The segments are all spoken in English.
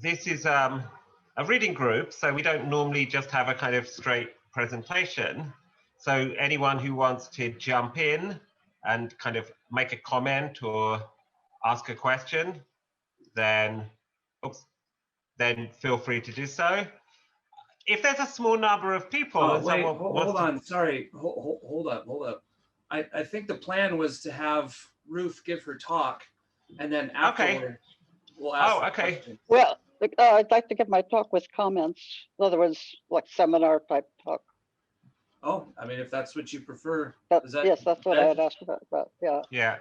this is a reading group, so we don't normally just have a kind of straight presentation. So anyone who wants to jump in and kind of make a comment or ask a question, then, then feel free to do so. If there's a small number of people, wait, hold on. Sorry, hold up. I think the plan was to have Ruth give her talk, and then afterward, we'll ask. Oh, okay. Questions. Well, I'd like to give my talk with comments. In other words, like seminar type talk. Oh, I mean, if that's what you prefer. Yes, that's what I had asked about. Yeah. Yeah.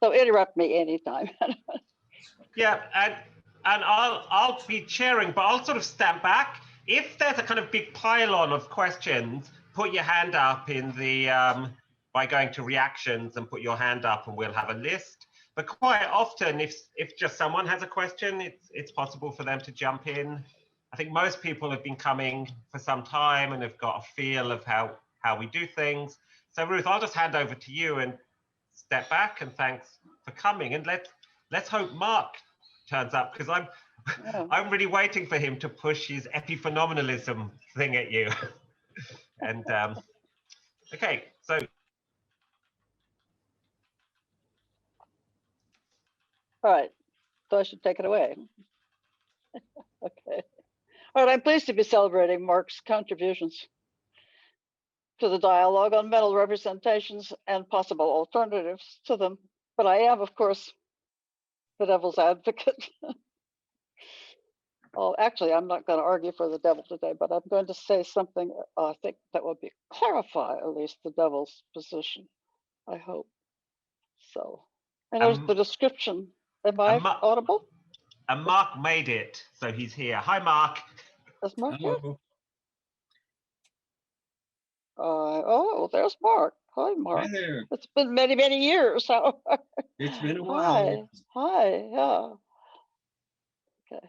So interrupt me anytime. Yeah, and I'll be chairing, but I'll sort of stand back. If there's a kind of big pile-on of questions, put your hand up in the by going to reactions and put your hand up, and we'll have a list. But quite often, if just someone has a question, it's possible for them to jump in. I think most people have been coming for some time and have got a feel of how we do things. So Ruth, I'll just hand over to you and step back, and thanks for coming. And let's hope Mark turns up, because I'm really waiting for him to push his epiphenomenalism thing at you. And okay, so. All right, so I should take it away. Okay. All right, I'm pleased to be celebrating Mark's contributions to the dialogue on mental representations and possible alternatives to them. But I am, of course, the devil's advocate. Oh, actually, I'm not going to argue for the devil today, but I'm going to say something I think that would clarify at least the devil's position, I hope. So, and there's the description. Am I audible? And Mark made it, so he's here. Hi, Mark. Is Mark here? Oh, there's Mark. Hi, Mark. Hi there. It's been many, many years. So. It's been a while. Hi, yeah. Okay.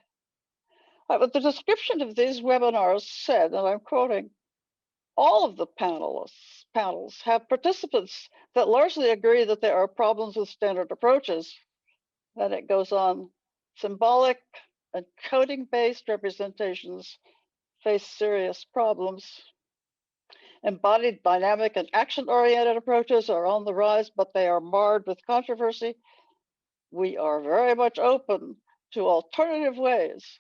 Right, but the description of these webinars said, and I'm quoting, all of the panels have participants that largely agree that there are problems with standard approaches. Then it goes on, symbolic and coding-based representations face serious problems. Embodied, dynamic, and action-oriented approaches are on the rise, but they are marred with controversy. We are very much open to alternative ways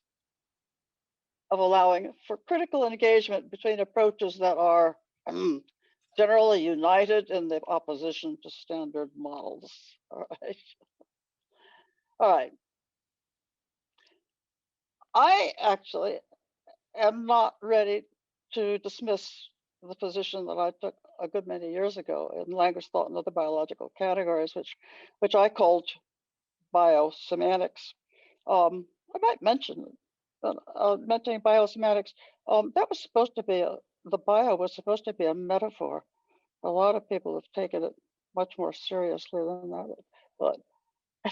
of allowing for critical engagement between approaches that are generally united in the opposition to standard models. All right. All right. I actually am not ready to dismiss the position that I took a good many years ago in language thought and other biological categories, which I called biosemantics. I might mention mentioning biosemantics. That was supposed to be the bio was supposed to be a metaphor. A lot of people have taken it much more seriously than that. But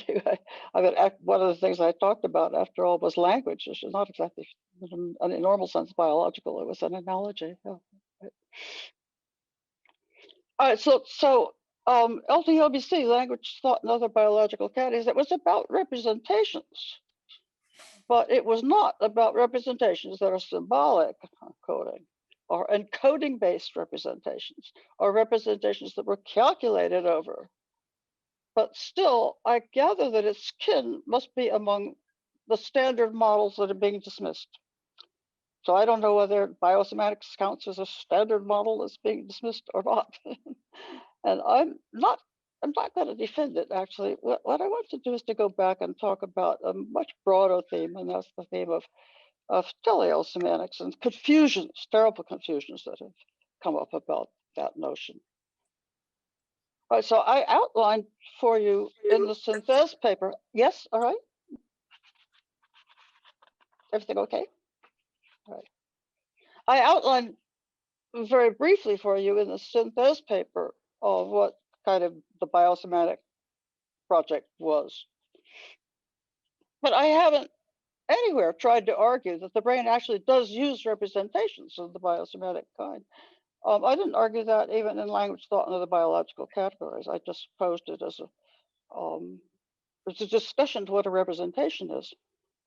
anyway, I mean, one of the things I talked about, after all, was language, which is not exactly in a normal sense biological. It was an analogy. Yeah. All right, so LTOBC, language, thought, and other biological categories, it was about representations, but it was not about representations that are symbolic coding or encoding-based representations or representations that were calculated over. But still, I gather that its kin must be among the standard models that are being dismissed. So I don't know whether biosemantics counts as a standard model that's being dismissed or not. And I'm not going to defend it, actually. What I want to do is to go back and talk about a much broader theme, and that's the theme of teleosemantics and confusions, terrible confusions that have come up about that notion. All right, so I outlined for you in the synthèse paper. Yes, all right. Everything okay? All right. I outlined very briefly for you in the synthèse paper of what kind of the biosemantic project was. But I haven't anywhere tried to argue that the brain actually does use representations of the biosemantic kind. I didn't argue that even in language thought and other biological categories. I just posed it as a discussion to what a representation is.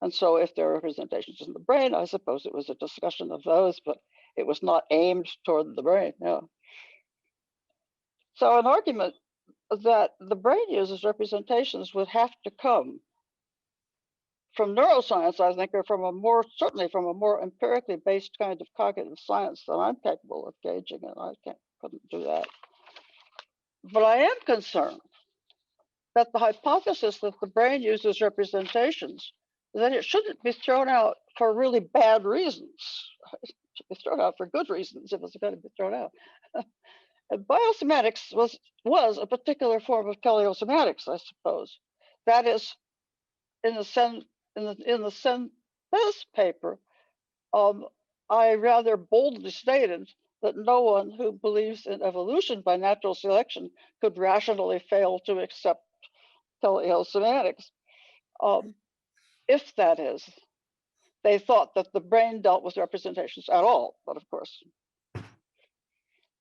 And so if there are representations in the brain, I suppose it was a discussion of those, but it was not aimed toward the brain. No. So an argument that the brain uses representations would have to come from neuroscience, I think, or from a more, certainly from a more empirically based kind of cognitive science that I'm capable of gauging, and I couldn't do that. But I am concerned that the hypothesis that the brain uses representations, that it shouldn't be thrown out for really bad reasons. It should be thrown out for good reasons if it's going to be thrown out. And biosomatics was a particular form of teleosomatics, I suppose. That is, in the Sense paper, I rather boldly stated that no one who believes in evolution by natural selection could rationally fail to accept teleosomatics, if that is, they thought that the brain dealt with representations at all, but of course.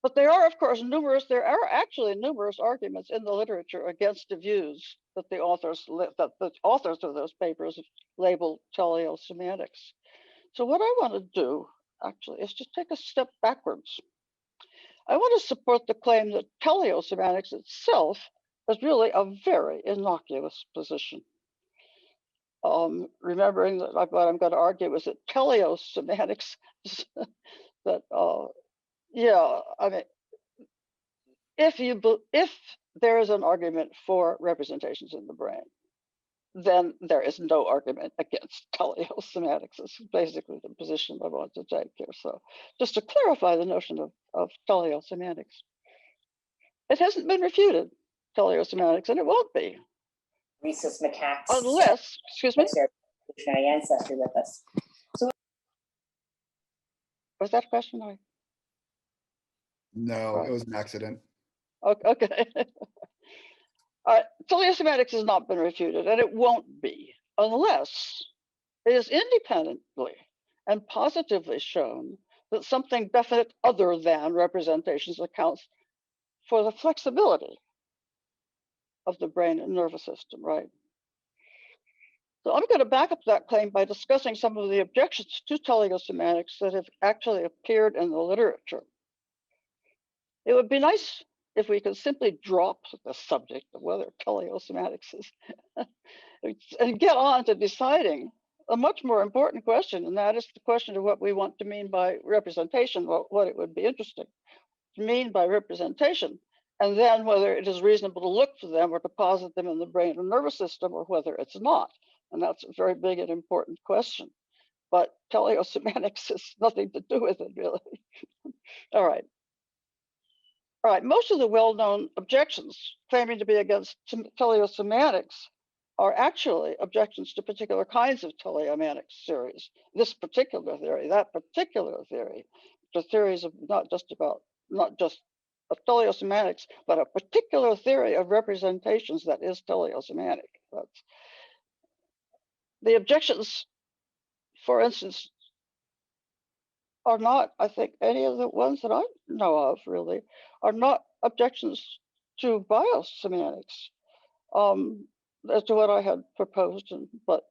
But there are, of course, actually numerous arguments in the literature against the views that the authors of those papers label teleosemantics. So what I want to do, actually, is just take a step backwards. I want to support the claim that teleosemantics itself is really a very innocuous position. Remembering that what I'm going to argue is that teleosemantics, that, yeah, I mean, if there is an argument for representations in the brain, then there is no argument against teleosemantics. It's basically the position I want to take here. So just to clarify the notion of teleosemantics, it hasn't been refuted, teleosemantics, and it won't be. Rhesus macaques. Unless, excuse me? Evolutionary ancestry with us. So Was that a question? No, Right. it was an accident. Okay. Teleosemantics has not been refuted, and it won't be unless it is independently and positively shown that something definite other than representations accounts for the flexibility of the brain and nervous system, right? So I'm going to back up that claim by discussing some of the objections to teleosemantics that have actually appeared in the literature. It would be nice if we could simply drop the subject of whether teleosemantics is and get on to deciding a much more important question, and that is the question of what we want to mean by representation, what it would be interesting to mean by representation, and then whether it is reasonable to look for them or deposit them in the brain and nervous system, or whether it's not. And that's a very big and important question. But teleosemantics has nothing to do with it, really. All right. All right, most of the well-known objections claiming to be against teleosemantics are actually objections to particular kinds of teleosemantics theories. This particular theory, that particular theory, the theories of not just of teleosemantics, but a particular theory of representations that is teleosemantic. That's the objections, for instance, are not, I think, any of the ones that I know of really, are not objections to biosemantics, as to what I had proposed, but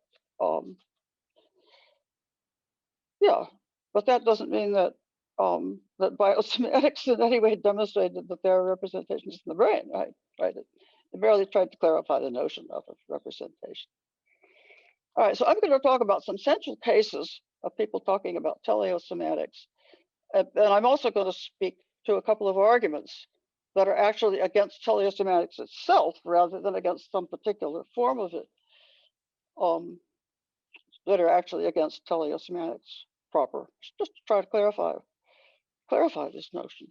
yeah, but that doesn't mean that that biosemantics in any way demonstrated that there are representations in the brain, right? It barely tried to clarify the notion of representation. All right, so I'm going to talk about some central cases of people talking about teleosemantics. And I'm also going to speak to a couple of arguments that are actually against teleosemantics itself rather than against some particular form of it, that are actually against teleosemantics proper, just to try to clarify this notion.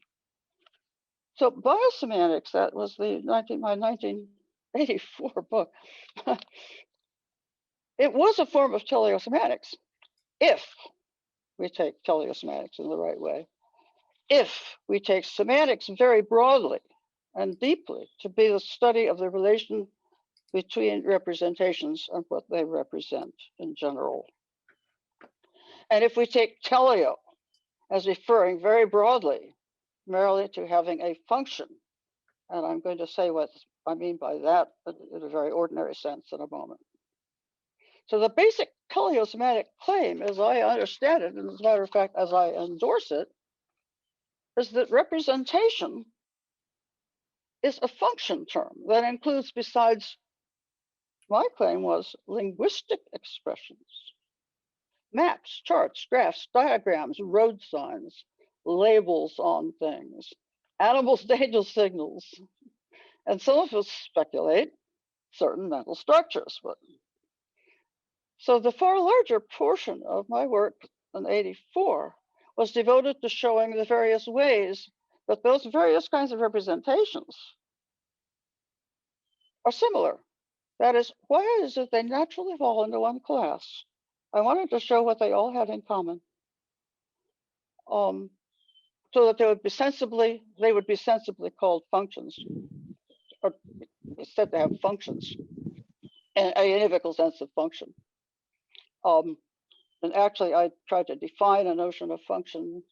So biosemantics, that was my 1984 book. It was a form of teleosemantics if we take teleosemantics in the right way. If we take semantics very broadly and deeply to be the study of the relation between representations and what they represent in general. And if we take teleo as referring very broadly, merely to having a function, and I'm going to say what I mean by that in a very ordinary sense in a moment. So the basic teleosemantic claim, as I understand it, and as a matter of fact, as I endorse it, is that representation is a function term that includes, besides, my claim was linguistic expressions, maps, charts, graphs, diagrams, road signs, labels on things, animals' danger signals, and some of us speculate certain mental structures. But so the far larger portion of my work in '84 was devoted to showing the various ways that those various kinds of representations are similar. That is, why is it they naturally fall into one class? I wanted to show what they all had in common, so that they would be sensibly called functions, or said to have functions, in a univocal sense of function. And actually, I tried to define a notion of function,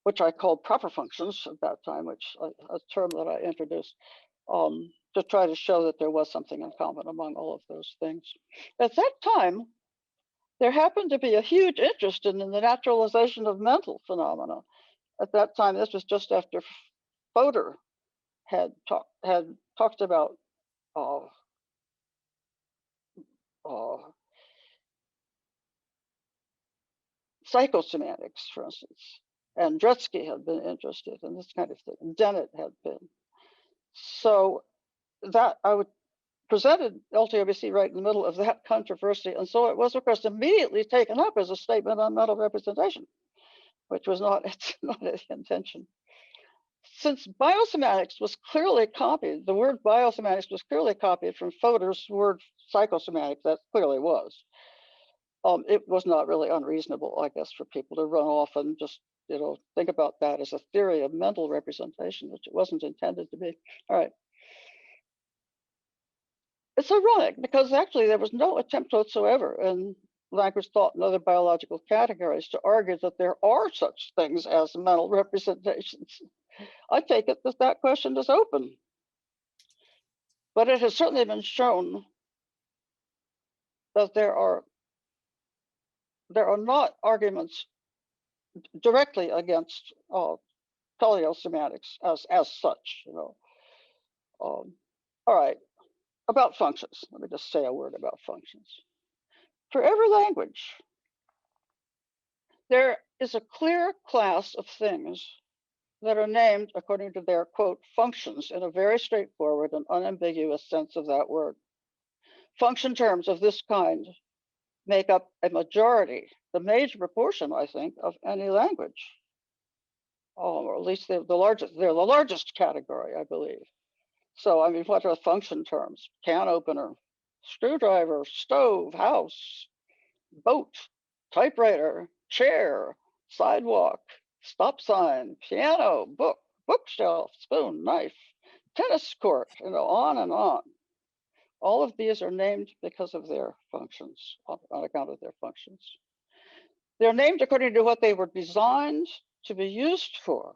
which I called proper functions at that time, which a term that I introduced, to try to show that there was something in common among all of those things. At that time, there happened to be a huge interest in the naturalization of mental phenomena. At that time, this was just after Fodor had talked about psychosemantics, for instance, and Drutsky had been interested in this kind of thing, and Dennett had been. So that I would presented LTOBC right in the middle of that controversy, and so it was, of course, immediately taken up as a statement on mental representation, which was not its intention. Since biosemantics was clearly copied, the word biosemantics was clearly copied from Fodor's word psychosemantics, that clearly was. It was not really unreasonable, I guess, for people to run off and just, think about that as a theory of mental representation, which it wasn't intended to be. All right. It's ironic because actually there was no attempt whatsoever in language thought and other biological categories to argue that there are such things as mental representations. I take it that that question is open, but it has certainly been shown that there are not arguments directly against teleosemantics as such. All right, about functions. Let me just say a word about functions. For every language, there is a clear class of things that are named according to their, quote, functions in a very straightforward and unambiguous sense of that word. Function terms of this kind make up a majority, the major proportion, I think, of any language. Or at least they're the largest category, I believe. So, I mean, what are function terms? Can opener, screwdriver, stove, house, boat, typewriter, chair, sidewalk, stop sign, piano, book, bookshelf, spoon, knife, tennis court, on and on. All of these are named because of their functions, on account of their functions. They're named according to what they were designed to be used for.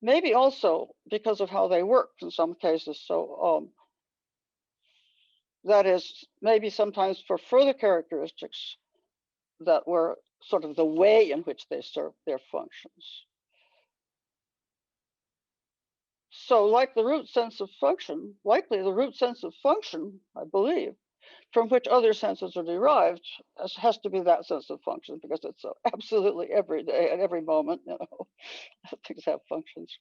Maybe also because of how they worked in some cases. So that is maybe sometimes for further characteristics that were sort of the way in which they served their functions. So like the root sense of function, likely the root sense of function, I believe, from which other senses are derived, has to be that sense of function, because it's absolutely every day, at every moment, things have functions.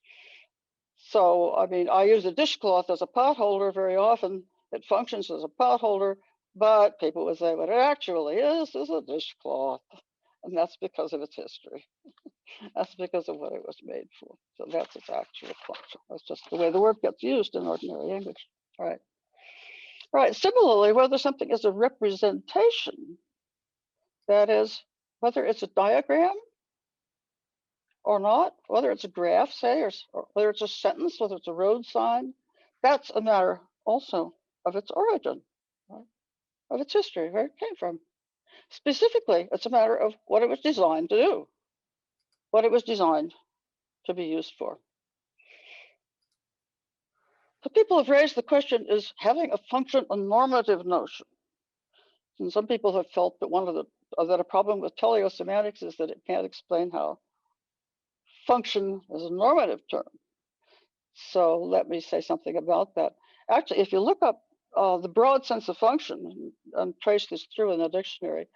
So, I mean, I use a dishcloth as a pot holder very often. It functions as a pot holder, but people would say what it actually is a dishcloth. And that's because of its history. That's because of what it was made for. So that's its actual function. That's just the way the word gets used in ordinary English. All right. All right. Similarly, whether something is a representation, that is, whether it's a diagram or not, whether it's a graph, say, or whether it's a sentence, whether it's a road sign, that's a matter also of its origin, right? Of its history, where it came from. Specifically, it's a matter of what it was designed to do, what it was designed to be used for. So people have raised the question, is having a function a normative notion? And some people have felt that that a problem with teleosemantics is that it can't explain how function is a normative term. So let me say something about that. Actually, if you look up the broad sense of function and trace this through in the dictionary,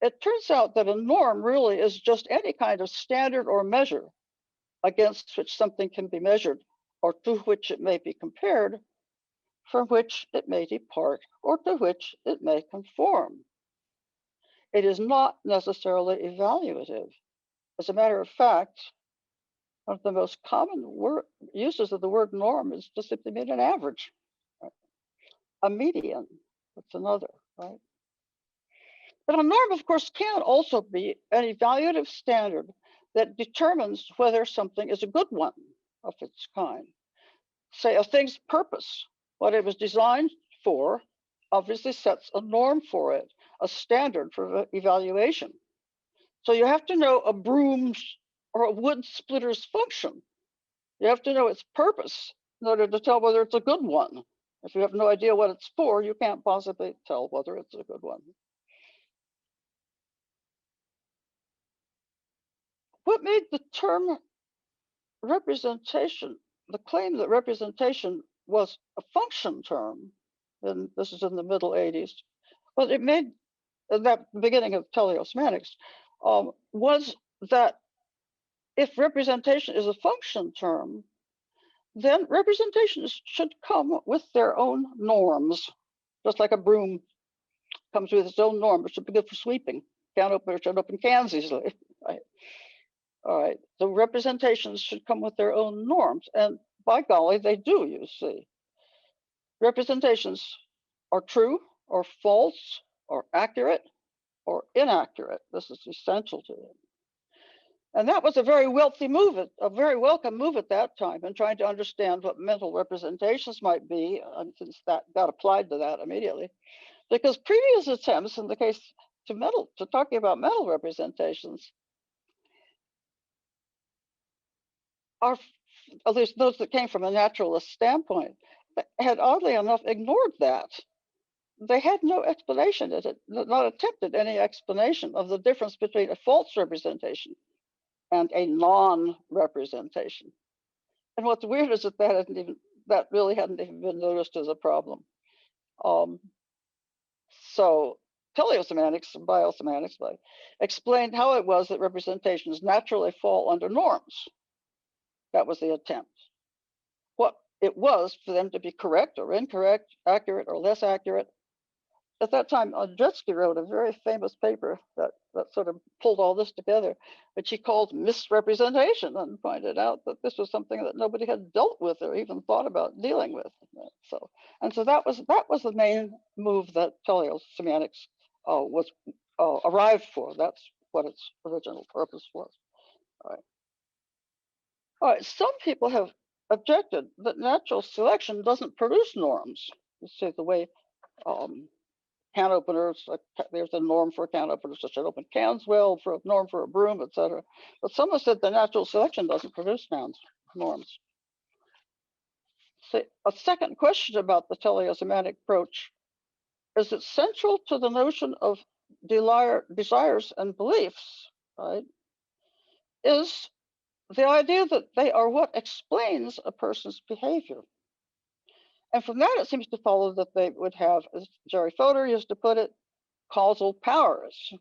it turns out that a norm really is just any kind of standard or measure against which something can be measured, or to which it may be compared, from which it may depart, or to which it may conform. It is not necessarily evaluative. As a matter of fact, one of the most common uses of the word norm is to simply mean an average. Right? A median, that's another, right? But a norm, of course, can also be an evaluative standard that determines whether something is a good one of its kind. Say a thing's purpose, what it was designed for, obviously sets a norm for it, a standard for evaluation. So you have to know a broom's or a wood splitter's function. You have to know its purpose in order to tell whether it's a good one. If you have no idea what it's for, you can't possibly tell whether it's a good one. What made the term representation, the claim that representation was a function term, and this is in the middle 80s, well, it made that beginning of teleosemantics, was that if representation is a function term, then representations should come with their own norms, just like a broom comes with its own norm. It should be good for sweeping. It should open cans easily, right? All right, the representations should come with their own norms, and by golly, they do, you see. Representations are true or false or accurate or inaccurate. This is essential to it. And that was a very wealthy move, a very welcome move at that time in trying to understand what mental representations might be, and since that got applied to that immediately. Because previous attempts in the case to talking about mental representations are, at least those that came from a naturalist standpoint, had oddly enough ignored that. They had no explanation, not attempted any explanation of the difference between a false representation and a non-representation. And what's weird is that that really hadn't even been noticed as a problem. So teleosemantics and biosemantics explained how it was that representations naturally fall under norms. That was the attempt. What it was for them to be correct or incorrect, accurate or less accurate. At that time, Andrzejewski wrote a very famous paper that sort of pulled all this together, which he called misrepresentation, and pointed out that this was something that nobody had dealt with or even thought about dealing with. So that was the main move that teleosemantics was arrived for. That's what its original purpose was. All right. All right. Some people have objected that natural selection doesn't produce norms. You see the way. Can openers, there's a norm for can openers that should open cans well, for a norm for a broom, etc. But some have said the natural selection doesn't produce norms. So a second question about the teleosemantic approach is that central to the notion of desires and beliefs, right, is the idea that they are what explains a person's behavior. And from that, it seems to follow that they would have, as Jerry Fodor used to put it, causal powers.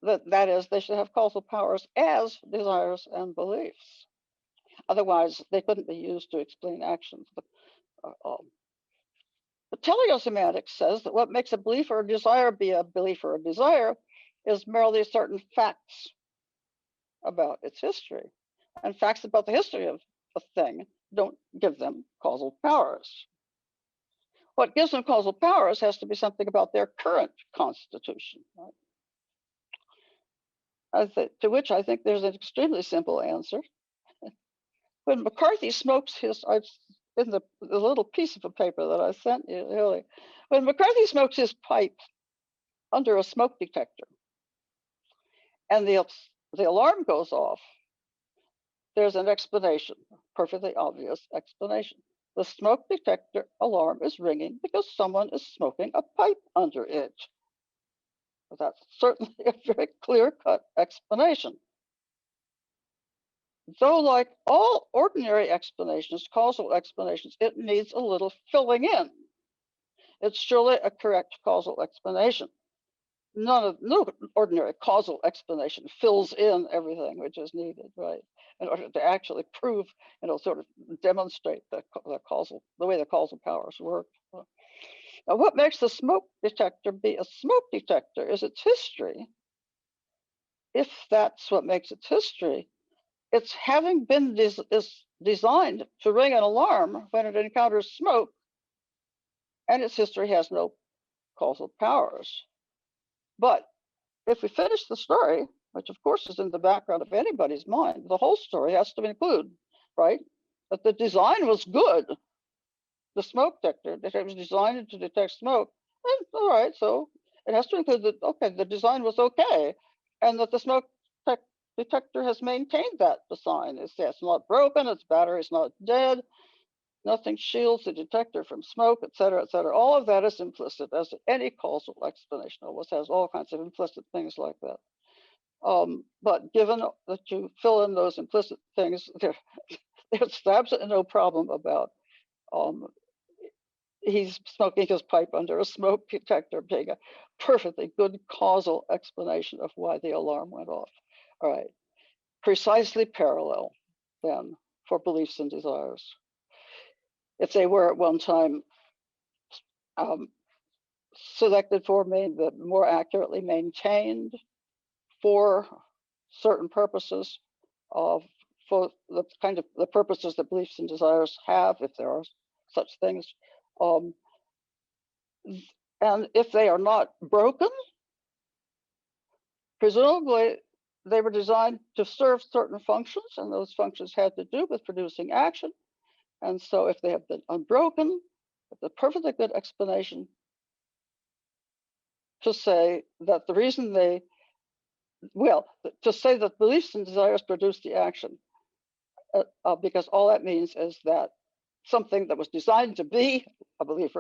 That is, they should have causal powers as desires and beliefs. Otherwise, they couldn't be used to explain actions. But teleosemantics says that what makes a belief or a desire be a belief or a desire is merely certain facts about its history. And facts about the history of a thing don't give them causal powers. What gives them causal powers has to be something about their current constitution. Right? To which I think there's an extremely simple answer. When McCarthy smokes his, in the little piece of a paper that I sent you earlier, when McCarthy smokes his pipe under a smoke detector and the alarm goes off, there's an explanation, perfectly obvious explanation. The smoke detector alarm is ringing because someone is smoking a pipe under it. That's certainly a very clear-cut explanation. Though, like all ordinary explanations, causal explanations, it needs a little filling in. It's surely a correct causal explanation. No ordinary causal explanation fills in everything which is needed, right? In order to actually prove, sort of demonstrate the way the causal powers work. Now, what makes the smoke detector be a smoke detector is its history. If that's what makes its history, it's having been designed to ring an alarm when it encounters smoke, and its history has no causal powers. But if we finish the story, which of course is in the background of anybody's mind, the whole story has to include, right, that the design was good. The smoke detector, that it was designed to detect smoke, and all right, so it has to include that, okay, the design was okay, and that the smoke detector has maintained that design. It's not broken, its battery's not dead, nothing shields the detector from smoke, et cetera, et cetera. All of that is implicit, as any causal explanation always has all kinds of implicit things like that. But given that you fill in those implicit things, there's absolutely no problem about he's smoking his pipe under a smoke detector being a perfectly good causal explanation of why the alarm went off. All right, precisely parallel then for beliefs and desires. If they were at one time selected for, more accurately maintained for certain purposes, for the kind of the purposes that beliefs and desires have, if there are such things. And if they are not broken, presumably they were designed to serve certain functions, and those functions had to do with producing action. And so if they have been unbroken, it's a perfectly good explanation to say that the reason to say that beliefs and desires produce the action, because all that means is that something that was designed to be a belief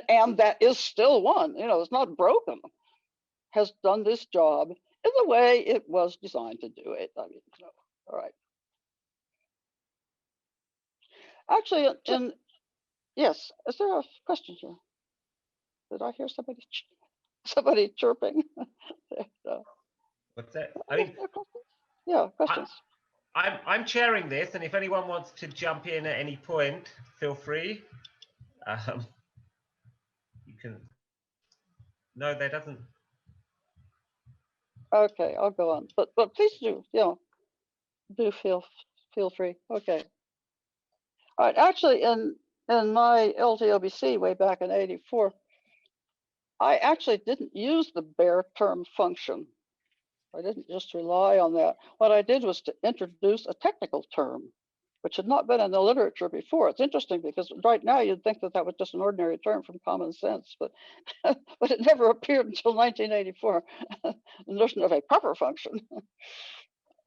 and that is still one, it's not broken, has done this job in the way it was designed to do it. All right. Actually, yes, is there a question here? Did I hear somebody chirping? What's that? I mean, yeah, questions. I'm chairing this, and if anyone wants to jump in at any point, feel free. You can. No, there doesn't. Okay, I'll go on, but please do, do feel free. Okay. All right. Actually, in my LTOBC way back in '84, I actually didn't use the bare term function. I didn't just rely on that. What I did was to introduce a technical term, which had not been in the literature before. It's interesting because right now you'd think that was just an ordinary term from common sense, but but it never appeared until 1984. The notion of a proper function.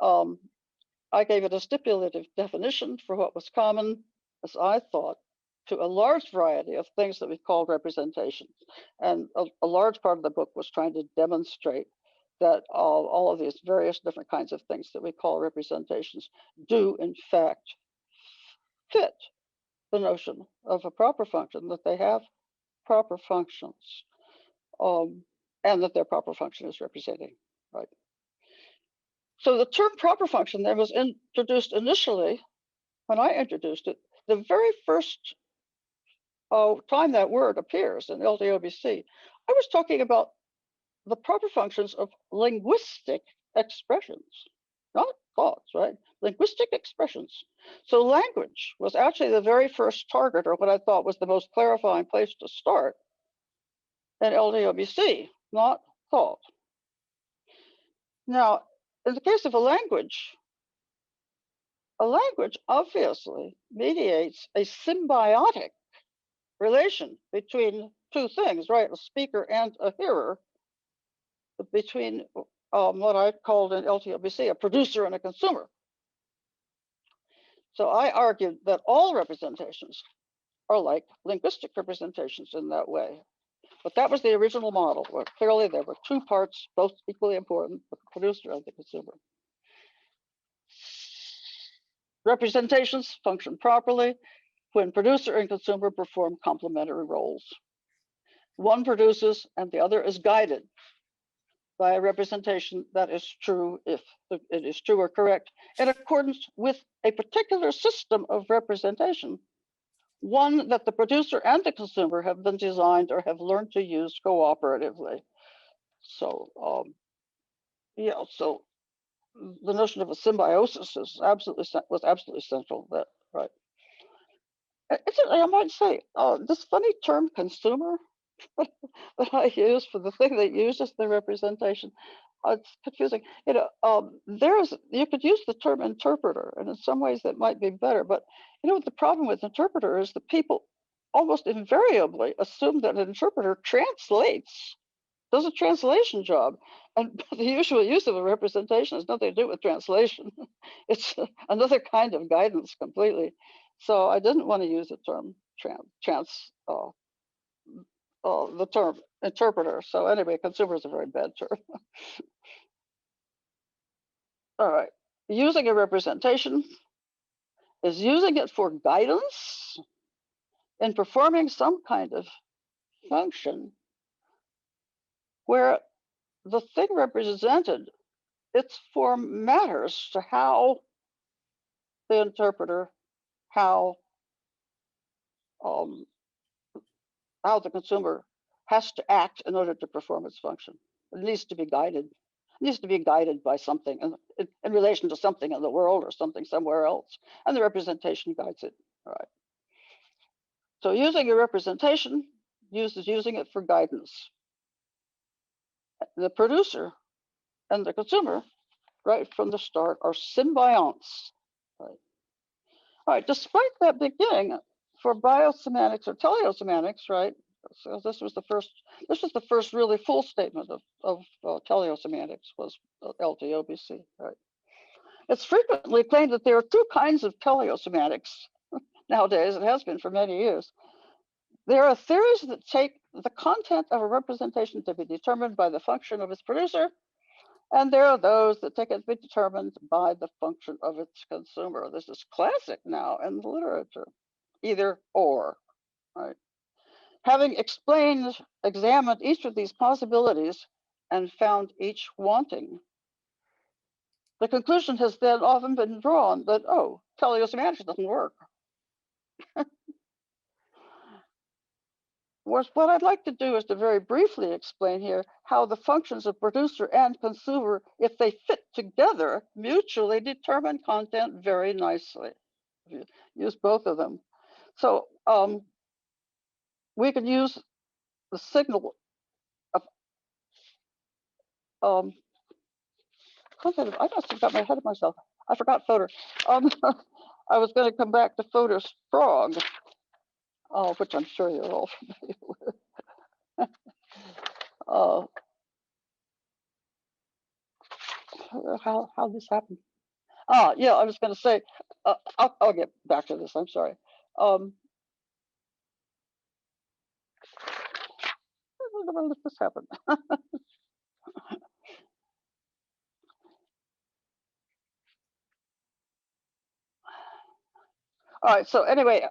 I gave it a stipulative definition for what was common, as I thought, to a large variety of things that we called representations. And a large part of the book was trying to demonstrate that all of these various different kinds of things that we call representations do in fact fit the notion of a proper function, that they have proper functions, and that their proper function is representing, right? So the term proper function then was introduced initially, when I introduced it, the very first time that word appears in LTOBC, I was talking about the proper functions of linguistic expressions, not thoughts, right? Linguistic expressions. So language was actually the very first target, or what I thought was the most clarifying place to start in LTOBC, not thought. Now, in the case of a language obviously mediates a symbiotic relation between two things, right? A speaker and a hearer, between what I called in LTOBC a producer and a consumer. So I argued that all representations are like linguistic representations in that way. But that was the original model, where clearly there were two parts, both equally important, the producer and the consumer. Representations function properly when producer and consumer perform complementary roles. One produces and the other is guided by a representation that is true if it is true or correct in accordance with a particular system of representation, one that the producer and the consumer have been designed or have learned to use cooperatively. So, yeah, so the notion of a symbiosis is was absolutely central. That right. I might say this funny term "consumer" that I use for the thing that uses the representation. It's confusing. You know, you could use the term interpreter, and in some ways that might be better. But you know what the problem with interpreter is? That people almost invariably assume that an interpreter translates, does a translation job, and the usual use of a representation has nothing to do with translation. It's another kind of guidance completely. So I didn't want to use the term the term interpreter. So anyway, consumer is a very bad term. All right, using a representation is using it for guidance in performing some kind of function where the thing represented, its form matters to how the interpreter, how the consumer has to act in order to perform its function. It needs to be guided. It needs to be guided by something in relation to something in the world or something somewhere else, and the representation guides it. All right. So using a representation uses using it for guidance. The producer and the consumer, right from the start, are symbionts. Right. All right. Despite that beginning for biosemantics or teleosemantics, right? So this was the first really full statement of teleosemantics was LTOBC, right? It's frequently claimed that there are two kinds of teleosemantics nowadays. It has been for many years. There are theories that take the content of a representation to be determined by the function of its producer, and there are those that take it to be determined by the function of its consumer. This is classic now in the literature, either or, right? Having examined each of these possibilities and found each wanting, the conclusion has then often been drawn that, oh, teleosemantics doesn't work. What I'd like to do is to very briefly explain here how the functions of producer and consumer, if they fit together, mutually determine content very nicely. Use both of them. So we can use the signal of I must have got my head of myself. I forgot Fodor. I was going to come back to Fodor's frog, which I'm sure you're all familiar with. How this happened? Yeah, I was going to say. I'll get back to this. I'm sorry. When did this happen? All right, so anyway,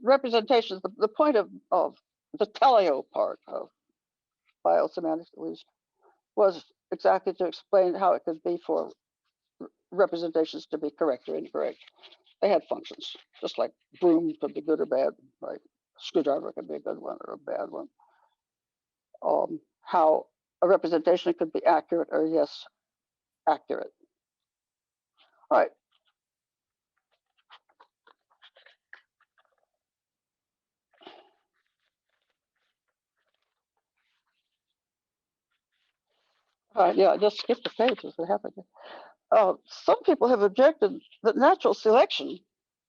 representations, the point of the teleo part of biosemantics, at least, was exactly to explain how it could be for representations to be correct or incorrect. They had functions, just like broom could be good or bad, right? Screwdriver could be a good one or a bad one. How a representation could be accurate or yes, accurate. All right. Yeah, I just skipped the page as it happened. Some people have objected that natural selection,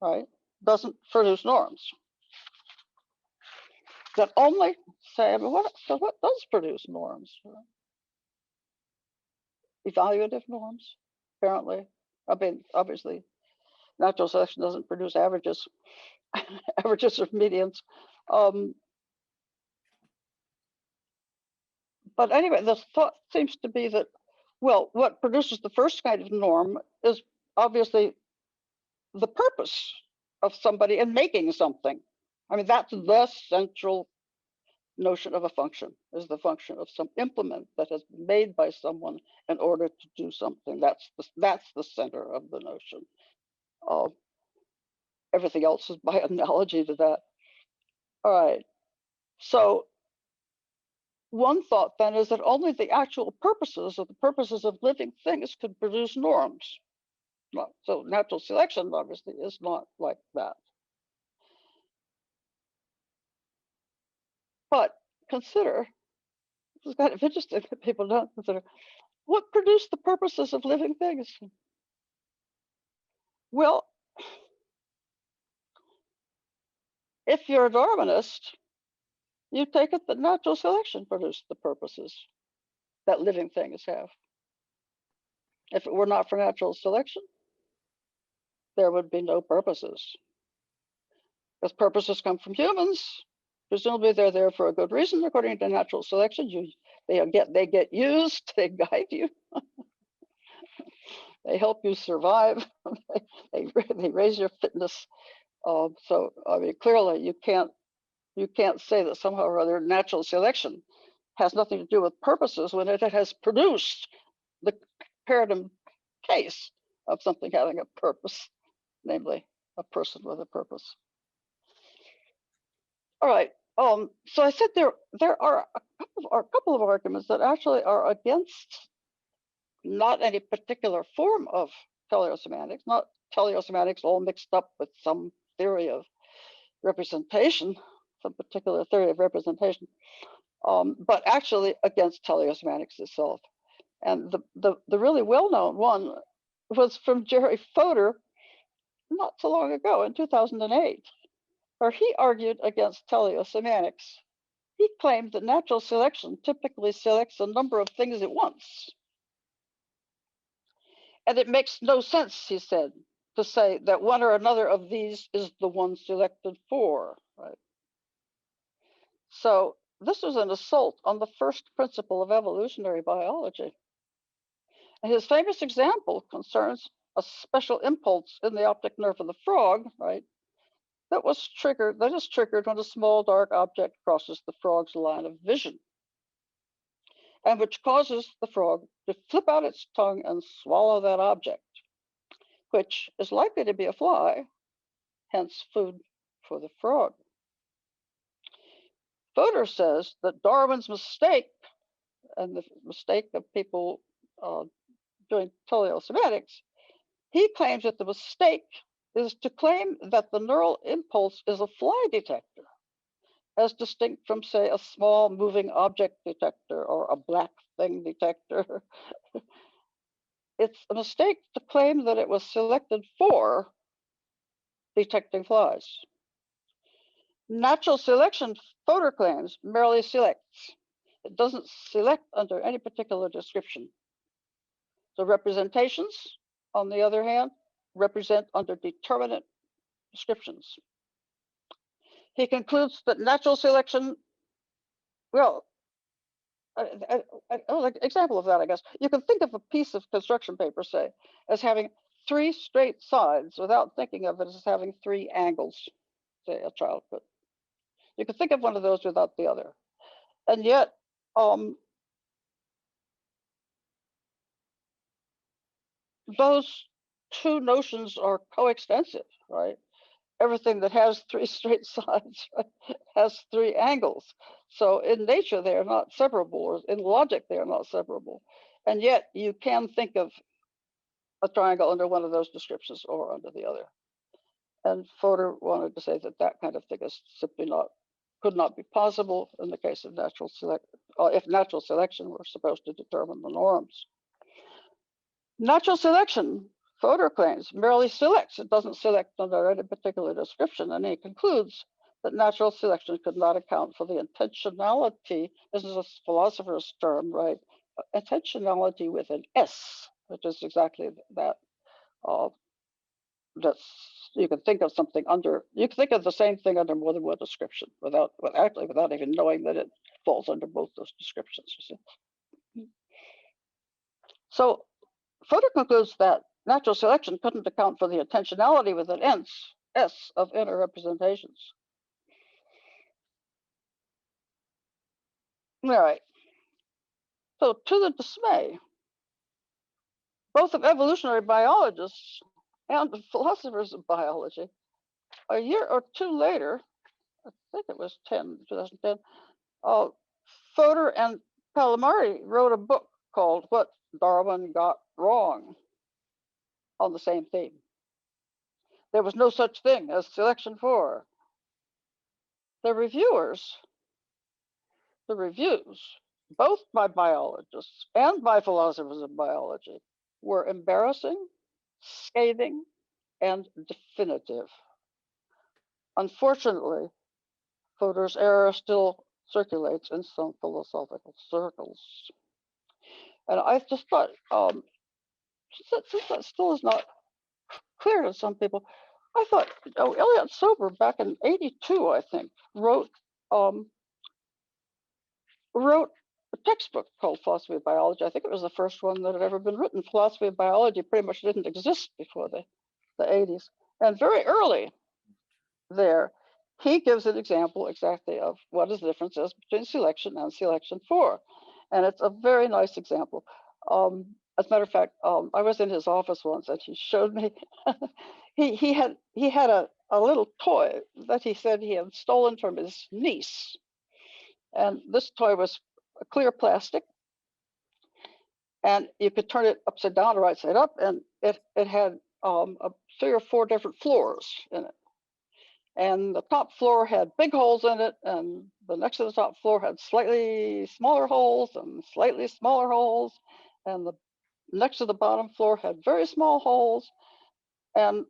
right, doesn't produce norms. That only say, what does produce norms? Evaluative norms, apparently. I mean, obviously, natural selection doesn't produce averages, averages or medians. But anyway, the thought seems to be that, well, what produces the first kind of norm is obviously the purpose of somebody in making something. I mean, that's the central notion of a function, is the function of some implement that has been made by someone in order to do something. That's the center of the notion. Everything else is by analogy to that. All right. So one thought then is that only the actual purposes or the purposes of living things could produce norms. So natural selection obviously is not like that. But consider, this is kind of interesting that people don't consider, what produced the purposes of living things? Well, if you're a Darwinist, you take it that natural selection produced the purposes that living things have. If it were not for natural selection, there would be no purposes. Because purposes come from humans. Presumably they're there for a good reason, according to natural selection. They get used, they guide you. They help you survive. they raise your fitness. So I mean, clearly you can't say that somehow or other natural selection has nothing to do with purposes when it has produced the paradigm case of something having a purpose, namely a person with a purpose. All right. So I said there are a couple of arguments that actually are against not any particular form of teleosemantics, not teleosemantics all mixed up with some theory of representation, some particular theory of representation, but actually against teleosemantics itself. And the really well-known one was from Jerry Fodor not so long ago in 2008, where he argued against teleosemantics. He claimed that natural selection typically selects a number of things at once. And it makes no sense, he said, to say that one or another of these is the one selected for, right? So this was an assault on the first principle of evolutionary biology. And his famous example concerns a special impulse in the optic nerve of the frog, right? That is triggered when a small dark object crosses the frog's line of vision, and which causes the frog to flip out its tongue and swallow that object, which is likely to be a fly, hence food for the frog. Fodor says that Darwin's mistake, and the mistake of people doing teleosemantics, he claims that the mistake is to claim that the neural impulse is a fly detector, as distinct from, say, a small moving object detector or a black thing detector. It's a mistake to claim that it was selected for detecting flies. Natural selection, Fodor claims, merely selects. It doesn't select under any particular description. The representations, on the other hand, represent under determinate descriptions. He concludes that natural selection, well, an example of that, I guess, you can think of a piece of construction paper, say, as having 3 straight sides without thinking of it as having 3 angles, say a child could. You can think of one of those without the other. And yet, those 2 notions are coextensive, right? Everything that has 3 straight sides, right, has 3 angles. So in nature, they are not separable, or in logic, they are not separable. And yet you can think of a triangle under one of those descriptions or under the other. And Fodor wanted to say that that kind of thing is simply could not be possible in the case of natural selection, if natural selection were supposed to determine the norms. Natural selection, Fodor claims, merely selects. It doesn't select under any particular description. And he concludes that natural selection could not account for the intentionality. This is a philosopher's term, right? Intentionality with an S, which is exactly that. that's, you can think of something under, you can think of the same thing under more than one description without even knowing that it falls under both those descriptions, you see. So Fodor concludes that natural selection couldn't account for the intentionality with an S of inner representations. All right. So to the dismay, both of evolutionary biologists and the philosophers of biology, a year or two later, I think it was 2010, Fodor and Palomari wrote a book called What Darwin Got Wrong on the same theme. There was no such thing as selection for. The reviews, both by biologists and by philosophers of biology, were embarrassing, scathing, and definitive. Unfortunately, Fodor's error still circulates in some philosophical circles. And I just thought, since that still is not clear to some people, I thought, Elliot Sober back in '82, I think, wrote a textbook called Philosophy of Biology. I think it was the first one that had ever been written. Philosophy of biology pretty much didn't exist before the '80s. And very early there, he gives an example exactly of what the difference is between selection and selection for. And it's a very nice example. As a matter of fact, I was in his office once and he showed me, he had a little toy that he said he had stolen from his niece. And this toy was a clear plastic, and you could turn it upside down or right side up, and it had 3 or 4 different floors in it. And the top floor had big holes in it, and the next to the top floor had slightly smaller holes and slightly smaller holes, and the next to the bottom floor had very small holes. And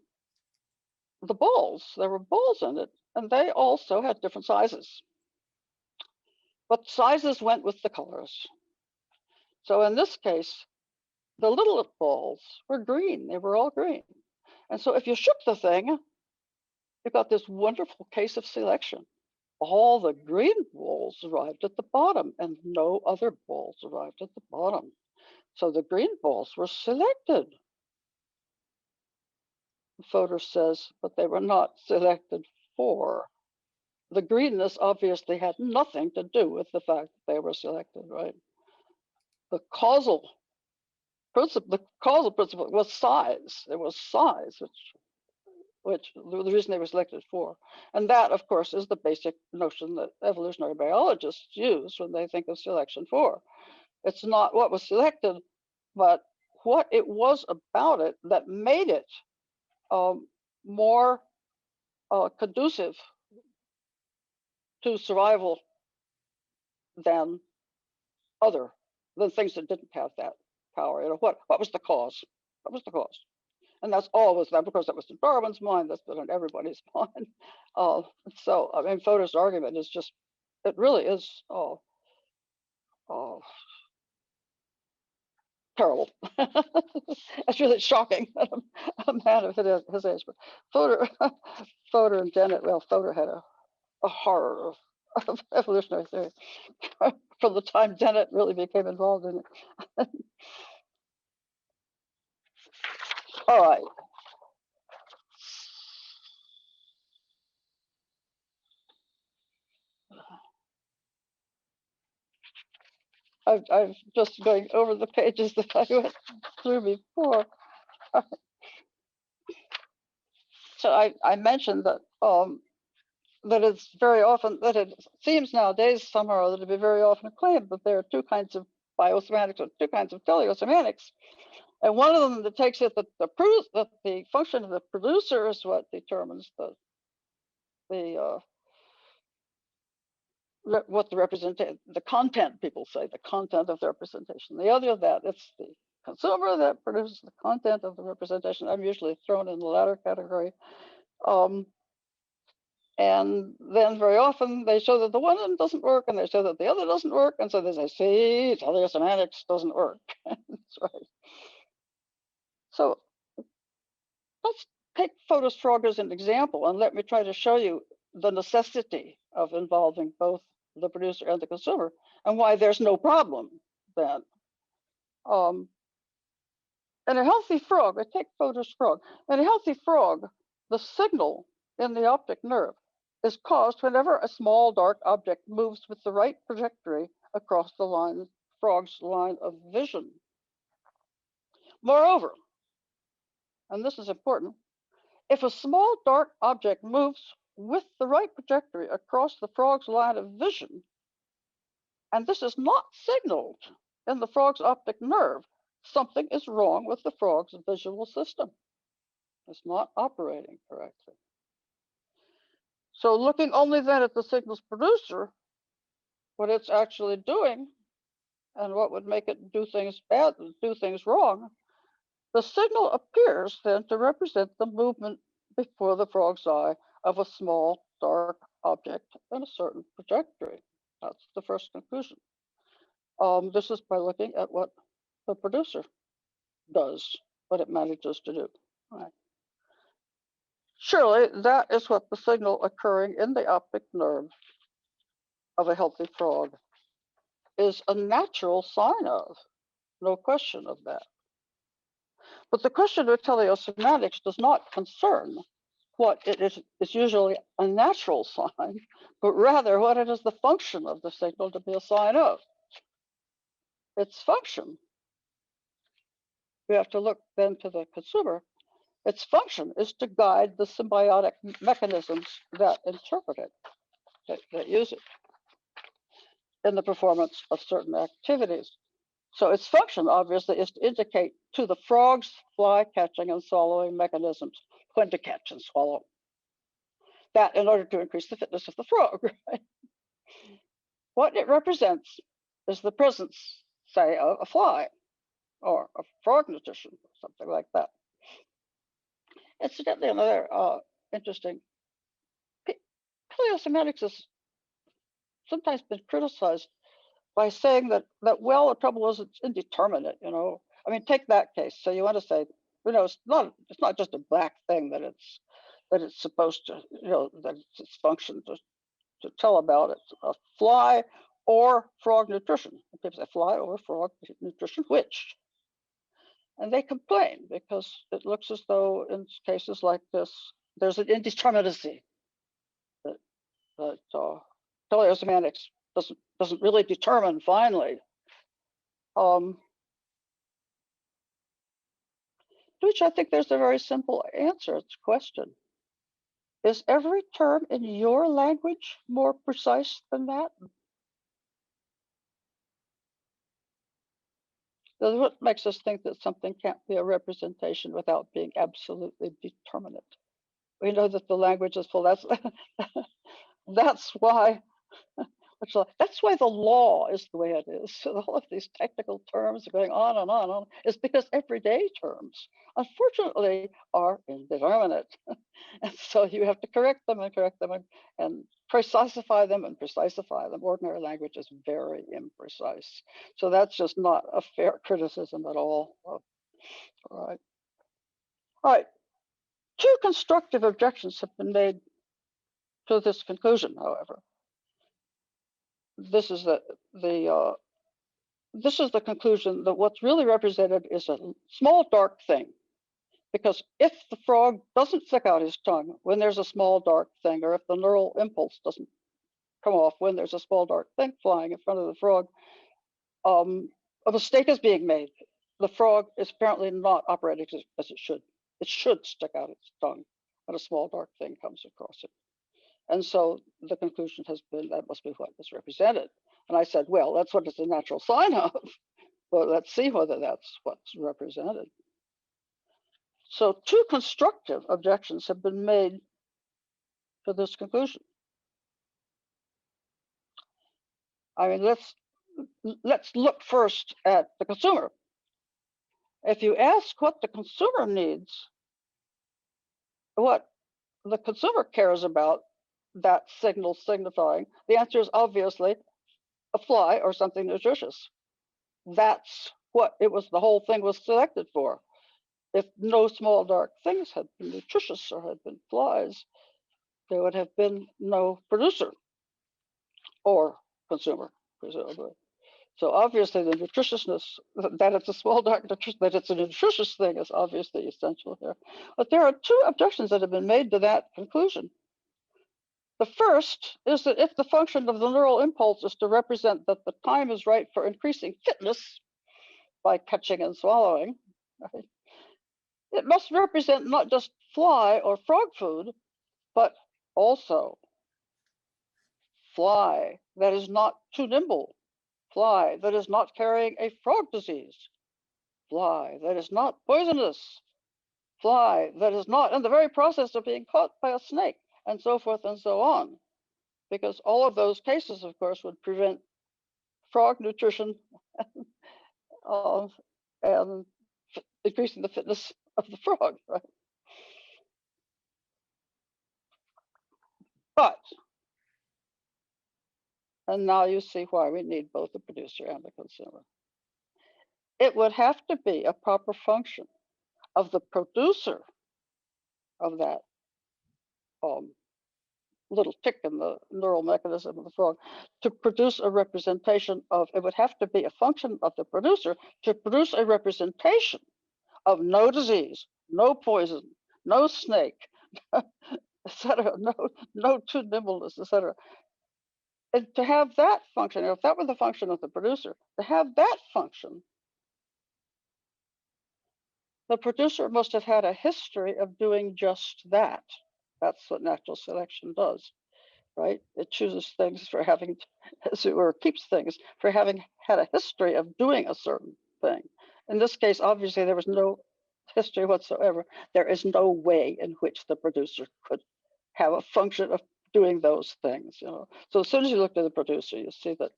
the balls, there were balls in it, and they also had different sizes. But sizes went with the colors. So in this case, the little balls were green. They were all green. And so if you shook the thing, you got this wonderful case of selection. All the green balls arrived at the bottom and no other balls arrived at the bottom. So the green balls were selected. Fodor says, but they were not selected for. The greenness obviously had nothing to do with the fact that they were selected, right? The causal principle was size. There was size, which the reason they were selected for. And that, of course, is the basic notion that evolutionary biologists use when they think of selection for. It's not what was selected, but what it was about it that made it more conducive to survival than things that didn't have that power. You know, what was the cause? What was the cause? And that's always that, because that was in Darwin's mind, that's been in everybody's mind. So I mean, Fodor's argument is just, it really is terrible. It's really shocking that a man of his age. But Fodor and Dennett, well, Fodor had a horror of evolutionary theory from the time Dennett really became involved in it. All right. I'm just going over the pages that I went through before. So I mentioned that that it's very often, that it seems nowadays somehow or other to be very often claimed that there are 2 kinds of biosemantics or 2 kinds of teleosemantics. And one of them that takes it that the function of the producer is what determines what the content, people say, the content of the representation. The other of that, it's the consumer that produces the content of the representation. I'm usually thrown in the latter category. And then very often they show that the one doesn't work and they show that the other doesn't work. And so they say, see, teleosemantics doesn't work. That's right. So take Photos Frog as an example, and let me try to show you the necessity of involving both the producer and the consumer, and why there's no problem then. In a healthy frog, I take Photos Frog. In a healthy frog, the signal in the optic nerve is caused whenever a small dark object moves with the right trajectory across the frog's line of vision. Moreover, and this is important, if a small dark object moves with the right trajectory across the frog's line of vision, and this is not signaled in the frog's optic nerve, something is wrong with the frog's visual system. It's not operating correctly. So looking only then at the signal's producer, what it's actually doing, and what would make it do things bad, do things wrong, the signal appears then to represent the movement before the frog's eye of a small dark object in a certain trajectory. That's the first conclusion. This is by looking at what the producer does, what it manages to do. Right. Surely that is what the signal occurring in the optic nerve of a healthy frog is a natural sign of, no question of that. But the question of teleosemantics does not concern what it is usually a natural sign, but rather what it is the function of the signal to be a sign of. Its function, we have to look then to the consumer, its function is to guide the symbiotic mechanisms that interpret it, that use it in the performance of certain activities. So its function, obviously, is to indicate to the frog's fly catching and swallowing mechanisms when to catch and swallow. That in order to increase the fitness of the frog. Right? What it represents is the presence, say, of a fly or a frog nutrition, something like that. Incidentally, another interesting, teleosemantics has sometimes been criticized by saying that well, the trouble is it's indeterminate, you know. I mean, take that case. So you want to say, you know, it's not just a black thing that it's supposed to, you know, that its function to tell about it. A fly or frog nutrition. People say fly or frog nutrition, which? And they complain because it looks as though in cases like this, there's an indeterminacy that teleosemantics doesn't really determine finally. To which I think there's a very simple answer. It's a question. Is every term in your language more precise than that? That's what makes us think that something can't be a representation without being absolutely determinate. We know that the language is full. That's why. That's why the law is the way it is. So all of these technical terms are going on and on and on. It's because everyday terms, unfortunately, are indeterminate. And so you have to correct them and precisify them and precisify them. Ordinary language is very imprecise. So that's just not a fair criticism at all. All right. All right. Two constructive objections have been made to this conclusion, however. This is the conclusion that what's really represented is a small dark thing, because if the frog doesn't stick out his tongue when there's a small dark thing, or if the neural impulse doesn't come off when there's a small dark thing flying in front of the frog, a mistake is being made. The frog is apparently not operating as it should. It should stick out its tongue when a small dark thing comes across it. And so the conclusion has been that must be what is represented. And I said, well, that's what it's a natural sign of. Well, let's see whether that's what's represented. So two constructive objections have been made to this conclusion. I mean, let's look first at the consumer. If you ask what the consumer needs, what the consumer cares about, that signal signifying, the answer is obviously a fly or something nutritious. That's what it was, the whole thing was selected for. if no small dark things had been nutritious or had been flies, there would have been no producer or consumer, presumably. So obviously the nutritiousness, that it's a small dark, that it's a nutritious thing is obviously essential here. But there are two objections that have been made to that conclusion. The first is that if the function of the neural impulse is to represent that the time is right for increasing fitness by catching and swallowing, right, it must represent not just fly or frog food, but also fly that is not too nimble, fly that is not carrying a frog disease, fly that is not poisonous, fly that is not in the very process of being caught by a snake, and so forth and so on. Because all of those cases, of course, would prevent frog nutrition and increasing the fitness of the frog, right? But, and now you see why we need both the producer and the consumer. It would have to be a proper function of the producer of that little tick in the neural mechanism of the frog to produce a representation of, it would have to be a function of the producer to produce a representation of no disease, no poison, no snake, etc., no too nimbleness, etc. And to have that function, if that were the function of the producer, to have that function, the producer must have had a history of doing just that. That's what natural selection does, right? It chooses things for having, as it were, keeps things for having had a history of doing a certain thing. In this case, obviously, there was no history whatsoever. There is no way in which the producer could have a function of doing those things, you know. So as soon as you look at the producer, you see that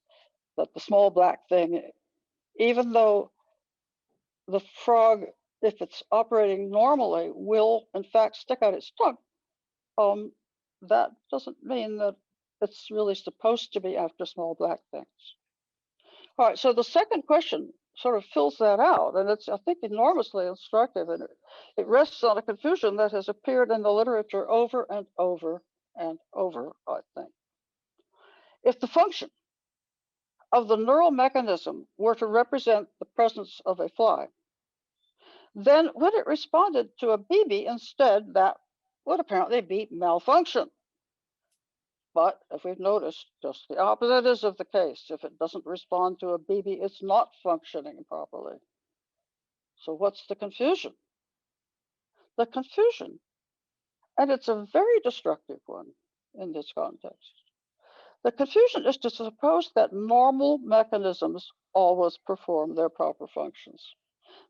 the small black thing, even though the frog, if it's operating normally, will in fact stick out its tongue, that doesn't mean that it's really supposed to be after small black things. All right, so the second question sort of fills that out, and it's, I think, enormously instructive, and it rests on a confusion that has appeared in the literature over and over and over, I think. If the function of the neural mechanism were to represent the presence of a fly, then when it responded to a BB instead, that would apparently be malfunction. But if we've noticed, just the opposite is of the case. If it doesn't respond to a BB, it's not functioning properly. So what's the confusion? The confusion, and it's a very destructive one in this context. The confusion is to suppose that normal mechanisms always perform their proper functions,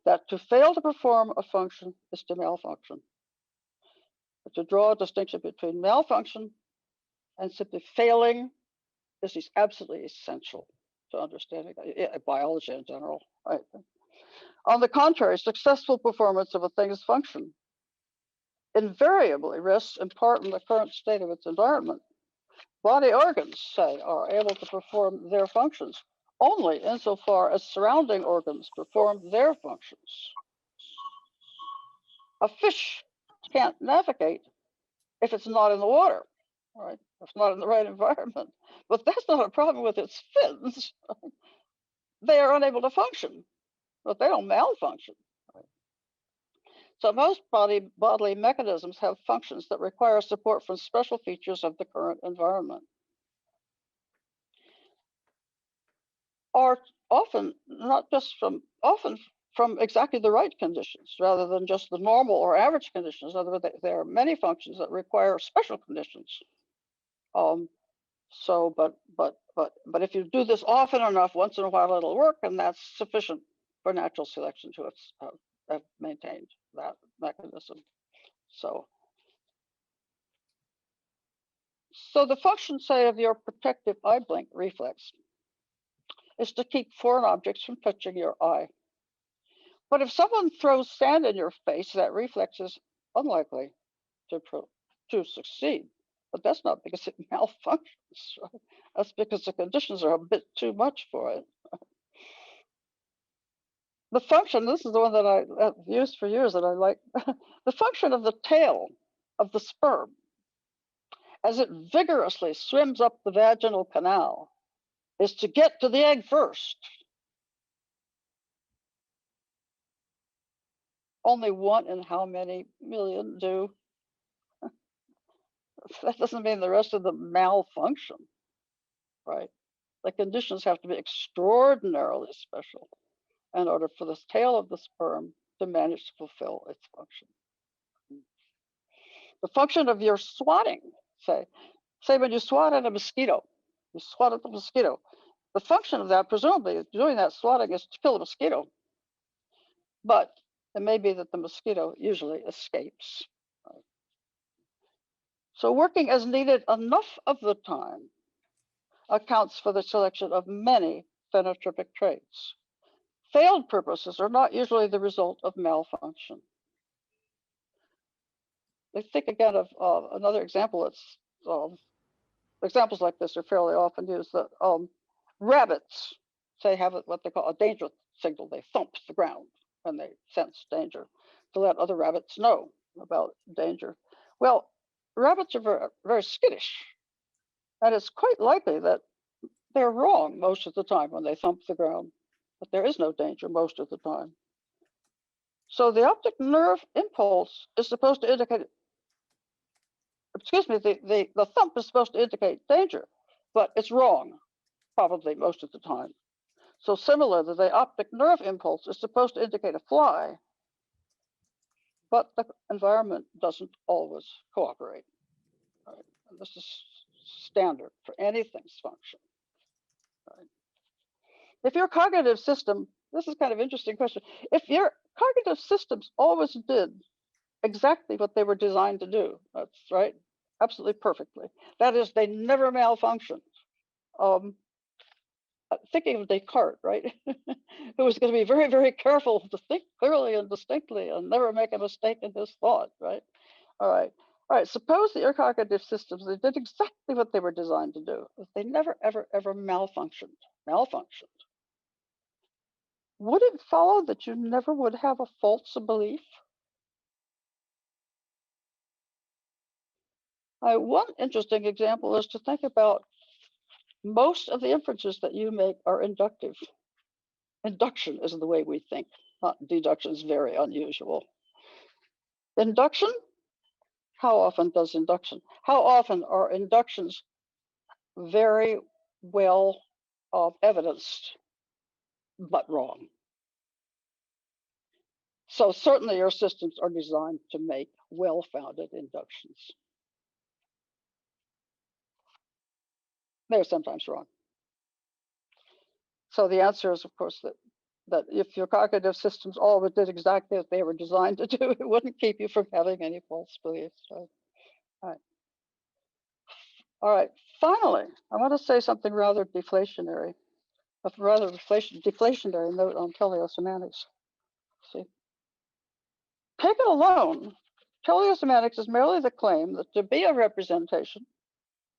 that to fail to perform a function is to malfunction. But to draw a distinction between malfunction and simply failing is absolutely essential to understanding biology in general. Right? On the contrary, successful performance of a thing's function invariably rests in part in the current state of its environment. Body organs, say, are able to perform their functions only insofar as surrounding organs perform their functions. A fish can't navigate if it's not in the water, right? If it's not in the right environment. But that's not a problem with its fins. They are unable to function, but they don't malfunction. Right? So most bodily mechanisms have functions that require support from special features of the current environment. Are often not just often from exactly the right conditions rather than just the normal or average conditions. In other words, there are many functions that require special conditions. But if you do this often enough, once in a while it'll work, and that's sufficient for natural selection to have maintained that mechanism. So the function, say, of your protective eye blink reflex is to keep foreign objects from touching your eye. But if someone throws sand in your face, that reflex is unlikely to succeed. But that's not because it malfunctions. Right? That's because the conditions are a bit too much for it. the function, this is the one that I've used for years that I like. The function of the tail of the sperm as it vigorously swims up the vaginal canal is to get to the egg first. Only one in how many million do? That doesn't mean the rest of them malfunction, right? The conditions have to be extraordinarily special in order for the tail of the sperm to manage to fulfill its function. The function of your swatting, say when you swat at a mosquito, you swat at the mosquito. The function of that, presumably, doing that swatting is to kill the mosquito. But it may be that the mosquito usually escapes. Right? So working as needed enough of the time accounts for the selection of many phenotypic traits. Failed purposes are not usually the result of malfunction. I think again of another example. It's examples like this are fairly often used. That rabbits, say, have what they call a danger signal. They thump the ground when they sense danger to let other rabbits know about danger. Well, rabbits are very, very skittish, and it's quite likely that they're wrong most of the time when they thump the ground, but there is no danger most of the time. So the optic nerve impulse is supposed to indicate, excuse me, the thump is supposed to indicate danger, but it's wrong probably most of the time. So similarly, the optic nerve impulse is supposed to indicate a fly, but the environment doesn't always cooperate. Right? And this is standard for anything's function. Right? If your cognitive system, this is kind of interesting question. If your cognitive systems always did exactly what they were designed to do, that's right, absolutely perfectly. That is, they never malfunctioned. Thinking of Descartes, right? Who was going to be very, very careful to think clearly and distinctly and never make a mistake in his thought, right? All right. Suppose that your cognitive systems, they did exactly what they were designed to do. If they never, ever, ever malfunctioned, would it follow that you never would have a false belief? One interesting example is to think about most of the inferences that you make are inductive. Induction is the way we think, not deduction is very unusual. Induction, how often does induction? How often are inductions very well evidenced, but wrong? So certainly your systems are designed to make well-founded inductions. They're sometimes wrong. So the answer is, of course, that if your cognitive systems always did exactly what they were designed to do, it wouldn't keep you from having any false beliefs. Right? All right. Finally, I want to say something rather deflationary, a rather deflationary note on teleosemantics. See, taken alone, teleosemantics is merely the claim that to be a representation,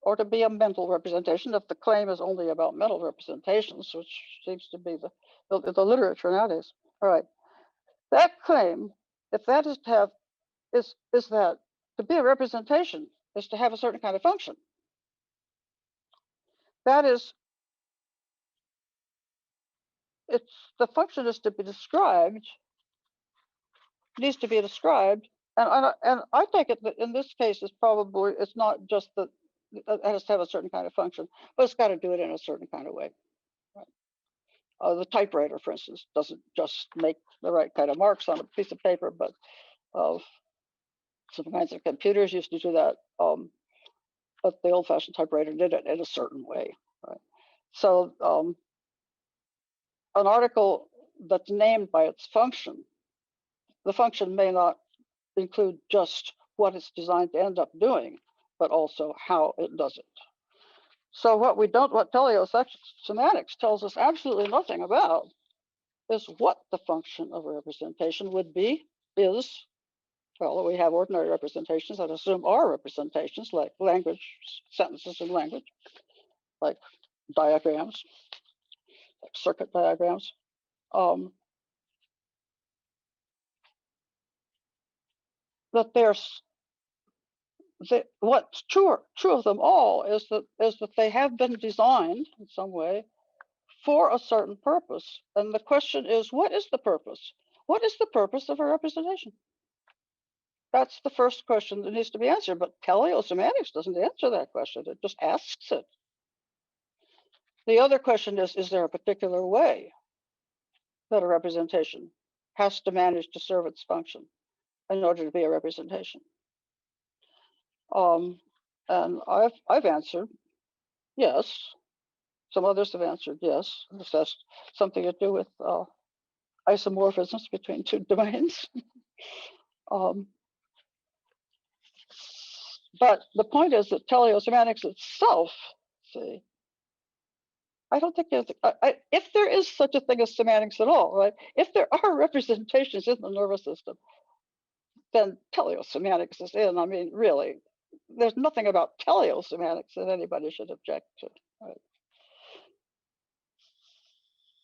or to be a mental representation, if the claim is only about mental representations, which seems to be the literature nowadays. All right, that claim, if that is to have, is that to be a representation is to have a certain kind of function. That is, it's the function is to be described, needs to be described, and I take it that in this case it's not just that it has to have a certain kind of function, but it's got to do it in a certain kind of way. Right? The typewriter, for instance, doesn't just make the right kind of marks on a piece of paper, but some kinds of computers used to do that, but the old-fashioned typewriter did it in a certain way. Right? So an article that's named by its function, the function may not include just what it's designed to end up doing, but also how it does it. So what teleosemantics tells us absolutely nothing about is what the function of a representation would be, well, we have ordinary representations that assume are representations, like language, sentences in language, like diagrams, like circuit diagrams. that what's true of them all is that they have been designed in some way for a certain purpose. And the question is, what is the purpose? What is the purpose of a representation? That's the first question that needs to be answered, but teleosemantics doesn't answer that question. It just asks it. The other question is there a particular way that a representation has to manage to serve its function in order to be a representation? And I've answered yes. Some others have answered yes. This has something to do with isomorphisms between two domains. But the point is that teleosemantics itself, see, I don't think there's, if there is such a thing as semantics at all, right? If there are representations in the nervous system, then teleosemantics is in. I mean, really, there's nothing about teleosemantics that anybody should object to, right?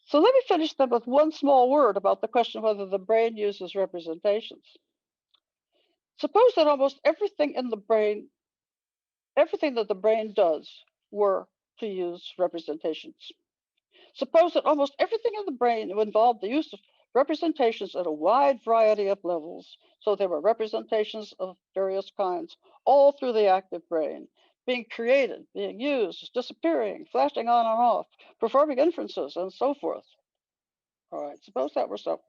So let me finish then with one small word about the question of whether the brain uses representations. Suppose that almost everything in the brain, everything that the brain does were to use representations. Suppose that almost everything in the brain involved the use of representations at a wide variety of levels. So there were representations of various kinds all through the active brain, being created, being used, disappearing, flashing on and off, performing inferences, and so forth. All right, suppose that were so.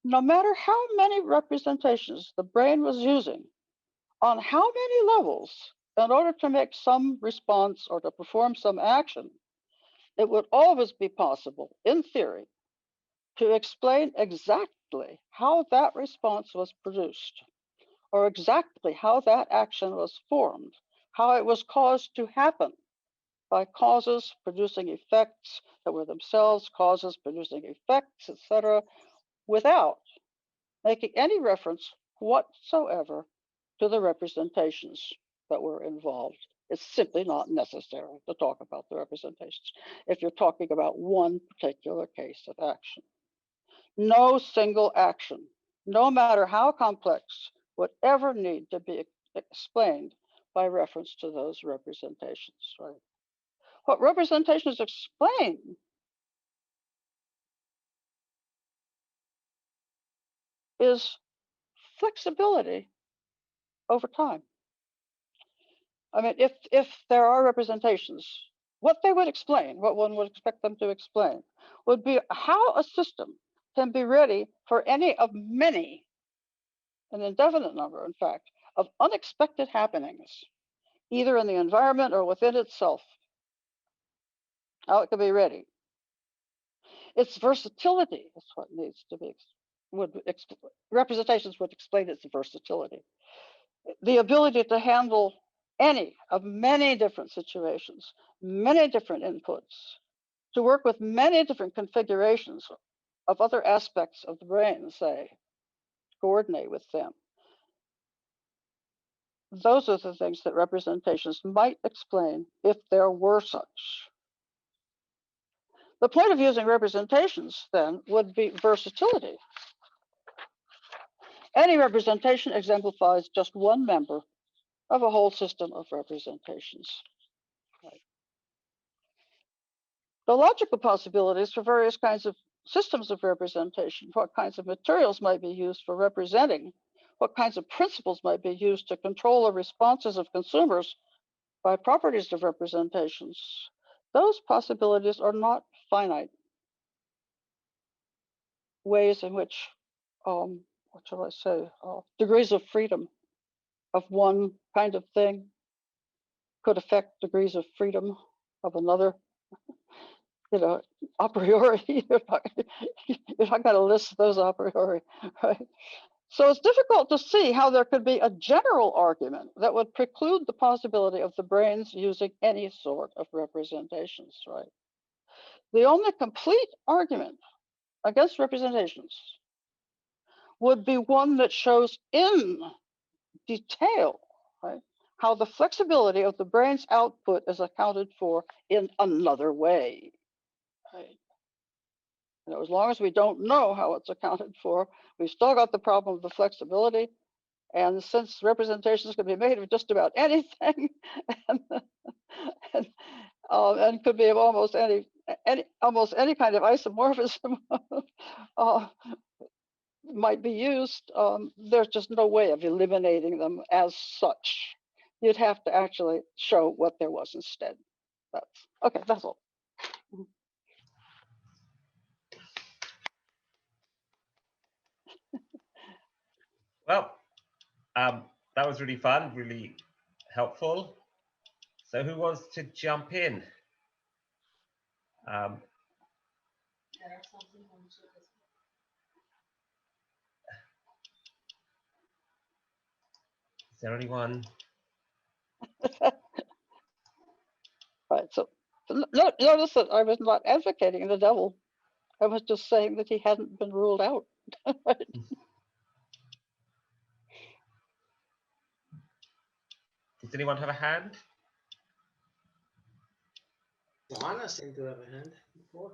No matter how many representations the brain was using, on how many levels, in order to make some response or to perform some action, it would always be possible, in theory, to explain exactly how that response was produced, or exactly how that action was formed, how it was caused to happen by causes producing effects that were themselves causes producing effects, etc., without making any reference whatsoever to the representations that were involved. It's simply not necessary to talk about the representations if you're talking about one particular case of action. No single action, no matter how complex, would ever need to be explained by reference to those representations, right? What representations explain is flexibility over time. I mean, if there are representations, what they would explain, what one would expect them to explain, would be how a system can be ready for any of many, an indefinite number, in fact, of unexpected happenings, either in the environment or within itself, how it can be ready. Its versatility is what needs to be, representations would explain its versatility. The ability to handle any of many different situations, many different inputs, to work with many different configurations of other aspects of the brain, say, coordinate with them. Those are the things that representations might explain if there were such. The point of using representations, then, would be versatility. Any representation exemplifies just one member of a whole system of representations. Right. The logical possibilities for various kinds of systems of representation, what kinds of materials might be used for representing, what kinds of principles might be used to control the responses of consumers by properties of representations, those possibilities are not finite. Ways in which, what shall I say, degrees of freedom of one kind of thing could affect degrees of freedom of another. You know, a priori, you're not going to list those a priori, right? So it's difficult to see how there could be a general argument that would preclude the possibility of the brains using any sort of representations, right? The only complete argument against representations would be one that shows in detail, right, how the flexibility of the brain's output is accounted for in another way. Right. You know, as long as we don't know how it's accounted for, we've still got the problem of the flexibility. And since representations can be made of just about anything, and, and could be of almost any kind of isomorphism might be used, there's just no way of eliminating them as such. You'd have to actually show what there was instead. That's okay. That's all. Well, that was really fun, really helpful. So who wants to jump in? Is there anyone? Right. So notice that I was not advocating the devil. I was just saying that he hadn't been ruled out. Right? Does anyone have a hand? Johanna seemed to have a hand before.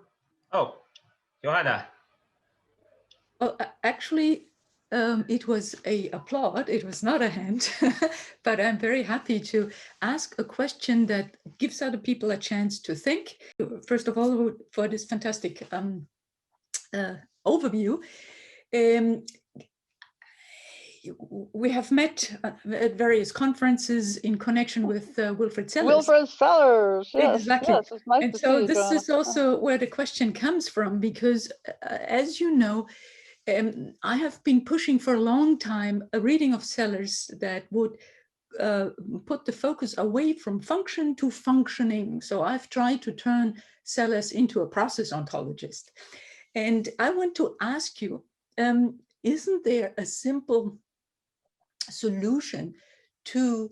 Oh, Johanna. Well, actually, it was a applaud. It was not a hand, but I'm very happy to ask a question that gives other people a chance to think. First of all, for this fantastic overview. We have met at various conferences in connection with Wilfrid Sellars. Wilfrid Sellars, yes, exactly. Yes, it's nice and to so see you, this Joanna. is also where the question comes from, because as you know, I have been pushing for a long time a reading of Sellars that would put the focus away from function to functioning. So I've tried to turn Sellars into a process ontologist. And I want to ask you, isn't there a simple solution to,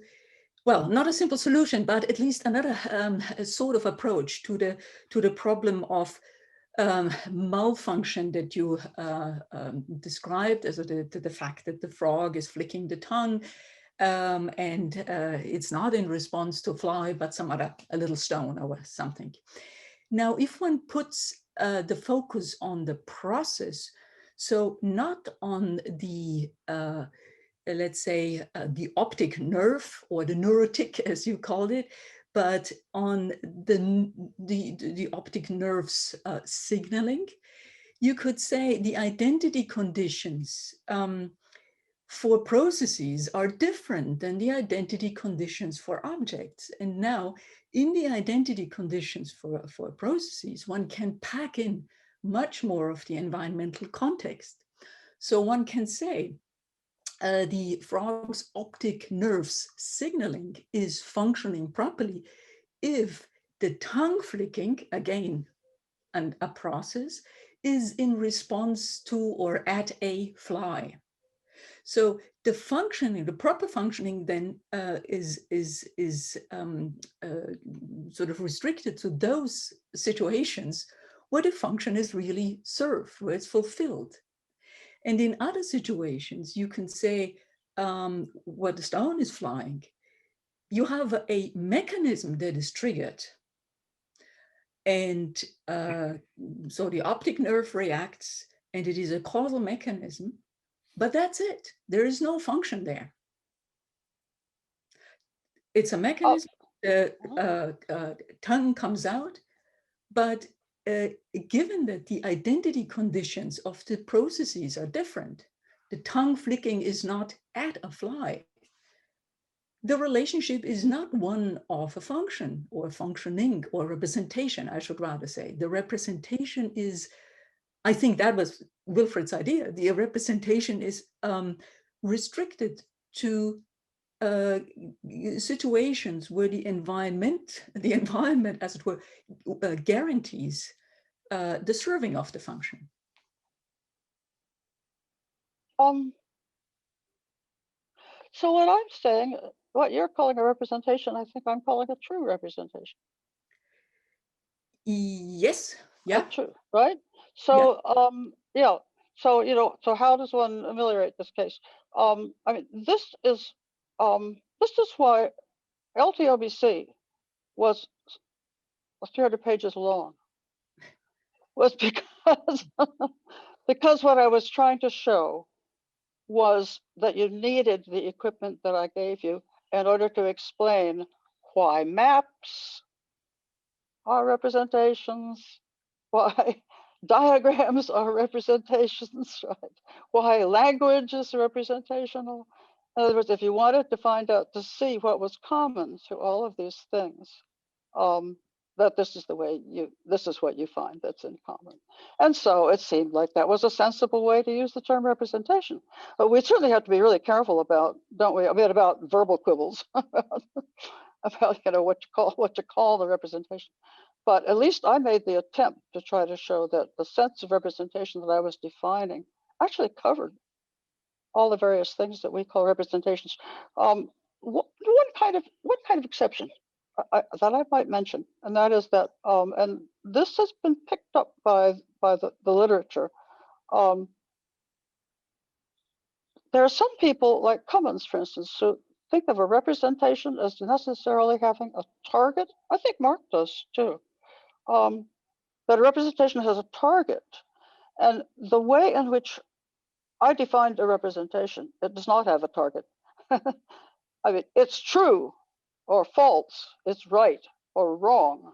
well, not a simple solution, but at least another sort of approach to the problem of malfunction that you described, as the fact that the frog is flicking the tongue, and it's not in response to fly, but some other, a little stone or something. Now, if one puts the focus on the process, so not on the let's say the optic nerve, or the neurotic as you called it, but on the optic nerve's signaling, you could say the identity conditions for processes are different than the identity conditions for objects. And now in the identity conditions for processes, one can pack in much more of the environmental context. So one can say, the frog's optic nerve's signaling is functioning properly if the tongue flicking, again, and a process, is in response to or at a fly. So the functioning, the proper functioning then is sort of restricted to those situations where the function is really served, where it's fulfilled. And in other situations, you can say, where the stone is flying, you have a mechanism that is triggered. And so the optic nerve reacts, and it is a causal mechanism, but that's it. There is no function there. It's a mechanism, the tongue comes out, but given that the identity conditions of the processes are different, the tongue flicking is not at a fly, the relationship is not one of a function or functioning or representation, I should rather say. The representation is, I think that was Wilfrid's idea, the representation is restricted to situations where the environment as it were guarantees the serving of the function. So what I'm saying, what you're calling a representation, I think I'm calling a true representation. Yes, yeah. True, right? So yeah. So so how does one ameliorate this case? I mean, this is why LTOBC was 300 pages long. Was because what I was trying to show was that you needed the equipment that I gave you in order to explain why maps are representations, why diagrams are representations, right? Why language is representational. In other words, if you wanted to find out, to see what was common to all of these things, that this is the way this is what you find that's in common. And so it seemed like that was a sensible way to use the term representation. But we certainly have to be really careful about, don't we? I mean, about verbal quibbles, about what you call the representation. But at least I made the attempt to try to show that the sense of representation that I was defining actually covered all the various things that we call representations. One kind of exception that I might mention, and that is that, and this has been picked up by the literature. There are some people, like Cummins, for instance, who think of a representation as necessarily having a target. I think Mark does too. That a representation has a target, and the way in which I defined a representation, it does not have a target. I mean, it's true or false, it's right or wrong,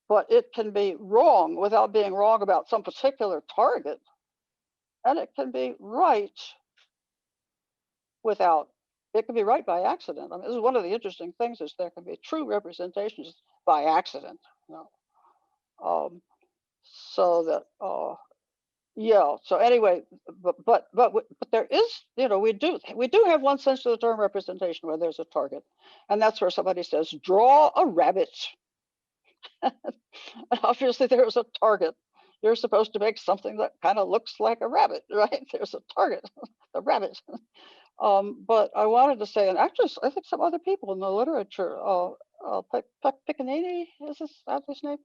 but it can be wrong without being wrong about some particular target, and it can be right without, it can be right by accident. I mean, this is one of the interesting things, is there can be true representations by accident, you know? So that, yeah, so anyway, but there is, you know, we do have one sense of the term representation where there's a target, and that's where somebody says, draw a rabbit. And obviously there's a target. You're supposed to make something that kind of looks like a rabbit, right? There's a target, the rabbit. But I wanted to say, and actually I think some other people in the literature, Piccanini, is his name,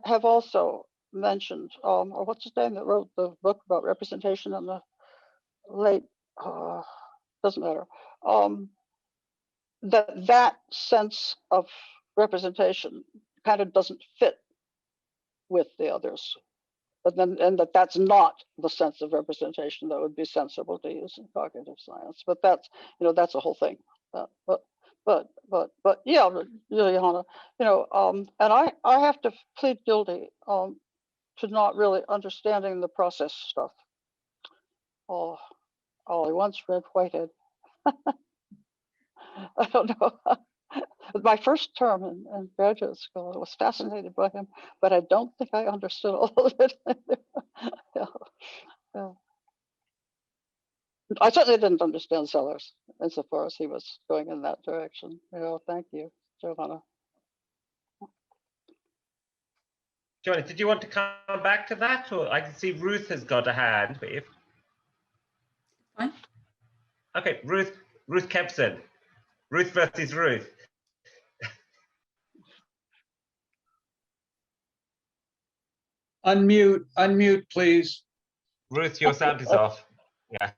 have also mentioned, or what's his name that wrote the book about representation in the late, doesn't matter, that sense of representation kind of doesn't fit with the others, and that's not the sense of representation that would be sensible to use in cognitive science. But that's, you know, that's a whole thing. But yeah, Juliana, you know, and I have to plead guilty to not really understanding the process stuff. Oh, I once read Whitehead. I don't know. My first term in graduate school, I was fascinated by him, but I don't think I understood all of it. Yeah. I certainly didn't understand Sellers insofar as he was going in that direction. You know, thank you, Giovanna. Joanna, did you want to come back to that? Or I can see Ruth has got a hand. But if... Fine. Okay, Ruth Kempson. Ruth versus Ruth. Unmute, please. Ruth, your sound is off. Yeah.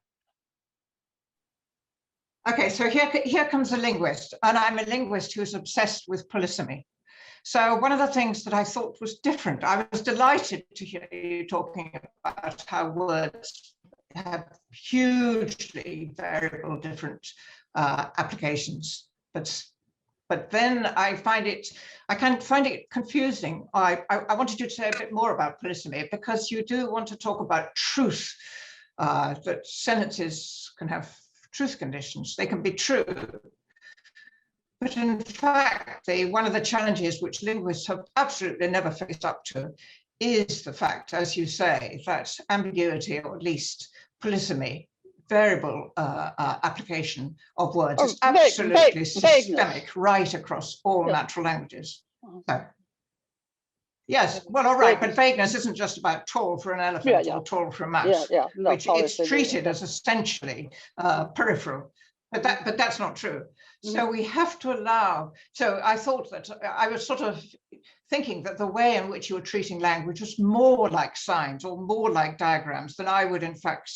Okay, so here comes a linguist, and I'm a linguist who's obsessed with polysemy. So one of the things that I thought was different, I was delighted to hear you talking about how words have hugely variable different applications, but then I kind of find it confusing. I wanted you to say a bit more about polysemy, because you do want to talk about truth, that sentences can have truth conditions. They can be true. But in fact, one of the challenges which linguists have absolutely never faced up to is the fact, as you say, that ambiguity, or at least polysemy, variable application of words, is absolutely systemic right across all natural languages. So, yes, well, all right, but vagueness isn't just about tall for an elephant or tall for a mouse, no, which it's treated as essentially peripheral, but that's not true. So we have to allow, so I thought that I was sort of thinking that the way in which you were treating language was more like signs or more like diagrams than I would in fact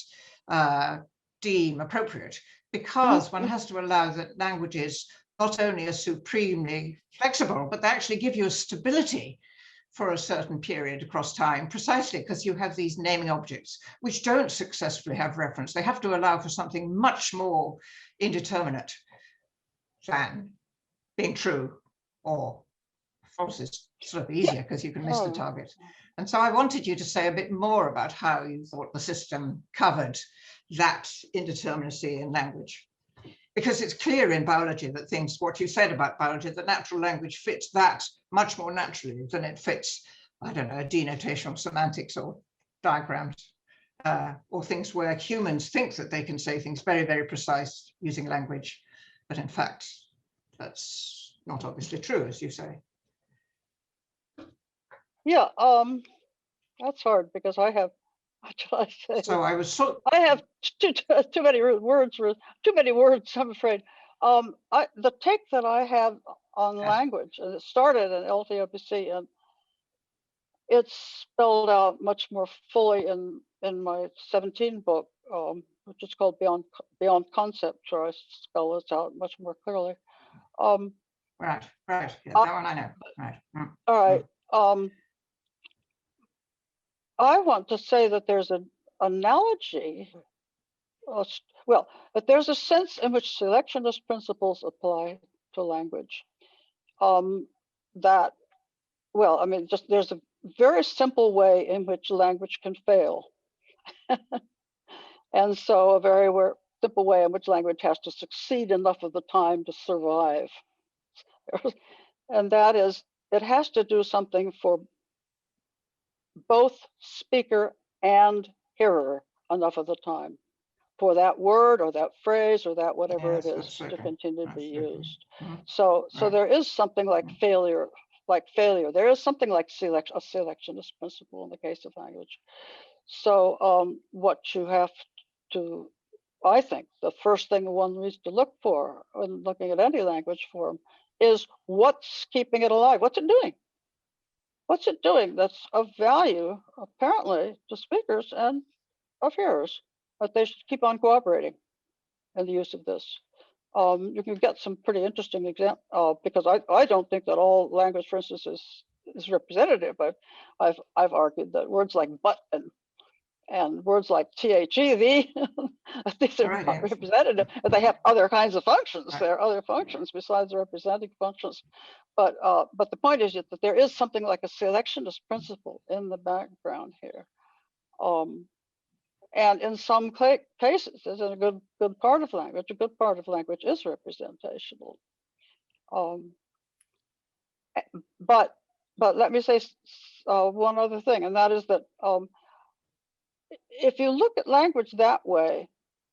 deem appropriate, because one has to allow that languages not only are supremely flexible, but they actually give you a stability for a certain period across time, precisely because you have these naming objects which don't successfully have reference. They have to allow for something much more indeterminate than being true or false. Is sort of easier because you can miss the target. And so I wanted you to say a bit more about how you thought the system covered that indeterminacy in language. Because it's clear in biology that what you said about biology, that natural language fits that much more naturally than it fits, I don't know, denotational semantics or diagrams, or things where humans think that they can say things very, very precise using language. But in fact, that's not obviously true, as you say. Yeah, that's hard because I have, what shall I say? So I was I have too many words, too many words, I'm afraid. The take that I have on language, and it started in LTOPC, and it's spelled out much more fully in my 17 book, which is called Beyond Concepts, where I spell this out much more clearly. Right. Yeah, that one I know. Right. All right. I want to say that there's an analogy, that there's a sense in which selectionist principles apply to language. There's a very simple way in which language can fail. And so a very simple way in which language has to succeed enough of the time to survive. And that is, it has to do something for both speaker and hearer enough of the time for that word or that phrase or that whatever it is to continue to be used. So there is something like failure. There is something like a selectionist principle in the case of language. So what you have to, I think, the first thing one needs to look for when looking at any language form is what's keeping it alive? What's it doing? What's it doing that's of value, apparently, to speakers and of hearers, that they should keep on cooperating in the use of this. You can get some pretty interesting examples, because I don't think that all language, for instance, is representative. I've argued that words like but and words like the, these are not representative. They have other kinds of functions. There are other functions besides the representing functions. But the point is that there is something like a selectionist principle in the background here. And in some cases, there's a good part of language. A good part of language is representational. But let me say one other thing, and that is that if you look at language that way,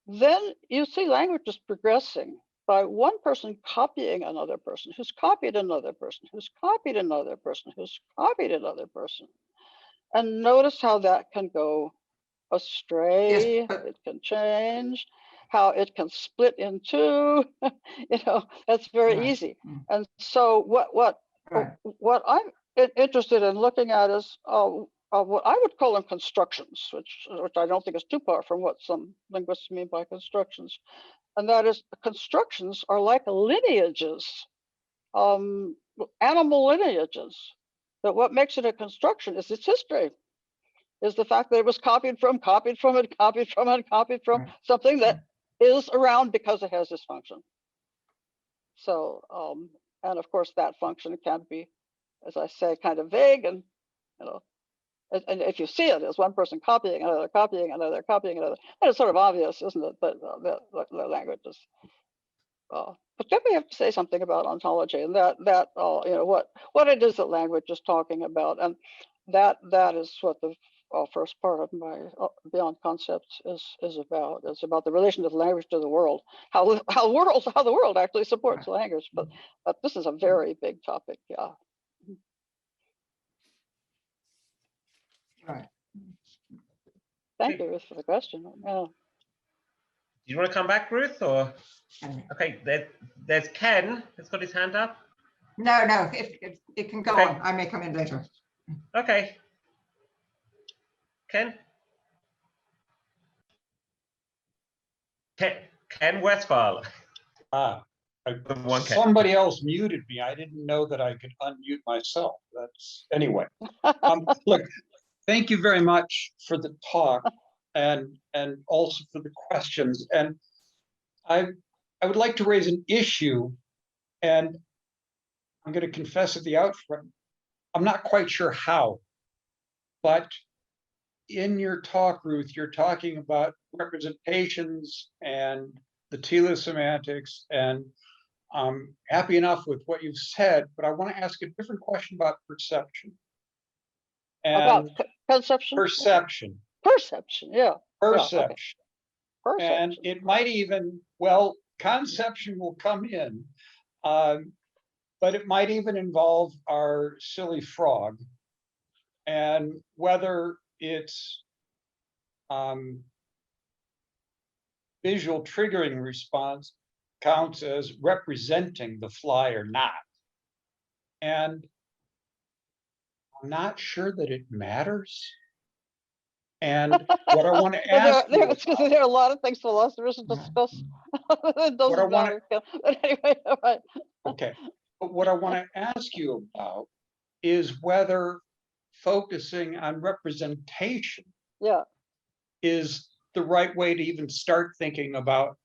then you see language is progressing by one person copying another person, who's copied another person, who's copied another person, who's copied another person. And notice how that can go astray, yes, it can change, how it can split in two. That's very easy. And so what I'm interested in looking at is what I would call them constructions, which I don't think is too far from what some linguists mean by constructions. And that is, constructions are like lineages, animal lineages. That what makes it a construction is its history, is the fact that it was copied from something that is around because it has this function. So, and of course that function can be, as I say, kind of vague, and and if you see it as one person copying another, copying another, copying another, and it's sort of obvious, isn't it, that the language is. But then we have to say something about ontology, and that what it is that language is talking about, and that is what the first part of my Beyond Concepts is about. It's about the relation of language to the world, how the world actually supports language. But this is a very big topic, yeah. Right. Thank you, Ruth, for the question. Yeah. Do you want to come back, Ruth, or? Okay, there's Ken. He's got his hand up. No, it can go on. I may come in later. Okay. Ken Westphal. Somebody else muted me. I didn't know that I could unmute myself. That's anyway. Look, thank you very much for the talk and also for the questions. And I would like to raise an issue, and I'm going to confess at the outset, I'm not quite sure how, but in your talk, Ruth, you're talking about representations and the telesemantics, and I'm happy enough with what you've said, but I want to ask a different question about perception. And about conception? perception. Perception, yeah. Perception. Yeah, okay. Perception. And it might even, well, conception will come in, but it might even involve our silly frog, and whether it's visual triggering response counts as representing the fly or not. And I'm not sure that it matters. And what I want to ask you it's because there are a lot of things philosophers discuss. It doesn't matter. But anyway, all right. Okay. But what I want to ask you about is whether focusing on representation is the right way to even start thinking about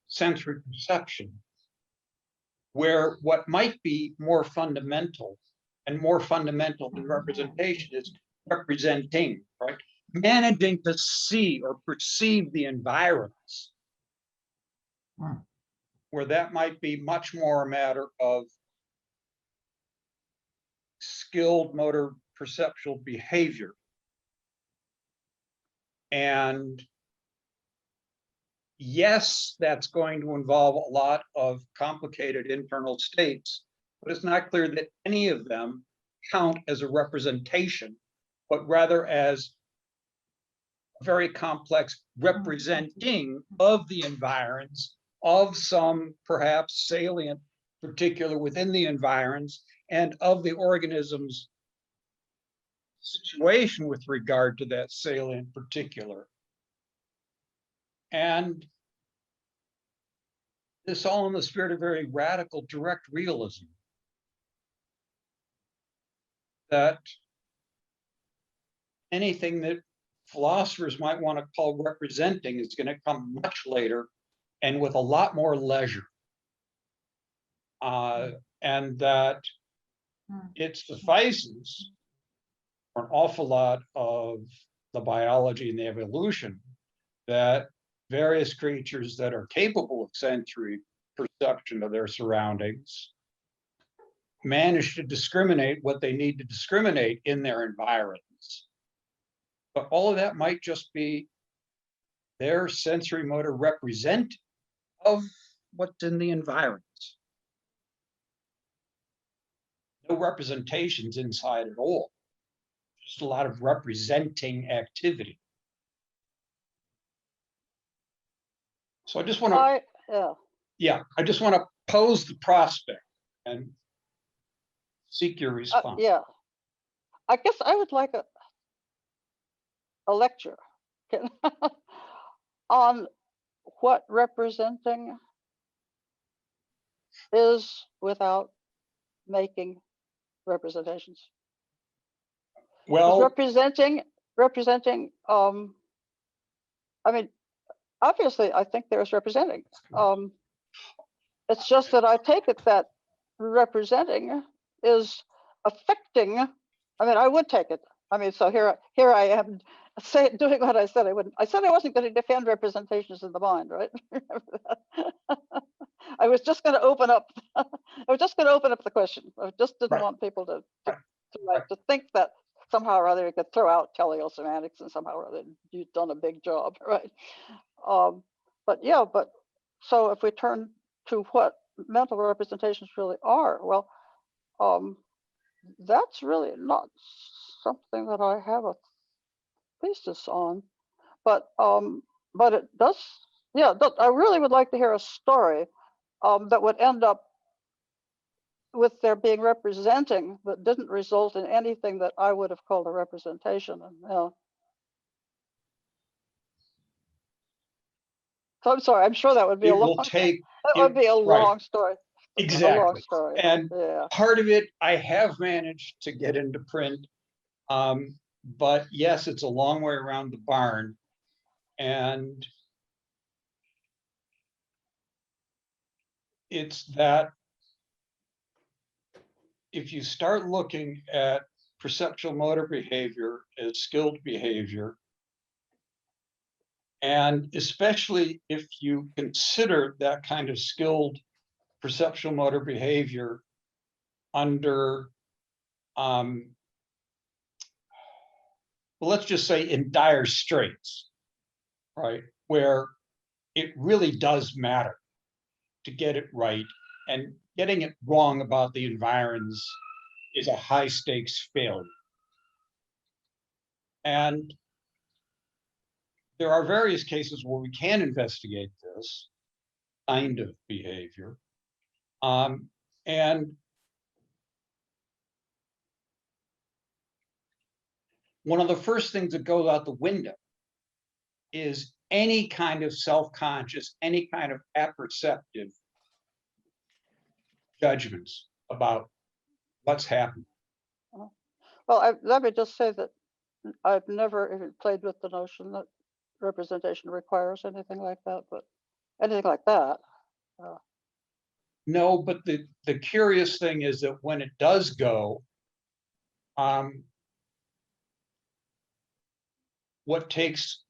sensory perception, where what might be more fundamental and more fundamental than representation is representing, right? Managing to see or perceive the environs, where that might be much more a matter of skilled motor perceptual behavior. And yes, that's going to involve a lot of complicated internal states, but it's not clear that any of them count as a representation, but rather as a very complex representing of the environs, of some perhaps salient particular within the environs, and of the organism's situation with regard to that salient particular. And this all in the spirit of very radical direct realism, that anything that philosophers might want to call representing is going to come much later and with a lot more leisure. And that it suffices for an awful lot of the biology and the evolution that various creatures that are capable of sensory perception of their surroundings manage to discriminate what they need to discriminate in their environs. But all of that might just be their sensory motor represent of what's in the environs. No representations inside at all. Just a lot of representing activity. So I just want to, I just want to pose the prospect and seek your response. I guess I would like a lecture on what representing is without making representations. Well, representing, I mean, obviously, I think there's representing. It's just that I take it that representing is affecting. I mean, I would take it. I mean, so here I am doing what I said I wouldn't. I said I wasn't going to defend representations in the mind, right? I was just going to open up. I was just going to open up the question. I just didn't want people to think that somehow or other you could throw out teleosemantics and somehow or other you've done a big job, right? But so if we turn to what mental representations really are, well, that's really not something that I have a thesis on, but it does, I really would like to hear a story that would end up with there being representing that didn't result in anything that I would have called a representation. And So I'm sorry, I'm sure that would be It a long, will take, that would be a right. long story. A long Exactly. story. And Yeah. part of it I have managed to get into print. But yes, it's a long way around the barn. And it's that if you start looking at perceptual motor behavior as skilled behavior, and especially if you consider that kind of skilled perceptual motor behavior under, well, let's just say in dire straits, right? Where it really does matter to get it right, and getting it wrong about the environs is a high stakes failure. And there are various cases where we can investigate this kind of behavior. And one of the first things that goes out the window is any kind of self-conscious, any kind of apperceptive judgments about what's happening. Well, let me just say that I've never even played with the notion that representation requires anything like that, but anything like that. No, but the curious thing is that when it does go, what takes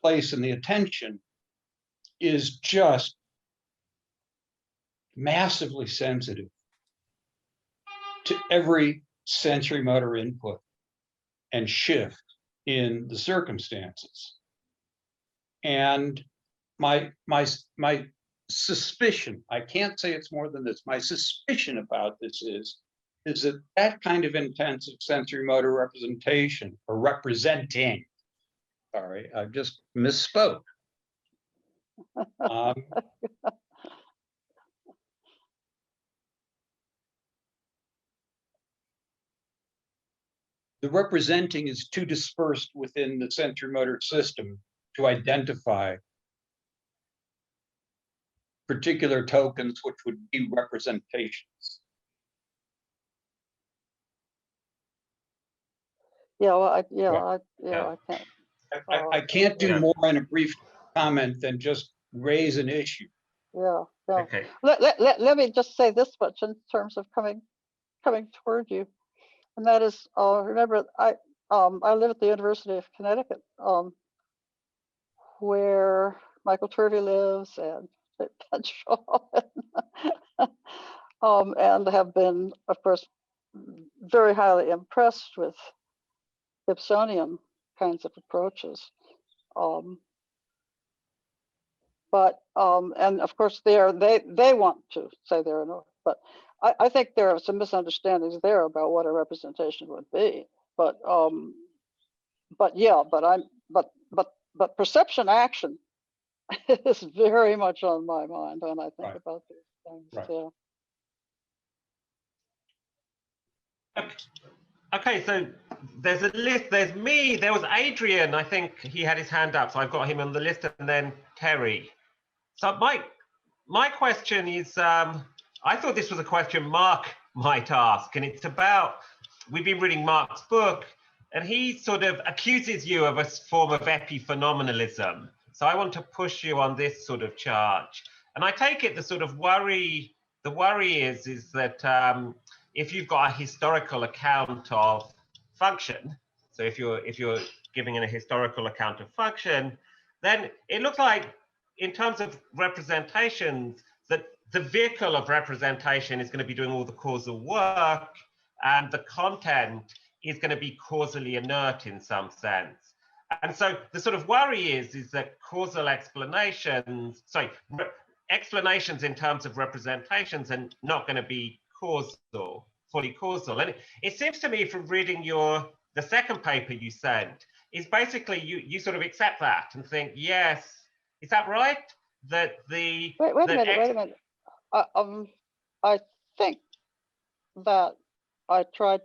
place in the attention is just massively sensitive to every sensory motor input and shift in the circumstances. And my suspicion, I can't say it's more than this, my suspicion about this is that that kind of intensive sensory motor representation, or representing, sorry, I just misspoke. The representing is too dispersed within the sensory motor system to identify particular tokens, which would be representations. Yeah, well, I can't. I can't do more in a brief comment than just raise an issue. Yeah. Okay. Let me just say this much in terms of coming toward you, and that is, remember, I live at the University of Connecticut, where Michael Turvey lives, and and have been, of course, very highly impressed with Gibsonian kinds of approaches. And of course they want to say they're enough, but I think there are some misunderstandings there about what a representation would be. But perception action is very much on my mind when I think about these things. Right. Yeah. Okay, so there's a list. There's me. There was Adrian. I think he had his hand up, so I've got him on the list, and then Terry. So my question is, I thought this was a question Mark might ask, and it's about, we've been reading Mark's book, and he sort of accuses you of a form of epiphenomenalism. So I want to push you on this sort of charge. And I take it the sort of worry, is that if you've got a historical account of function, so if you're giving a historical account of function, then it looks like, in terms of representations, that the vehicle of representation is going to be doing all the causal work, and the content is going to be causally inert in some sense. And so the sort of worry is that causal explanations, explanations in terms of representations are not going to be causal, fully causal. And it seems to me, from reading the second paper you sent, is basically you sort of accept that and think, yes. Is that right? That the wait a minute. I think that I tried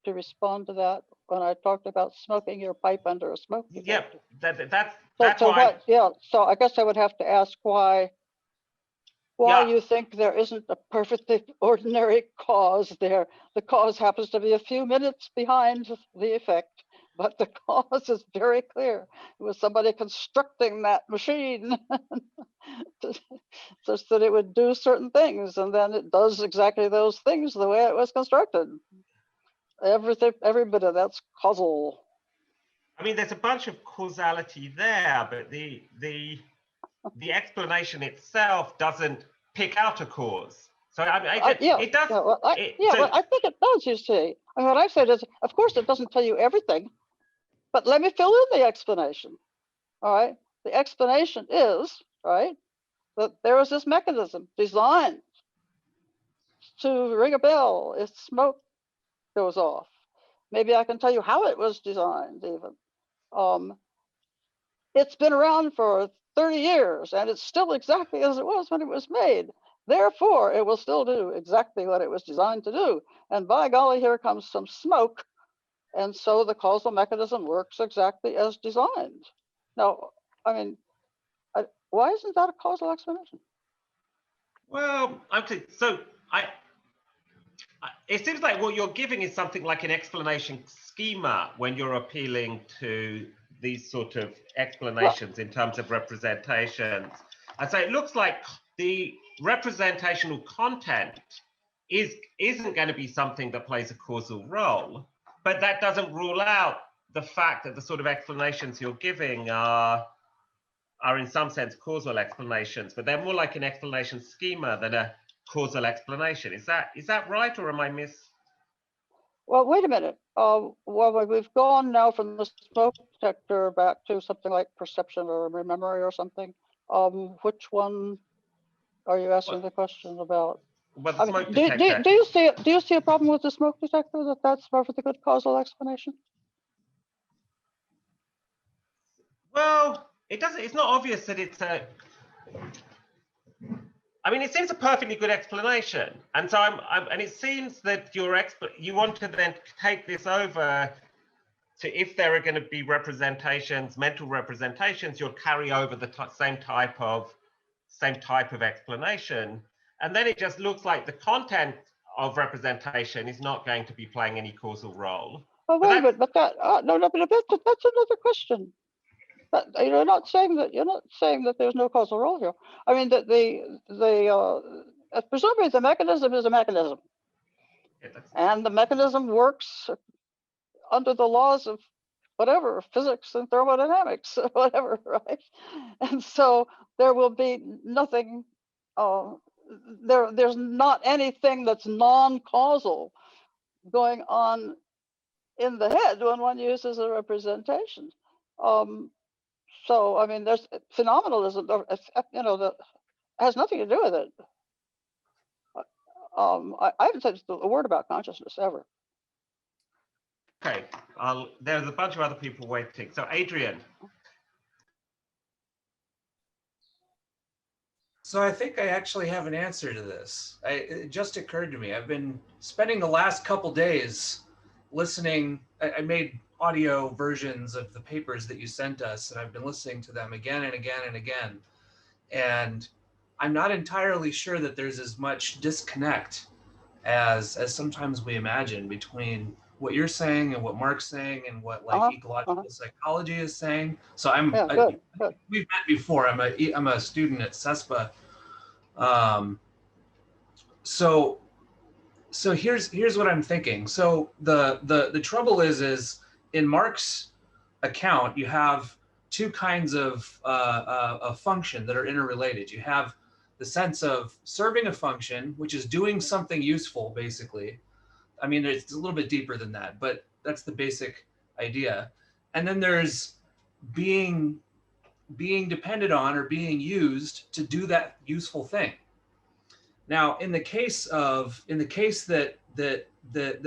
to respond to that when I talked about smoking your pipe under a smoke detector. Yeah, That's why. what, yeah, so I guess I would have to ask why Yeah. you think there isn't a perfectly ordinary cause there. The cause happens to be a few minutes behind the effect, but the cause is very clear. It was somebody constructing that machine just that it would do certain things, and then it does exactly those things the way it was constructed. Everything, every bit of that's causal. I mean, there's a bunch of causality there, but the explanation itself doesn't pick out a cause. So I mean, it does. Yeah, well, I think it does. You see, I mean, what I've said is, of course, it doesn't tell you everything, but let me fill in the explanation. All right, the explanation is right that there is this mechanism designed to ring a bell if smoke goes off. Maybe I can tell you how it was designed. Even it's been around for 30 years, and it's still exactly as it was when it was made. Therefore, it will still do exactly what it was designed to do. And by golly, here comes some smoke. And so the causal mechanism works exactly as designed. Now, I mean, why isn't that a causal explanation? Well, okay, so it seems like what you're giving is something like an explanation schema when you're appealing to these sort of explanations in terms of representations. And so it looks like the representational content isn't going to be something that plays a causal role, but that doesn't rule out the fact that the sort of explanations you're giving are in some sense causal explanations, but they're more like an explanation schema than a causal explanation. Is that right, or am I miss? Well, wait a minute. Well, we've gone now from the smoke detector back to something like perception or memory or something. Which one are you asking the question about? Well, the smoke detector. Do you see a problem with the smoke detector? That's perfectly good causal explanation. Well, it doesn't. It's not obvious that it's a. I mean, it seems a perfectly good explanation, and so and it seems that you want to then take this over to, if there are going to be representations, mental representations, you'll carry over the same type of explanation, and then it just looks like the content of representation is not going to be playing any causal role. Oh, wait a minute, but that no, but that's another question. But you're not saying that there's no causal role here. I mean that presumably the mechanism is a mechanism, and the mechanism works under the laws of whatever, physics and thermodynamics, whatever, right? And so there will be nothing. There's not anything that's non-causal going on in the head when one uses a representation. So, I mean, there's phenomenalism, that has nothing to do with it. I haven't said a word about consciousness ever. Okay, there's a bunch of other people waiting. So, Adrian. So I think I actually have an answer to this. It just occurred to me. I've been spending the last couple days listening. I made audio versions of the papers that you sent us, and I've been listening to them again and again and again. And I'm not entirely sure that there's as much disconnect as sometimes we imagine between what you're saying and what Mark's saying and what ecological psychology is saying. So good. We've met before. I'm a student at CESPA. So here's what I'm thinking. So the trouble is in Mark's account, you have two kinds of a function that are interrelated. You have the sense of serving a function, which is doing something useful, basically. I mean, it's a little bit deeper than that, but that's the basic idea. And then there's being depended on or being used to do that useful thing. Now, in the case that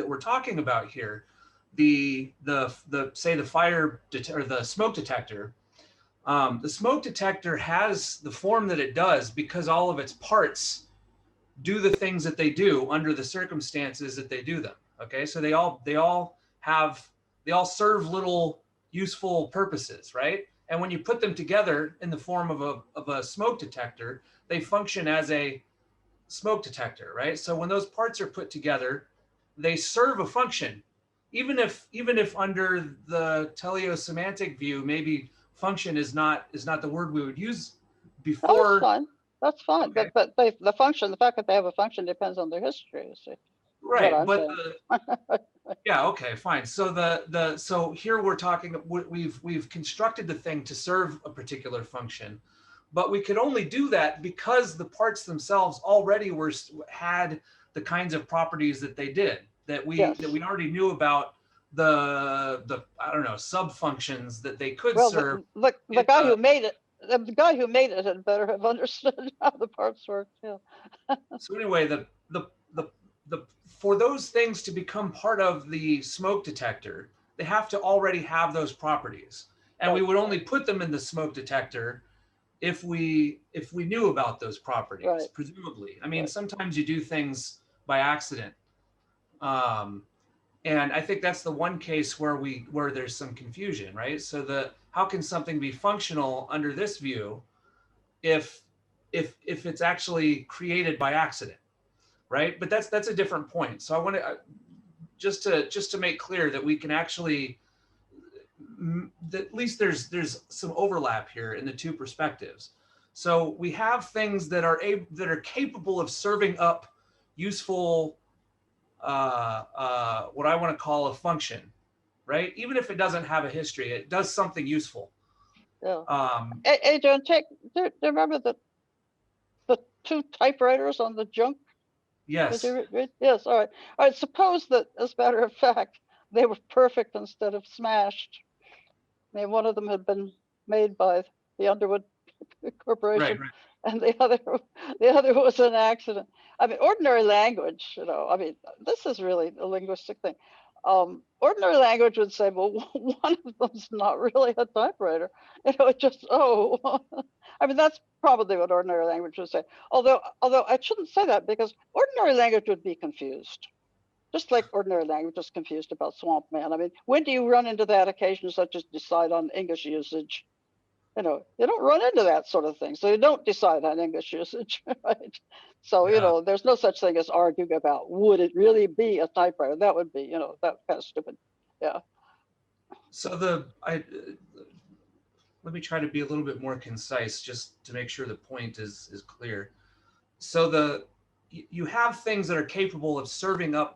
we're talking about here, the fire or the smoke detector, the smoke detector has the form that it does because all of its parts do the things that they do under the circumstances that they do them. Okay, so they all serve little useful purposes, right? And when you put them together in the form of a smoke detector, they function as a smoke detector, right? So when those parts are put together, they serve a function. Even if under the teleosemantic view, maybe function is not the word we would use before. Oh, that's fine. That's fine. Okay. But the function, the fact that they have a function depends on their history. You see. Right, but yeah, okay, fine. So so here we're talking. We've constructed the thing to serve a particular function, but we could only do that because the parts themselves already had the kinds of properties that they did, that we already knew about the I don't know, sub functions that they could serve. The guy who made it. The guy who made it had better have understood how the parts work. Yeah. So anyway, for those things to become part of the smoke detector, they have to already have those properties, and we would only put them in the smoke detector if we knew about those properties, presumably. I mean, sometimes you do things by accident, and I think that's the one case where there's some confusion, right? So how can something be functional under this view if it's actually created by accident, right? But that's a different point. So I want to just to make clear that we can actually, at least there's some overlap here in the two perspectives. So we have things that are capable of serving up useful, what I want to call a function, right? Even if it doesn't have a history, it does something useful. Yeah. Adrian, do you remember the two typewriters on the junk? Yes. Did you read? Yes. All right. All right. Suppose that, as a matter of fact, they were perfect instead of smashed. I mean, one of them had been made by the Underwood Corporation, and the other was an accident. I mean, ordinary language, you know, I mean, this is really a linguistic thing. Ordinary language would say, well, one of them's not really a typewriter. You know, it just, I mean, that's probably what ordinary language would say. Although I shouldn't say that, because ordinary language would be confused. Just like ordinary language is confused about swamp man. I mean, when do you run into that occasion such as decide on English usage? You know, you don't run into that sort of thing. So you don't decide on English usage, right? So, you know, there's no such thing as arguing about, would it really be a typewriter? That would be, you know, that kind of stupid. Yeah. So let me try to be a little bit more concise just to make sure the point is clear. So you have things that are capable of serving up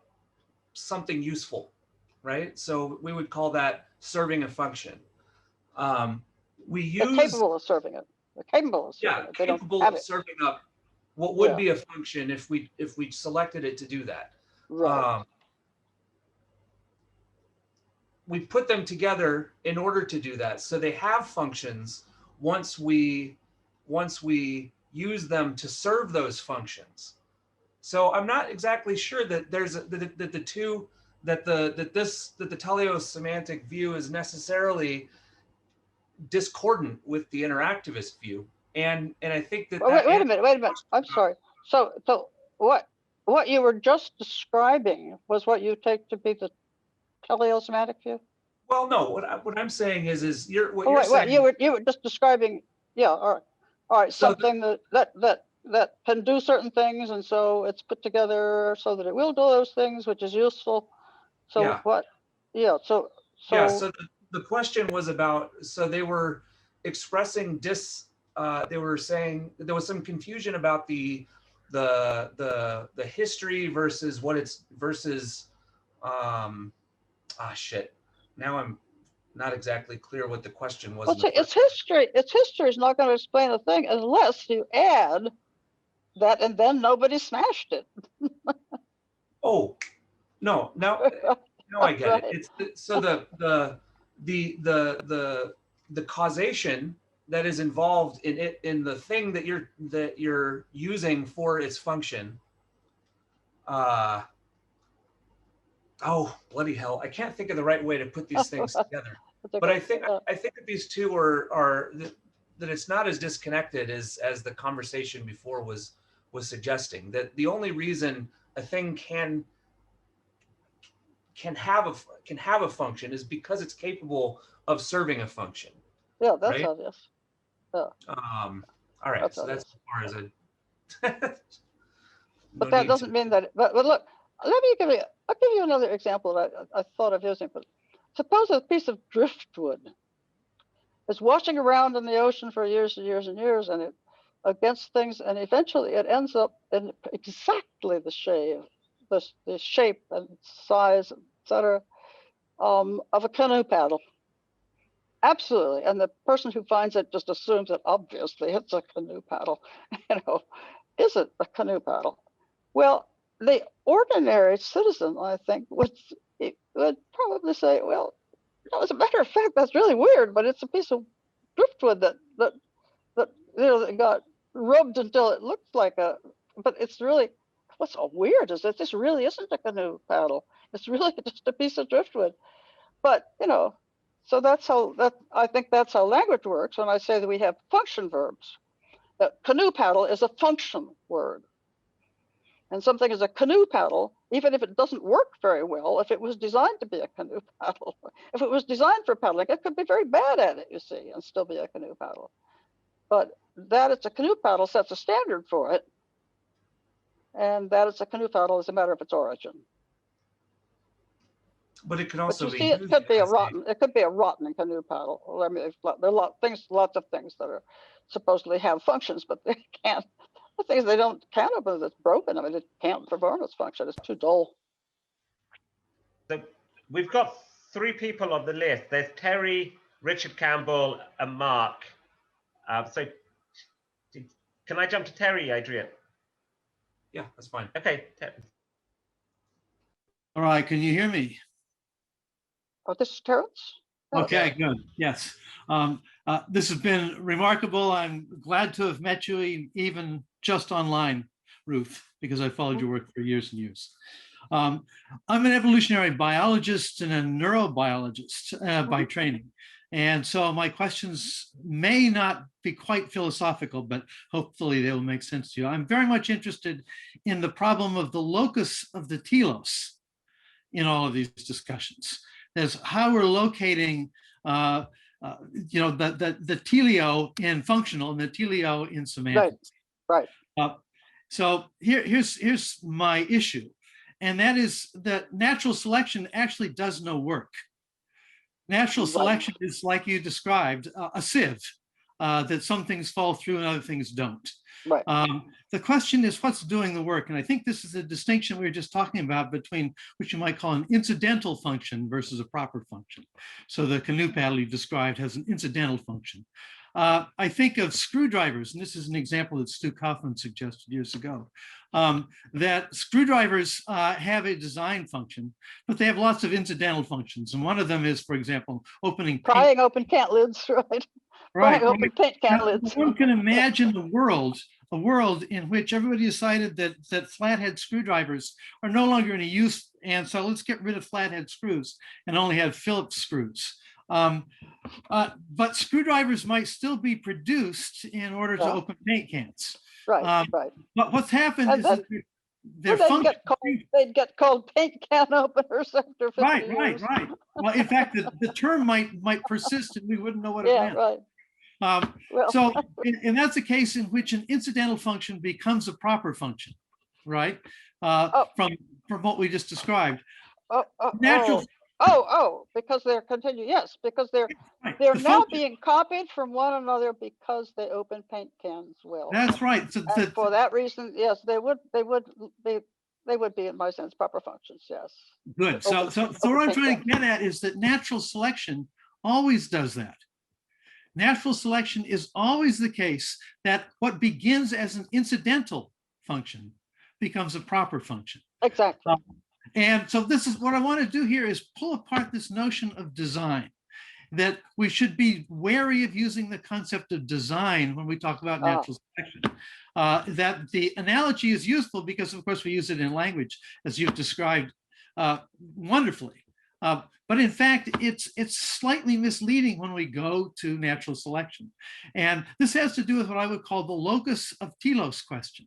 something useful, right? So we would call that serving a function. They're capable of serving it. They're capable of serving it. They capable of serving up what would be a function if we selected it to do that. Right. We put them together in order to do that. So they have functions once we use them to serve those functions. So I'm not exactly sure that there's that the teleosemantic view is necessarily discordant with the interactivist view. And I think that, wait a minute. I'm sorry. So what you were just describing was what you take to be the teleosemantic view? Well, no. What I'm saying is you're saying. You were just describing. Yeah. All right. So something that can do certain things, and so it's put together so that it will do those things, which is useful. So what? Yeah. So the question was about. So they were expressing they were saying there was some confusion about the history versus what it's versus. Shit. Now I'm not exactly clear what the question was. Well, its history is not going to explain a thing unless you add that, and then nobody smashed it. Oh, no. Now I get it. It's so the causation that is involved in it, in the thing that you're using for its function. Oh, bloody hell. I can't think of the right way to put these things together. But I think that these two are that it's not as disconnected as the conversation before was suggesting. That the only reason a thing can have a function is because it's capable of serving a function. Yeah, that's right? obvious. Yeah. All right, That's so that's obvious. as far as I. But that doesn't mean that. But look, let me I'll give you another example that I thought of using. But suppose a piece of driftwood is washing around in the ocean for years and years and years, and it against things, and eventually it ends up in exactly the shape and size, etc., of a canoe paddle. Absolutely, and the person who finds it just assumes that obviously it's a canoe paddle. Is it a canoe paddle? Well, the ordinary citizen, I think, would probably say, well, no, as a matter of fact, that's really weird, but it's a piece of driftwood that that got rubbed until it looked like a, but it's really, what's so weird is that this really isn't a canoe paddle. It's really just a piece of driftwood. But, so I think that's how language works when I say that we have function verbs. That canoe paddle is a function word. And something is a canoe paddle, even if it doesn't work very well, if it was designed to be a canoe paddle. If it was designed for paddling, it could be very bad at it, you see, and still be a canoe paddle. But that it's a canoe paddle sets a standard for it. And that it's a canoe paddle is a matter of its origin. But it could also But you be. see, it could be a rotten canoe paddle. I mean, there are lots of things that are supposedly have functions, but they can't. The things they can't open, it's broken. I mean, it can't perform its function. It's too dull. So we've got 3 people on the list. There's Terry, Richard Campbell, and Mark. So can I jump to Terry, Adrian? Yeah, that's fine. Okay. All right, can you hear me? Oh, this is Terrence? Okay, good. Yes. This has been remarkable. I'm glad to have met you even just online, Ruth, because I followed your work for years and years. I'm an evolutionary biologist and a neurobiologist by training. And so my questions may not be quite philosophical, but hopefully they will make sense to you. I'm very much interested in the problem of the locus of the telos in all of these discussions. There's how we're locating the teleo in functional and the teleo in semantics. Right. So here's my issue. And that is that natural selection actually does no work. Natural selection is, like you described, a sieve that some things fall through and other things don't. Right. The question is what's doing the work? And I think this is the distinction we were just talking about between what you might call an incidental function versus a proper function. So the canoe paddle you described has an incidental function. I think of screwdrivers, and this is an example that Stu Kaufman suggested years ago, that screwdrivers have a design function, but they have lots of incidental functions. And one of them is, for example, prying open cant lids, right? Right. Open paint can lids. One can imagine a world in which everybody decided that flathead screwdrivers are no longer any use, and so let's get rid of flathead screws and only have Phillips screws. But screwdrivers might still be produced in order to open paint cans. Right. But what's happened is that they'd get called paint can openers after 50 years. Right. Well, in fact, the term might persist and we wouldn't know what it meant. Right. So, and that's a case in which an incidental function becomes a proper function, right? From what we just described. Because they're continuing. Yes, because they're now being copied from one another because they open paint cans well. That's right. So for that reason, yes, they would be, in my sense, proper functions. Yes. Good. So what I'm trying to get at is that natural selection always does that. Natural selection is always the case that what begins as an incidental function becomes a proper function. Exactly. And so this is what I want to do here is pull apart this notion of design, that we should be wary of using the concept of design when we talk about natural selection. That the analogy is useful because, of course, we use it in language, as you've described wonderfully. But in fact, it's slightly misleading when we go to natural selection. And this has to do with what I would call the locus of telos question,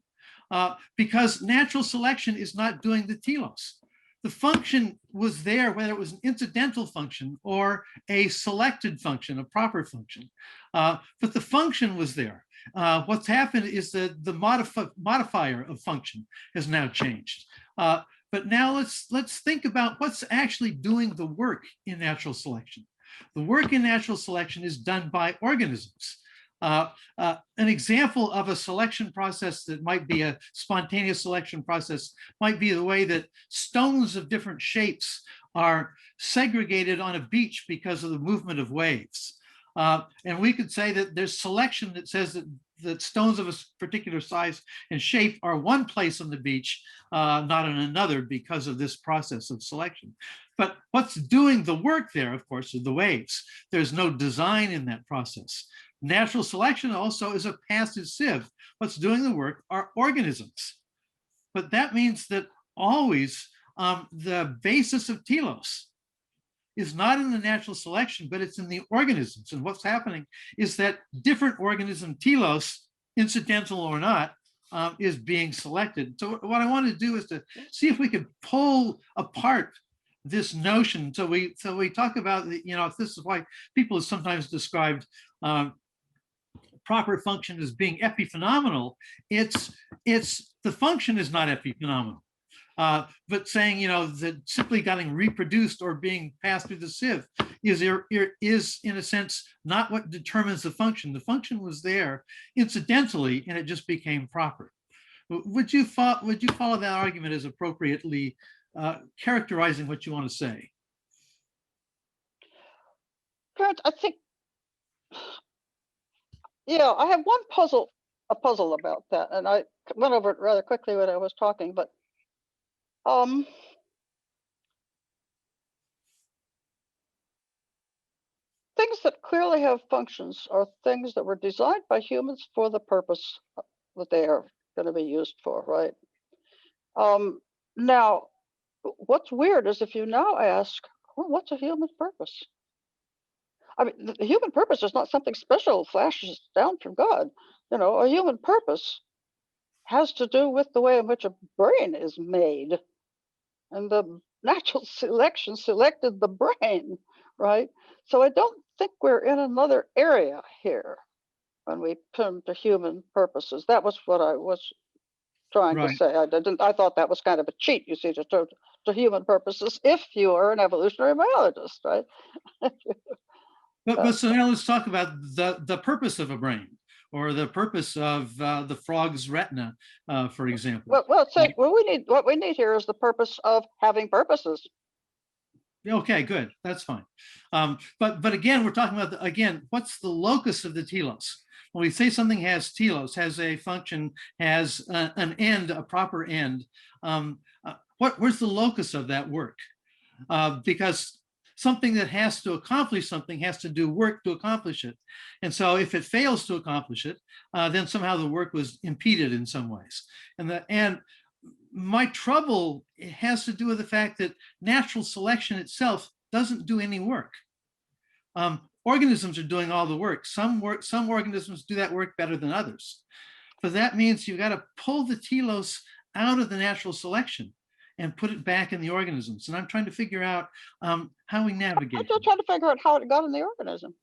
because natural selection is not doing the telos. the function was there, whether it was an incidental function or a selected function, a proper function. But the function was there. What's happened is that the modifier of function has now changed. But now let's think about what's actually doing the work in natural selection. The work in natural selection is done by organisms. An example of a selection process that might be a spontaneous selection process might be the way that stones of different shapes are segregated on a beach because of the movement of waves. And we could say that there's selection that says that stones of a particular size and shape are one place on the beach, not in another, because of this process of selection. But what's doing the work there, of course, are the waves. There's no design in that process. Natural selection also is a passive sieve. What's doing the work are organisms. But that means that always the basis of telos is not in the natural selection, but it's in the organisms. And what's happening is that different organism telos, incidental or not, is being selected. So what I want to do is to see if we can pull apart this notion. So we talk about, this is why people have sometimes described proper function as being epiphenomenal. It's the function is not epiphenomenal. But saying, that simply getting reproduced or being passed through the sieve is in a sense not what determines the function. The function was there incidentally, and it just became proper. Would you follow that argument as appropriately characterizing what you want to say? Grant, I think, I have a puzzle about that, and I went over it rather quickly when I was talking, but things that clearly have functions are things that were designed by humans for the purpose that they are going to be used for, right? Now, what's weird is if you now ask, well, what's a human purpose? I mean, the human purpose is not something special flashes down from God. A human purpose has to do with the way in which a brain is made. And the natural selection selected the brain, right? So I don't think we're in another area here when we come to human purposes. That was what I was trying to say. I thought that was kind of a cheat, you see, to human purposes if you are an evolutionary biologist, right? But so now let's talk about the purpose of a brain, or the purpose of the frog's retina, for example. What we need here is the purpose of having purposes. Okay, good. That's fine. But again, we're talking about what's the locus of the telos? When we say something has telos, has a function, has an end, a proper end, where's the locus of that work? Because something that has to accomplish something has to do work to accomplish it. And so if it fails to accomplish it, then somehow the work was impeded in some ways. And my trouble has to do with the fact that natural selection itself doesn't do any work. Organisms are doing all the work. Some organisms do that work better than others. But that means you've got to pull the telos out of the natural selection and put it back in the organisms. And I'm trying to figure out how we navigate. I'm still trying to figure out how it got in the organism.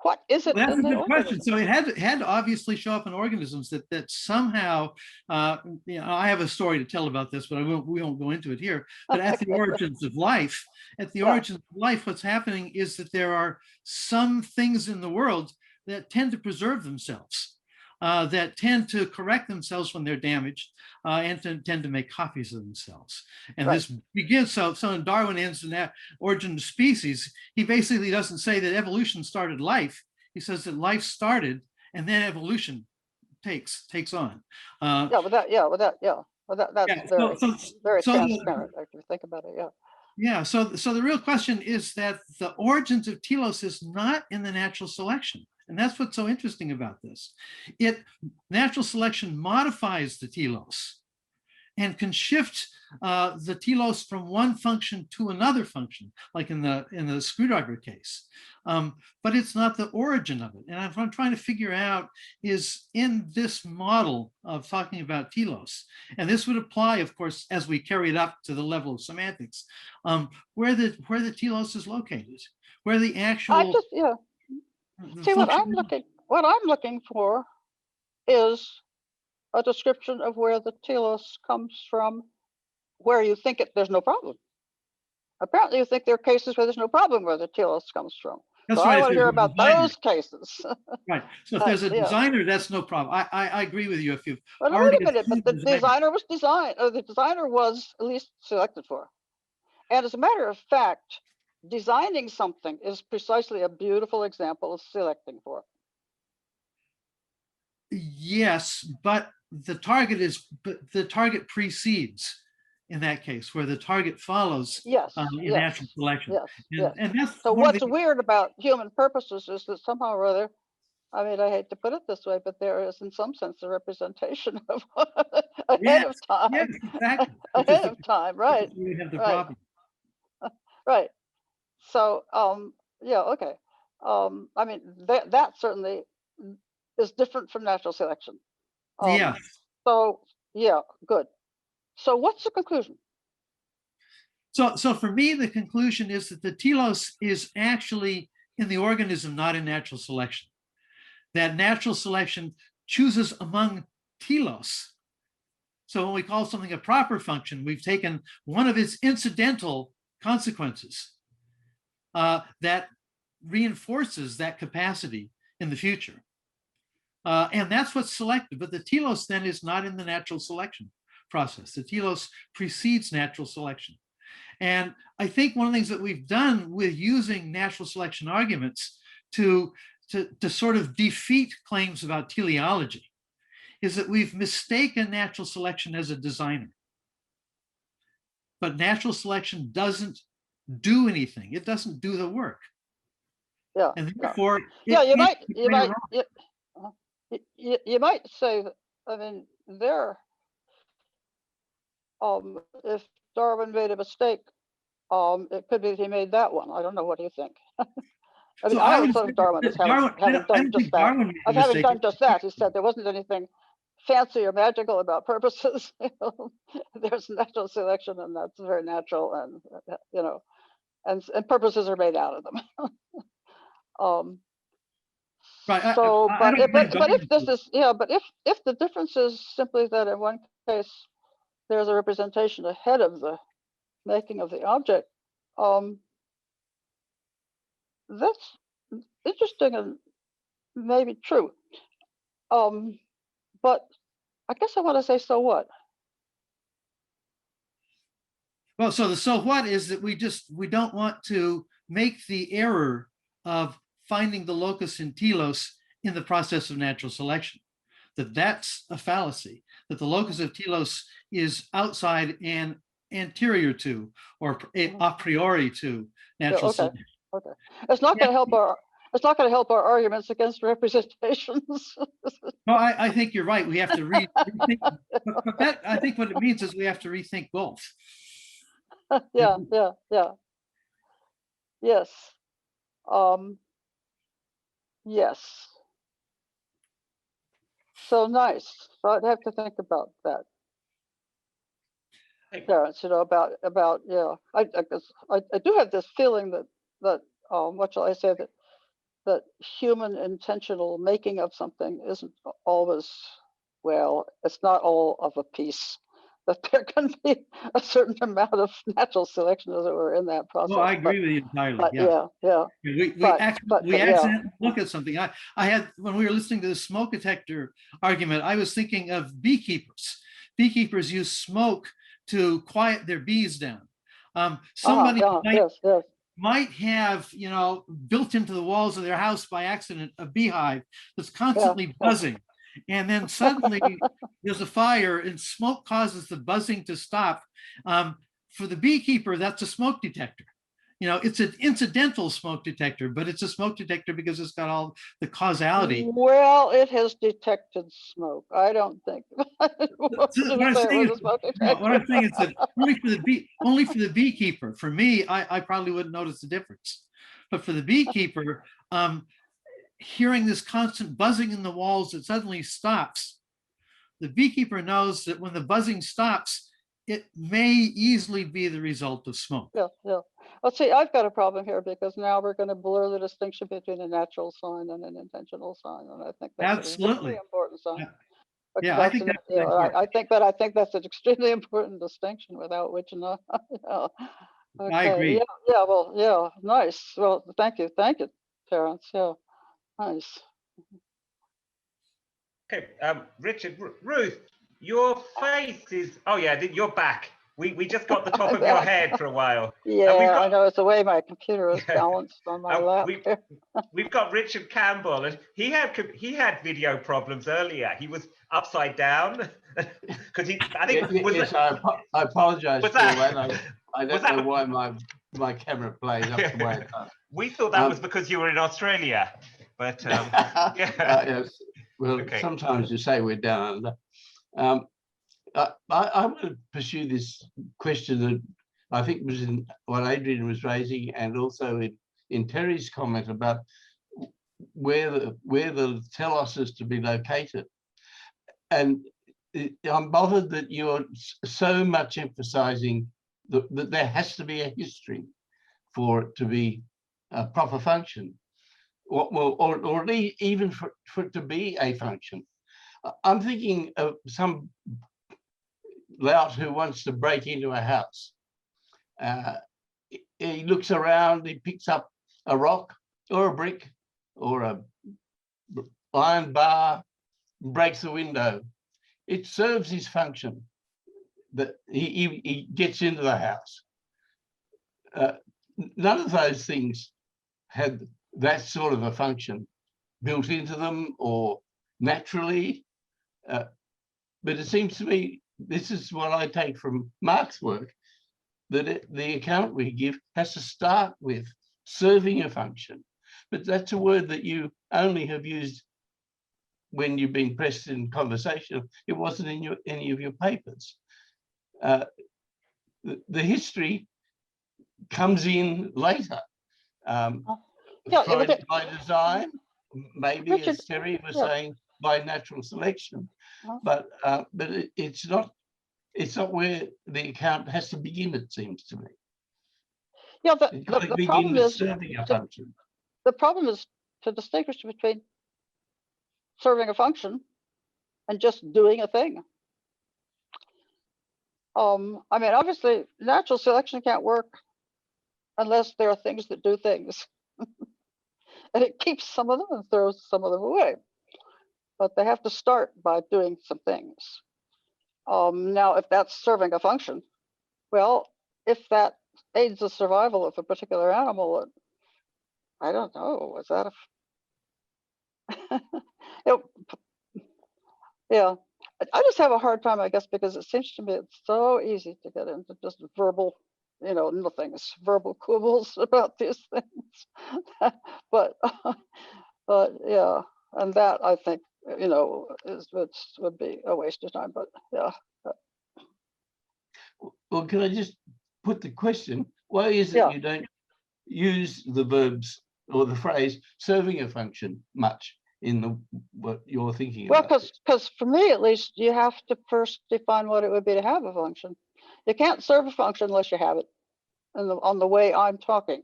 What is it? Well, that's in a the good organism? question. So it had to obviously show up in organisms that somehow, I have a story to tell about this, but we won't go into it here. But at the origins of life, what's happening is that there are some things in the world that tend to preserve themselves, that tend to correct themselves when they're damaged, and tend to make copies of themselves. And this begins, so in Darwin ends in that origin of species, he basically doesn't say that evolution started life. He says that life started and then evolution takes on. That's very transparent, if you think about it, Yeah, so the real question is that the origins of telos is not in the natural selection. And that's what's so interesting about this. Natural selection modifies the telos. and can shift the telos from one function to another function, like in the screwdriver case. But it's not the origin of it. And what I'm trying to figure out is in this model of talking about telos, and this would apply, of course, as we carry it up to the level of semantics, where the telos is located, where the actual. I just, yeah. See, what I'm looking for is a description of where the telos comes from, where you think there's no problem. Apparently, you think there are cases where there's no problem where the telos comes from. That's so right. I want to hear about those cases. Right. So if there's a Yeah. designer, that's no problem. I agree with you. If you've But already wait a minute, but the designer was designed, or the designer was at least selected for. And as a matter of fact, designing something is precisely a beautiful example of selecting for. Yes, but the target precedes in that case, where the target follows Yes, in natural selection. Yes. And that's So one of what's the- weird about human purposes is that somehow or other, I mean, I hate to put it this way, but there is in some sense a representation of ahead of time. Yes, exactly. Ahead of time, right? We have the right. problem. Right. So, yeah, okay. I mean, that certainly is different from natural selection. Yeah. So, yeah, good. So what's the conclusion? So for me, the conclusion is that the telos is actually in the organism, not in natural selection. That natural selection chooses among telos. So when we call something a proper function, we've taken one of its incidental consequences that reinforces that capacity in the future. And that's what's selected. But the telos then is not in the natural selection process. The telos precedes natural selection. And I think one of the things that we've done with using natural selection arguments to sort of defeat claims about teleology is that we've mistaken natural selection as a designer. But natural selection doesn't do anything. It doesn't do the work. Yeah. And therefore, yeah, you might say that, I mean, if Darwin made a mistake, it could be that he made that one. I don't know. What do you think? I mean, I always thought of Darwin as having done just that. He said there wasn't anything fancy or magical about purposes. There's natural selection, and that's very natural, and and purposes are made out of them. Right. So, but if this is but if the difference is simply that in one case there's a representation ahead of the making of the object, that's interesting and maybe true. But I guess I want to say, so what? Well, so the so what is that we don't want to make the error of finding the locus in telos in the process of natural selection. That's a fallacy, that the locus of telos is outside and anterior to, or a priori to natural selection. Okay. It's not going to help our arguments against representations. No, I think you're right. We have to rethink. But that, I think what it means is we have to rethink both. Yeah. Yes. Yes. So nice. So I'd have to think about that. Parents, about I guess I do have this feeling that what shall I say, that human intentional making of something isn't always, well, it's not all of a piece. That there can be a certain amount of natural selection, as it were, in that process. Well, I agree with you entirely. Yeah. We accidentally look at something. I had, when we were listening to the smoke detector argument, I was thinking of beekeepers. Beekeepers use smoke to quiet their bees down. Somebody might have, built into the walls of their house by accident a beehive that's constantly buzzing. And then suddenly there's a fire and smoke causes the buzzing to stop. For the beekeeper, that's a smoke detector. You know, it's an incidental smoke detector, but it's a smoke detector because it's got all the causality. Well, it has detected smoke. I don't think. What I'm saying is that only for the beekeeper. For me, I probably wouldn't notice the difference. But for the beekeeper, hearing this constant buzzing in the walls that suddenly stops, the beekeeper knows that when the buzzing stops, it may easily be the result of smoke. Yeah, yeah. Well, see, I've got a problem here because now we're going to blur the distinction between a natural sign and an intentional sign, and I think that's Absolutely a very important sign. Yeah. Because Yeah, I think that's you know, I think that's an extremely important distinction without which not. Yeah. Okay. I agree. Yeah, yeah. Well, yeah. Nice. Well, thank you, Terence. Yeah, nice. Okay, Richard, Ruth, your face is, oh yeah, you're back. We just got the top of your head for a while. Yeah, I know, it's the way my computer is balanced on my lap. We've got Richard Campbell, and he had video problems earlier. He was upside down because I think yes, I apologize for that. I don't know why my camera plays up the way it does. We thought that was because you were in Australia, but yeah. Yes. Well, okay. Sometimes you say we're down under. I want to pursue this question that I think was in what Adrian was raising, and also in Terry's comment about where the telos is to be located. And I'm bothered that you're so much emphasizing that there has to be a history for it to be a proper function, or even for it to be a function. I'm thinking of some lout who wants to break into a house. He looks around, he picks up a rock or a brick or a iron bar, breaks the window. It serves his function that he gets into the house. None of those things had that sort of a function built into them or naturally, but it seems to me, this is what I take from Mark's work, that the account we give has to start with serving a function. But that's a word that you only have used when you've been pressed in conversation. It wasn't in any of your papers. The history comes in later. By design, maybe, Richard, as Terry was saying, by natural selection. But it's not where the account has to begin, it seems to me. Yeah, the problem is serving a function. The problem is to distinguish between serving a function and just doing a thing. I mean, obviously, natural selection can't work unless there are things that do things. And it keeps some of them and throws some of them away. But they have to start by doing some things. Now, if that's serving a function, well, if that aids the survival of a particular animal, I don't know, is that yeah, I just have a hard time, I guess, because it seems to me it's so easy to get into just verbal, nothings, verbal quibbles about these things. but yeah, and that I think, would be a waste of time, but yeah. Well, can I just put the question, why is it you don't use the verbs or the phrase serving a function much in what you're thinking about? Well, because for me, at least, you have to first define what it would be to have a function. You can't serve a function unless you have it on the way I'm talking.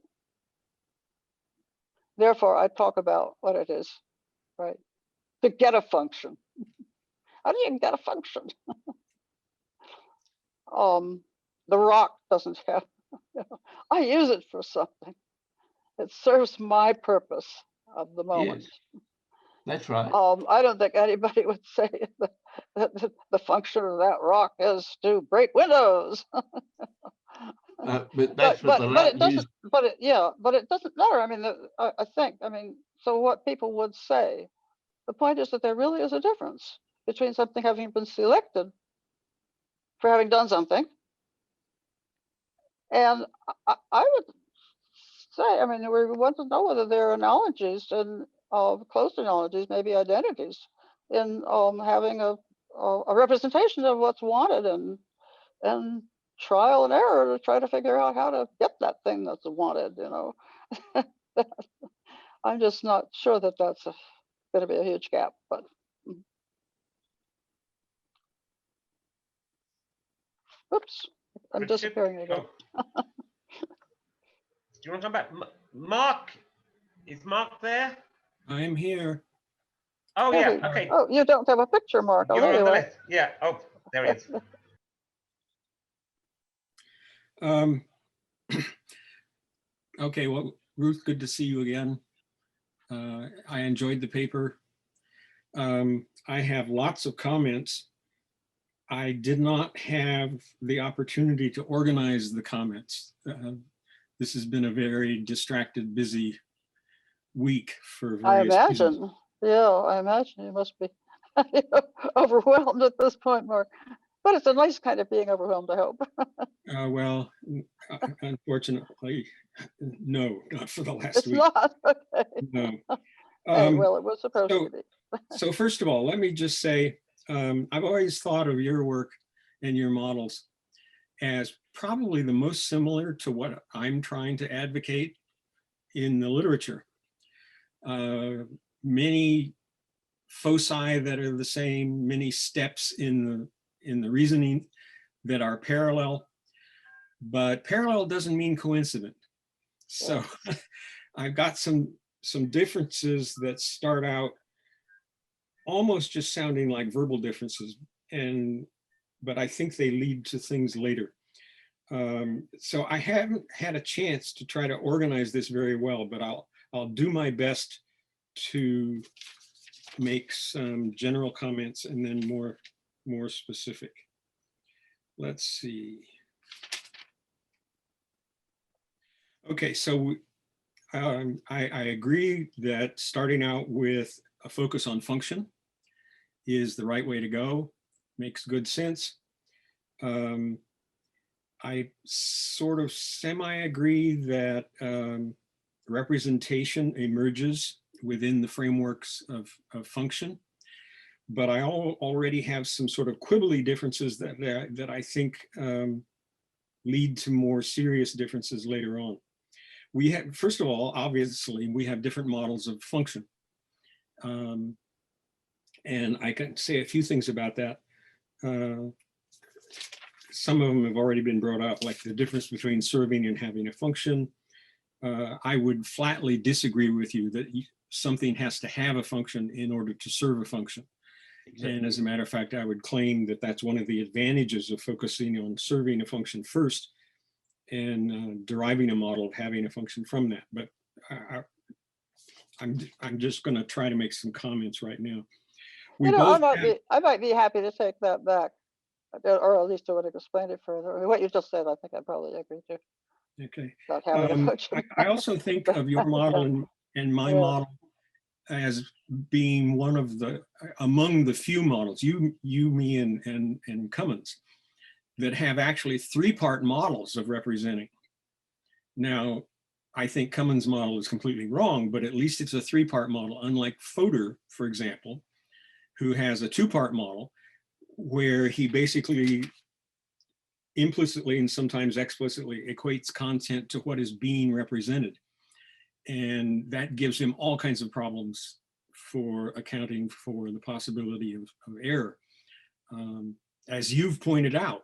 Therefore, I talk about what it is, right? To get a function. How do you get a function? The rock doesn't have, I use it for something. It serves my purpose of the moment. Yes, that's right. I don't think anybody would say that the function of that rock is to break windows. But that's what the lout used. But it doesn't matter. I mean, I think, so what people would say, the point is that there really is a difference between something having been selected for having done something. And I would say, I mean, we want to know whether there are analogies and close analogies, maybe identities, in having a representation of what's wanted and trial and error to try to figure out how to get that thing that's wanted. You know, I'm just not sure that that's going to be a huge gap, but. Oops, I'm disappearing again. Do you want to come back? Mark, is Mark there? I'm here. Oh, yeah, okay. Oh, you don't have a picture, Mark. Oh, You're there on you the are. list. Yeah, oh, there he is. Okay, well, Ruth, good to see you again. I enjoyed the paper. I have lots of comments. I did not have the opportunity to organize the comments. This has been a very distracted, busy week for various reasons. Yeah, I imagine you must be overwhelmed at this point, Mark. But it's a nice kind of being overwhelmed, I hope. Well, unfortunately, no, not for the last It's week. not, okay. No. Hey, well, it was supposed to be. So first of all, let me just say, I've always thought of your work and your models as probably the most similar to what I'm trying to advocate in the literature. Many foci that are the same, many steps in the reasoning that are parallel, but parallel doesn't mean coincident. So I've got some differences that start out almost just sounding like verbal differences, but I think they lead to things later. So I haven't had a chance to try to organize this very well, but I'll do my best to make some general comments and then more specific. Let's see. Okay, so I agree that starting out with a focus on function is the right way to go. Makes good sense. I sort of semi-agree that representation emerges within the frameworks of function, but I already have some sort of quibbly differences that I think lead to more serious differences later on. We have, first of all, obviously, we have different models of function. And I can say a few things about that. Some of them have already been brought up, like the difference between serving and having a function. I would flatly disagree with you that something has to have a function in order to serve a function. Exactly. And as a matter of fact, I would claim that that's one of the advantages of focusing on serving a function first and deriving a model of having a function from that. But I'm just going to try to make some comments right now. I might be happy to take that back, or at least I would have explained it further. I mean, what you just said, I think I probably agree to. Okay. About having a function. I also think of your model and my model as being one of among the few models, you, me, and Cummins, that have actually three-part models of representing. Now, I think Cummins' model is completely wrong, but at least it's a three-part model, unlike Fodor, for example, who has a two-part model where he basically implicitly and sometimes explicitly equates content to what is being represented. And that gives him all kinds of problems for accounting for the possibility of error. As you've pointed out,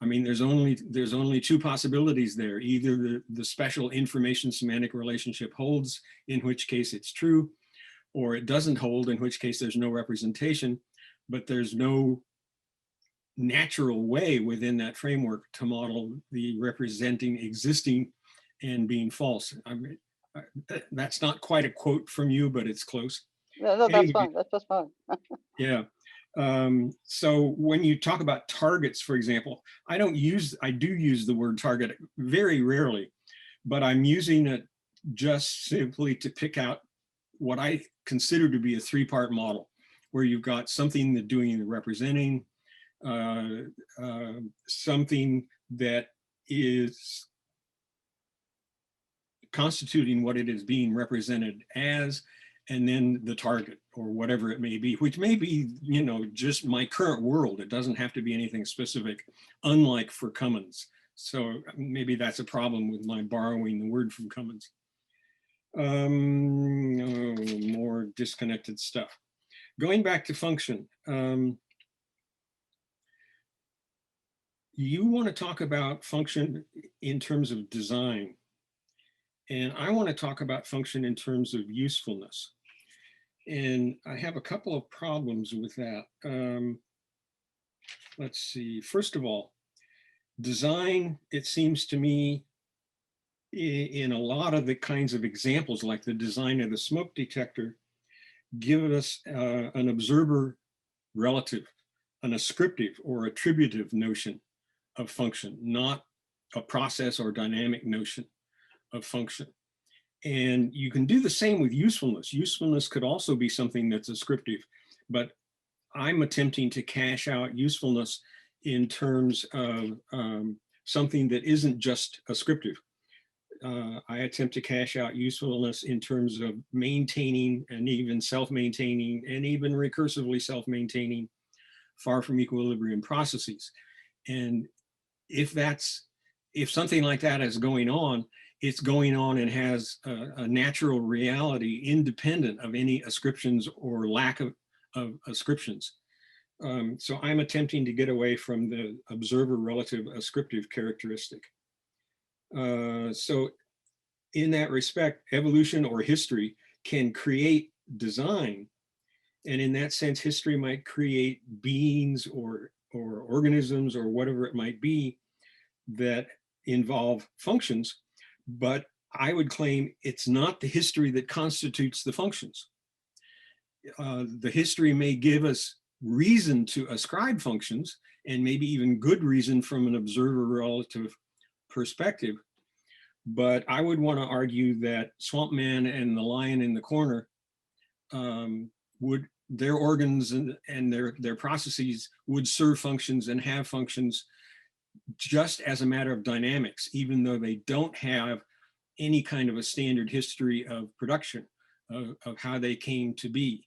I mean, there's only two possibilities there. Either the special information semantic relationship holds, in which case it's true, or it doesn't hold, in which case there's no representation, but there's no natural way within that framework to model the representing existing and being false. I mean, that's not quite a quote from you, but it's close. No, that's anyway, fine. That's just fine. Yeah. So when you talk about targets, for example, I do use the word target very rarely, but I'm using it just simply to pick out what I consider to be a three-part model, where you've got something that doing the representing, something that is constituting what it is being represented as, and then the target or whatever it may be, which may be, you know, just my current world. It doesn't have to be anything specific, unlike for Cummins. So maybe that's a problem with my borrowing the word from Cummins. More disconnected stuff. Going back to function, you want to talk about function in terms of design, and I want to talk about function in terms of usefulness. And I have a couple of problems with that. Let's see, first of all, design, it seems to me, in a lot of the kinds of examples, like the design of the smoke detector, give us an observer relative, an ascriptive or attributive notion of function, not a process or dynamic notion of function. And you can do the same with usefulness. Usefulness could also be something that's ascriptive, but I'm attempting to cash out usefulness in terms of something that isn't just ascriptive. I attempt to cash out usefulness in terms of maintaining and even self-maintaining and even recursively self-maintaining far from equilibrium processes. And if something like that is going on, it's going on and has a natural reality independent of any ascriptions or lack of ascriptions. So I'm attempting to get away from the observer relative ascriptive characteristic. So in that respect, evolution or history can create design. And in that sense, history might create beings or organisms or whatever it might be that involve functions. But I would claim it's not the history that constitutes the functions. The history may give us reason to ascribe functions, and maybe even good reason from an observer relative perspective. But I would want to argue that Swamp Man and the lion in the corner their organs and their processes would serve functions and have functions just as a matter of dynamics, even though they don't have any kind of a standard history of production, of how they came to be.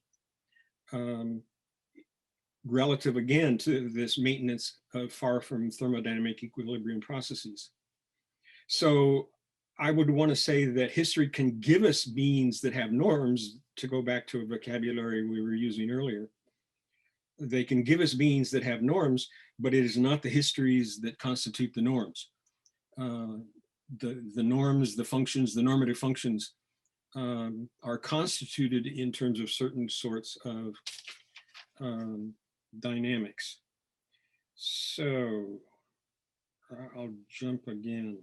Relative again to this maintenance of far from thermodynamic equilibrium processes. So I would want to say that history can give us beings that have norms, to go back to a vocabulary we were using earlier. They can give us beings that have norms, but it is not the histories that constitute the norms. The norms, the functions, the normative functions are constituted in terms of certain sorts of dynamics. So I'll jump again.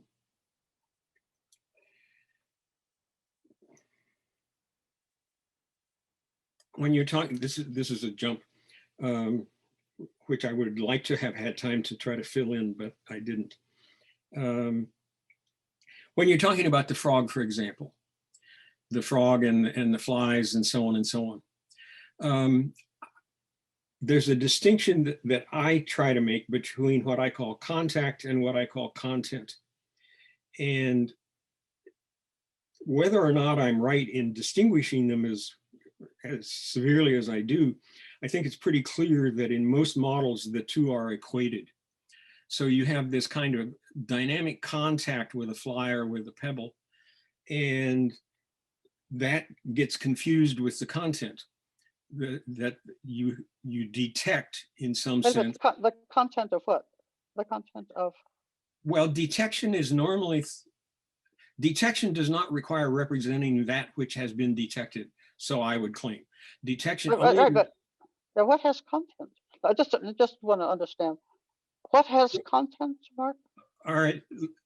When you're talking, this is a jump, which I would like to have had time to try to fill in, but I didn't. When you're talking about the frog, for example, the frog and the flies and so on and so on, there's a distinction that I try to make between what I call contact and what I call content. And whether or not I'm right in distinguishing them as severely as I do, I think it's pretty clear that in most models, the two are equated. So you have this kind of dynamic contact with a fly or with a pebble, and that gets confused with the content that you detect in some sense. The content of what? The content of? Well, detection is normally, detection does not require representing that which has been detected. So I would claim detection. Right, but what has content? I just want to understand what has content, Mark. All right,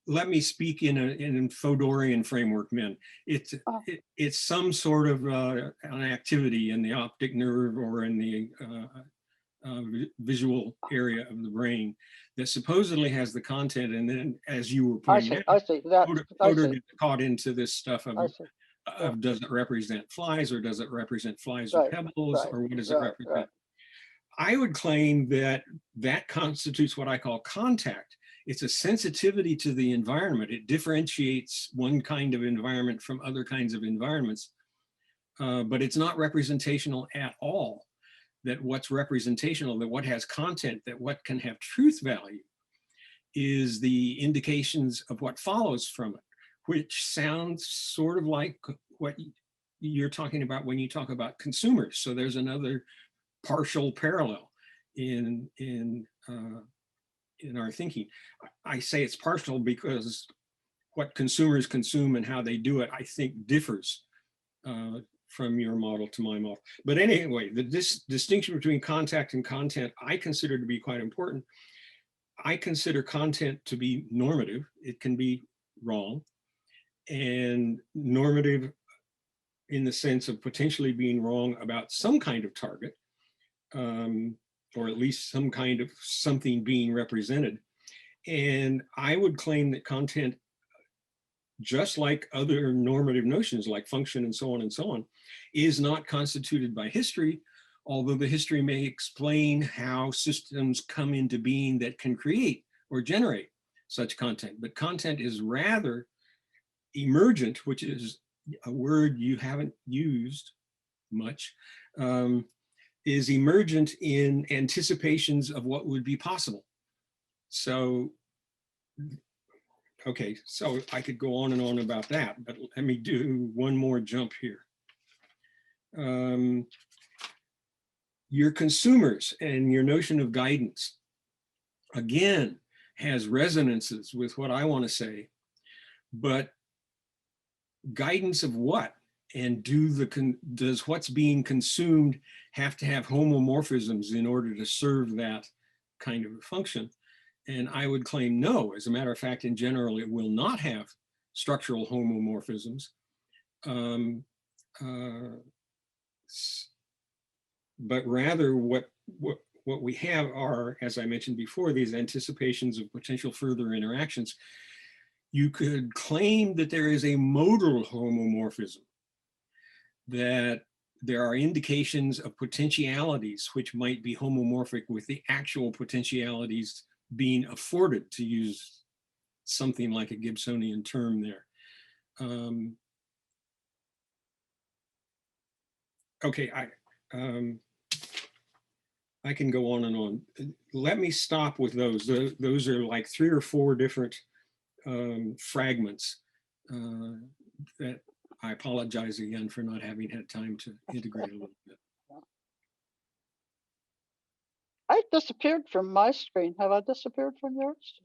let me speak in a Fodorian framework, men. It's some sort of an activity in the optic nerve or in the visual area of the brain that supposedly has the content, and then, as you were pointing out, Fodor gets caught into this stuff of does it represent flies, or does it represent flies or pebbles, or what does it represent? I would claim that that constitutes what I call contact, It's a sensitivity to the environment. It differentiates one kind of environment from other kinds of environments, but it's not representational at all. That what's representational, that what has content, that what can have truth value is the indications of what follows from it, which sounds sort of like what you're talking about when you talk about consumers. So there's another partial parallel in our thinking. I say it's partial because what consumers consume and how they do it, I think, differs from your model to my model. But anyway, this distinction between contact and content, I consider to be quite important. I consider content to be normative. It can be wrong, and normative in the sense of potentially being wrong about some kind of target, or at least some kind of something being represented. And I would claim that content, just like other normative notions like function and so on, is not constituted by history, although the history may explain how systems come into being that can create or generate such content. But content is rather emergent, which is a word you haven't used much, is emergent in anticipations of what would be possible. So, okay, so I could go on and on about that, but let me do one more jump here. Your consumers and your notion of guidance, again, has resonances with what I want to say, but guidance of what? And does what's being consumed have to have homomorphisms in order to serve that kind of a function? And I would claim no. As a matter of fact, in general, it will not have structural homomorphisms. But rather what we have are, as I mentioned before, these anticipations of potential further interactions. You could claim that there is a modal homomorphism, that there are indications of potentialities which might be homomorphic with the actual potentialities being afforded, to use something like a Gibsonian term there. Okay, I can go on and on. Let me stop with those. Those are like 3 or 4 different fragments that I apologize again for not having had time to integrate a little bit. I disappeared from my screen. Have I disappeared from yours?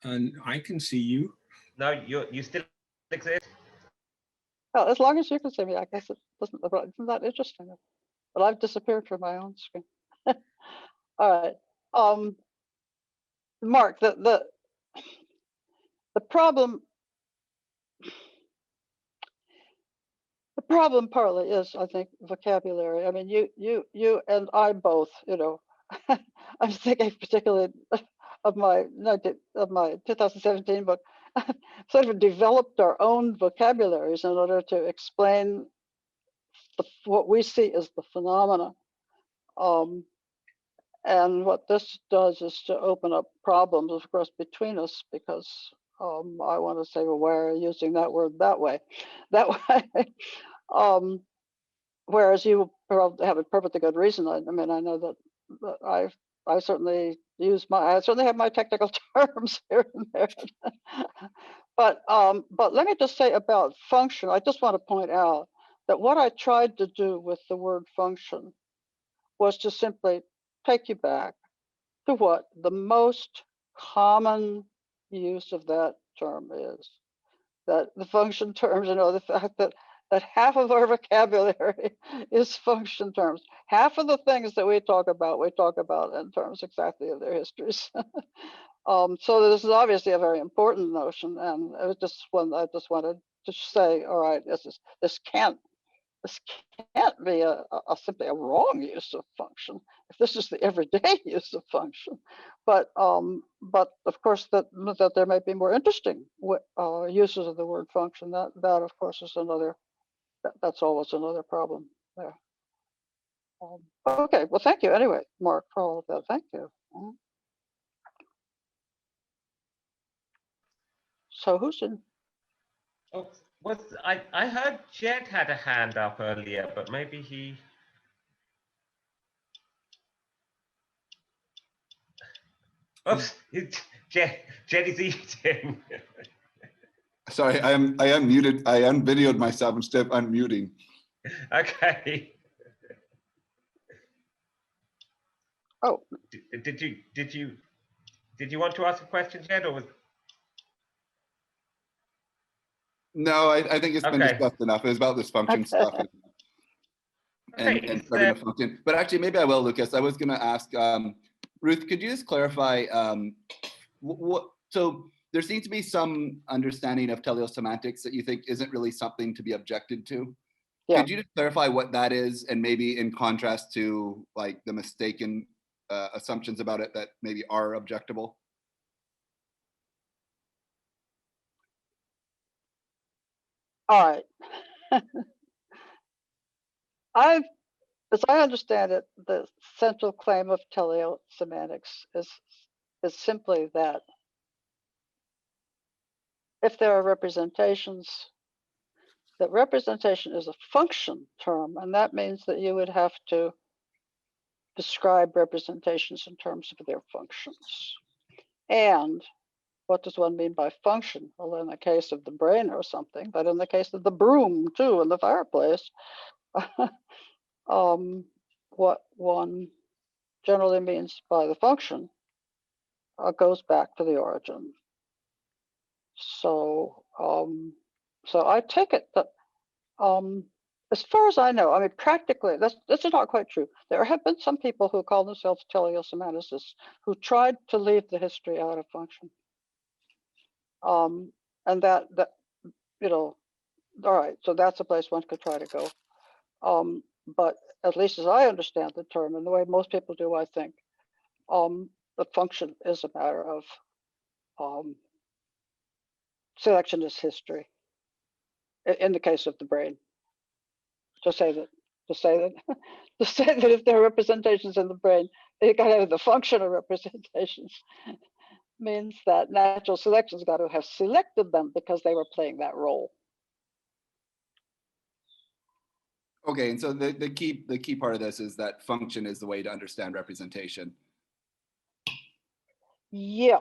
And I can see you. No, you still exist. Well, as long as you can see me, I guess it doesn't. Isn't that interesting? But I've disappeared from my own screen. All right, Mark. The problem. The problem partly is, I think, vocabulary. I mean, you and I both, I'm thinking particularly of my 2017 book, sort of developed our own vocabularies in order to explain what we see as the phenomena. And what this does is to open up problems, of course, between us, because I want to say, well, why are you using that word that way? That way. Whereas you probably have a perfectly good reason. I mean, I know that I certainly have my technical terms here and there. But let me just say about function. I just want to point out that what I tried to do with the word function was to simply take you back to what the most common use of that term is. That the function terms, the fact that half of our vocabulary is function terms. Half of the things that we talk about in terms exactly of their histories. So this is obviously a very important notion, and it was just one I just wanted to say, all right, this can't be simply a wrong use of function, if this is the everyday use of function. But of course that there may be more interesting uses of the word function. That of course is another. That's always another problem there. Okay, well, thank you anyway, Mark, for all of that. Thank you. So who's in? Oh, I heard Jed had a hand up earlier, but maybe he. Oops, Jed is eating. Sorry, I am muted. I unvideoed myself instead of unmuting. Okay. Oh. Did you want to ask a question, Jed, or was? No, I think it's been discussed enough. It was about this function stuff and starting a function. But actually, maybe I will, Lucas. I was going to ask Ruth. Could you just clarify what? So there seems to be some understanding of teleosemantics that you think isn't really something to be objected to. Yeah. Could you just clarify what that is, and maybe in contrast to like the mistaken assumptions about it that maybe are objectable? All right. As I understand it, the central claim of teleosemantics is simply that if there are representations, that representation is a function term, and that means that you would have to describe representations in terms of their functions. And what does one mean by function? Well, in the case of the brain or something, but in the case of the broom too, in the fireplace, what one generally means by the function goes back to the origin. So, so I take it that, as far as I know, I mean, practically, this is not quite true. There have been some people who call themselves teleosemanticists who tried to leave the history out of function. And that, you know, all right, so that's a place one could try to go. But at least as I understand the term, and the way most people do, I think, the function is a matter of selectionist history. In the case of the brain, to say that if there are representations in the brain, they got to have the function of representations. Means that natural selection's got to have selected them because they were playing that role. Okay, and so the key part of this is that function is the way to understand representation. Yeah.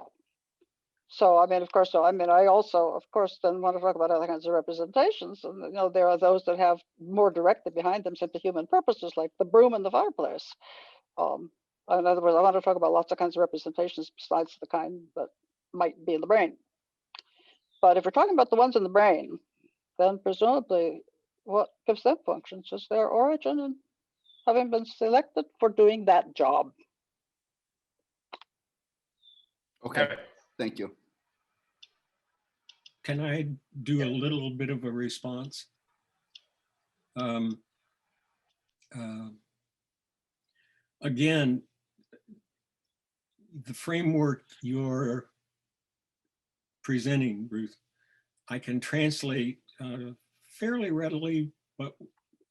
So I mean, of course, so I mean, I also, of course, then want to talk about other kinds of representations. And you know, there are those that have more directly behind them simply human purposes, like the broom in the fireplace. In other words, I want to talk about lots of kinds of representations besides the kind that might be in the brain. But if we're talking about the ones in the brain, then presumably what gives them functions is their origin and having been selected for doing that job. Okay, thank you. Can I do a little bit of a response? Again, the framework you're presenting, Ruth, I can translate fairly readily, but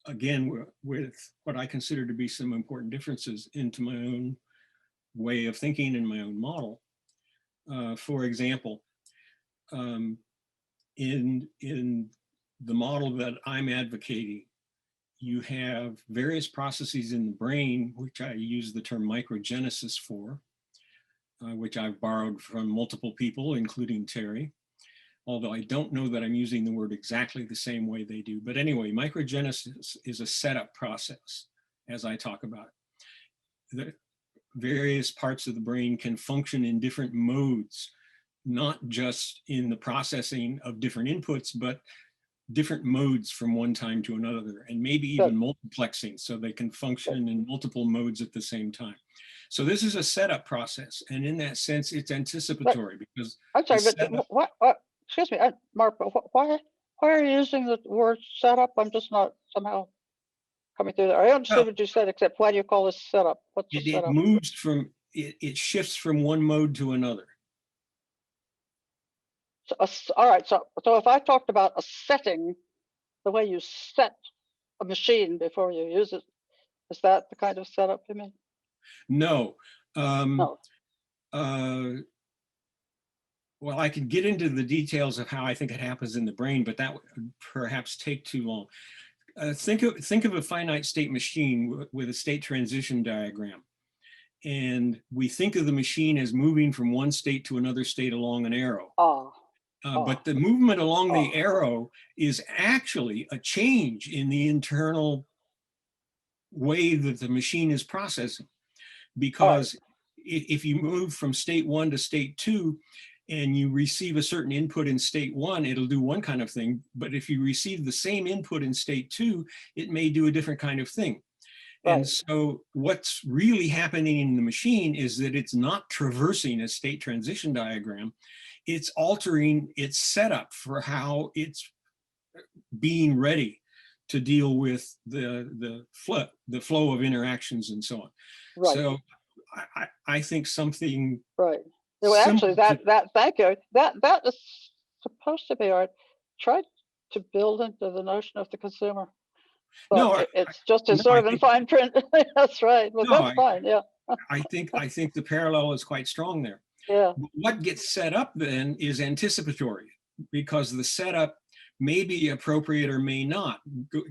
again, with what I consider to be some important differences into my own way of thinking and my own model. For example, in the model that I'm advocating, you have various processes in the brain, which I use the term microgenesis for, which I've borrowed from multiple people, including Terry, although I don't know that I'm using the word exactly the same way they do. But anyway, microgenesis is a setup process, as I talk about it. The various parts of the brain can function in different modes, not just in the processing of different inputs, but different modes from one time to another, and maybe even multiplexing, so they can function in multiple modes at the same time. So this is a setup process, and in that sense, it's anticipatory because I'm sorry, but what? Excuse me, Mark. But why are you using the word setup? I'm just not somehow coming through there. I understood what you said, except why do you call this setup? What's the setup? It moves from it shifts from one mode to another. So, all right. So if I talked about a setting, the way you set a machine before you use it, is that the kind of setup you mean? No. No. well, I could get into the details of how I think it happens in the brain, but that would perhaps take too long. Think of a finite state machine with a state transition diagram. And we think of the machine as moving from one state to another state along an arrow. But the movement along the arrow is actually a change in the internal way that the machine is processing. Because if you move from state 1 to state 2, and you receive a certain input in state 1, it'll do one kind of thing. But if you receive the same input in state 2, it may do a different kind of thing. And so what's really happening in the machine is that it's not traversing a state transition diagram. It's altering its setup for how it's being ready to deal with the flow of interactions and so on. So I think something Well, actually, thank you. That is supposed to be tried to build into the notion of the consumer. But no, it's just a sort of in fine print. That's right. Well, that's fine. Yeah. I think the parallel is quite strong there. Yeah. What gets set up then is anticipatory, because the setup may be appropriate or may not.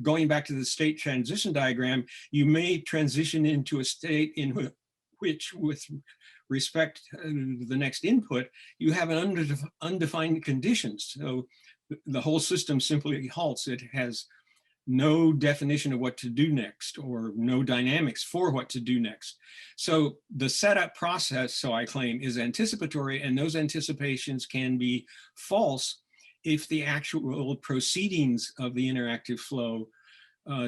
Going back to the state transition diagram, you may transition into a state in which, with respect to the next input, you have an undefined conditions. So the whole system simply halts. It has no definition of what to do next, or no dynamics for what to do next. So the setup process, so I claim, is anticipatory, and those anticipations can be false if the actual proceedings of the interactive flow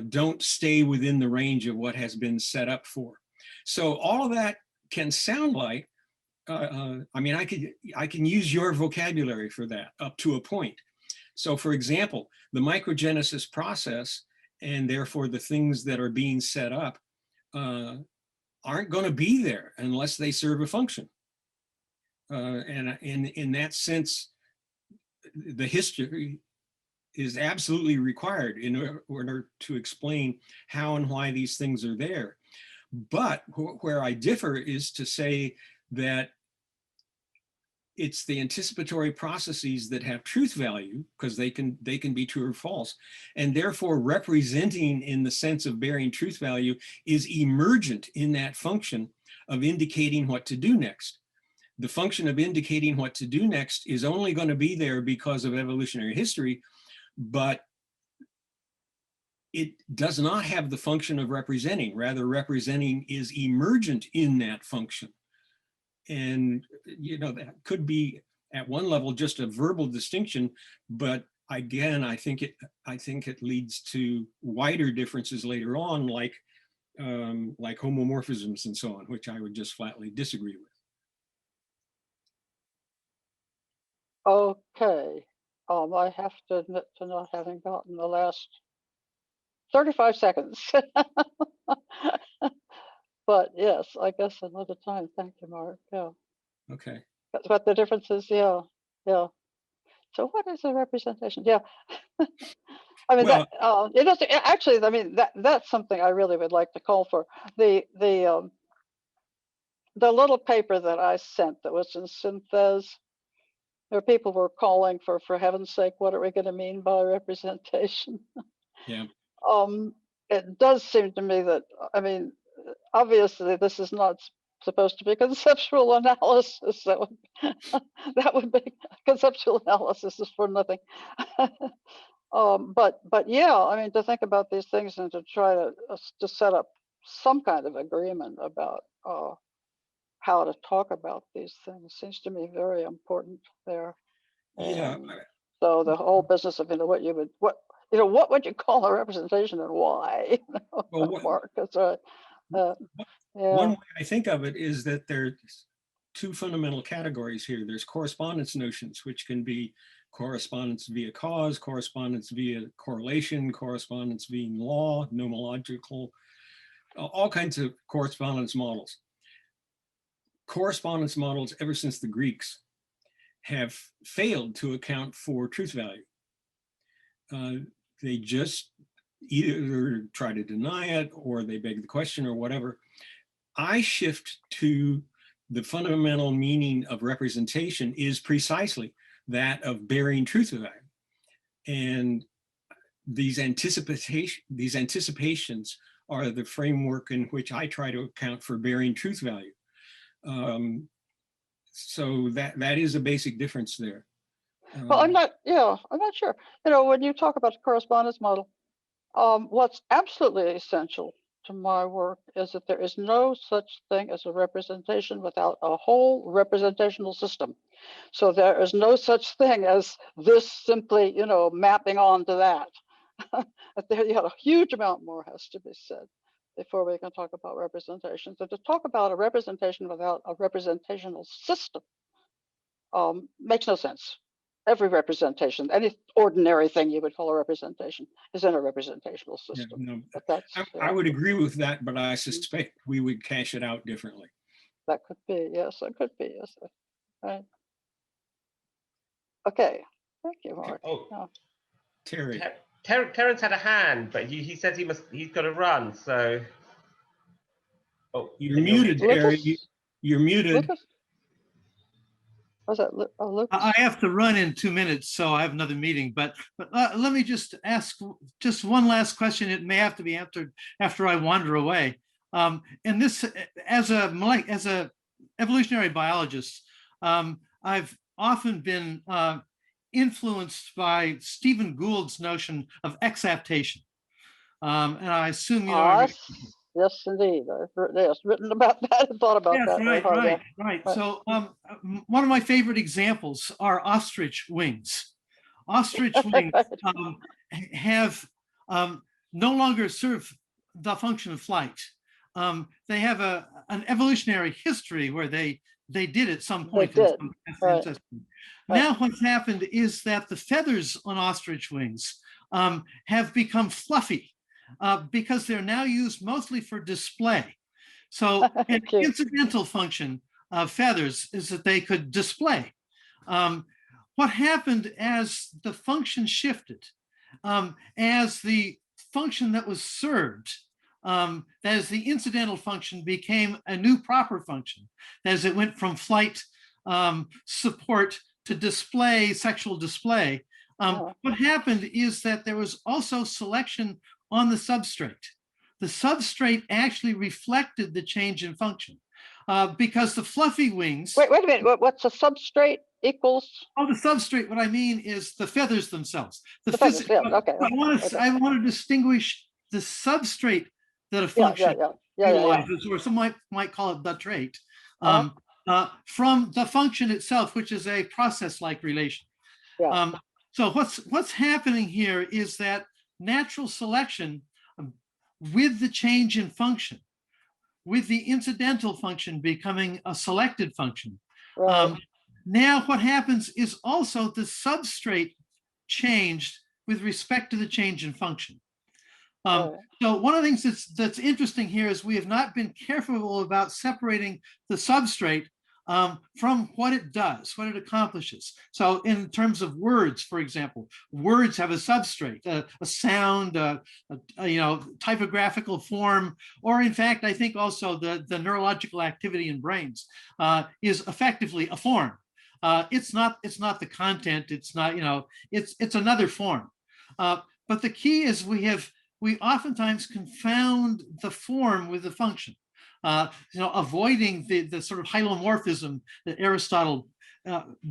don't stay within the range of what has been set up for. So all of that can sound like, I mean, I can use your vocabulary for that up to a point. So for example, the microgenesis process, and therefore the things that are being set up, aren't going to be there unless they serve a function. And in that sense, the history is absolutely required in order to explain how and why these things are there. But where I differ is to say that it's the anticipatory processes that have truth value, because they can be true or false, and therefore representing in the sense of bearing truth value is emergent in that function of indicating what to do next. The function of indicating what to do next is only going to be there because of evolutionary history, but it does not have the function of representing. Rather, representing is emergent in that function. And, you know, that could be at one level just a verbal distinction, but again, I think it leads to wider differences later on, like homomorphisms and so on, which I would just flatly disagree with. Okay. I have to admit to not having gotten the last 35 seconds. But yes, I guess another time. Thank you, Mark. Yeah. Okay. That's what the difference is. Yeah. Yeah. So what is a representation? Yeah. I mean, well, it is actually, I mean, that's something I really would like to call for. The little paper that I sent that was in Synthes, where people were calling for heaven's sake, what are we going to mean by representation? Yeah. It does seem to me that, I mean, obviously this is not supposed to be conceptual analysis. That would be conceptual analysis is for nothing. But yeah, I mean, to think about these things and to try to set up some kind of agreement about how to talk about these things seems to me very important there. Yeah. So the whole business of what would you call a representation and why? Well, Mark, that's right. Yeah. One way I think of it is that there's two fundamental categories here. There's correspondence notions, which can be correspondence via cause, correspondence via correlation, correspondence via law, nomological, all kinds of correspondence models. Correspondence models, ever since the Greeks, have failed to account for truth value. They just either try to deny it, or they beg the question, or whatever. I shift to the fundamental meaning of representation is precisely that of bearing truth value. And these anticipations are the framework in which I try to account for bearing truth value. So that is a basic difference there. Well, I'm not sure. You know, when you talk about the correspondence model, what's absolutely essential to my work is that there is no such thing as a representation without a whole representational system. So there is no such thing as this simply, you know, mapping on to that. There, you know, a huge amount more has to be said before we can talk about representation. So to talk about a representation without a representational system makes no sense. Every representation, any ordinary thing you would call a representation, is in a representational system. Yeah, no, but that's, I would agree with that, but I suspect we would cash it out differently. That could be, yes, that could be, yes. Right. Okay, thank you, Mark. Oh, Terry. Terrence had a hand, but he says he's got to run. So, you're muted, Terry. You're muted. Lucas? Was that Lucas? I have to run in 2 minutes, so I have another meeting. But let me just ask just one last question. It may have to be answered after I wander away. And this, as a evolutionary biologist, I've often been influenced by Stephen Gould's notion of exaptation. And I assume you know. Yes, indeed. I've written about that and thought about that. Right. So one of my favorite examples are ostrich wings. Ostrich wings have no longer serve the function of flight. They have an evolutionary history where they did at some point. Now what's happened is that the feathers on ostrich wings have become fluffy. Because they're now used mostly for display. So an incidental function of feathers is that they could display. What happened as the function shifted, as the function that was served, that is the incidental function became a new proper function, as it went from flight support to display, sexual display. What happened is that there was also selection on the substrate. The substrate actually reflected the change in function because the fluffy wings. Wait a minute. What's a substrate equals? Oh, the substrate. What I mean is the feathers themselves. The feathers, okay. I want to distinguish the substrate that a function utilizes, or some might call it the trait, from the function itself, which is a process-like relation. So what's happening here is that natural selection with the change in function, with the incidental function becoming a selected function. Now what happens is also the substrate changed with respect to the change in function. So one of the things that's interesting here is we have not been careful about separating the substrate from what it does, what it accomplishes. So in terms of words, for example, words have a substrate, a sound, typographical form, or in fact, I think also the neurological activity in brains is effectively a form. It's not the content, it's not, it's another form. But the key is we oftentimes confound the form with the function. Avoiding the sort of hylomorphism that Aristotle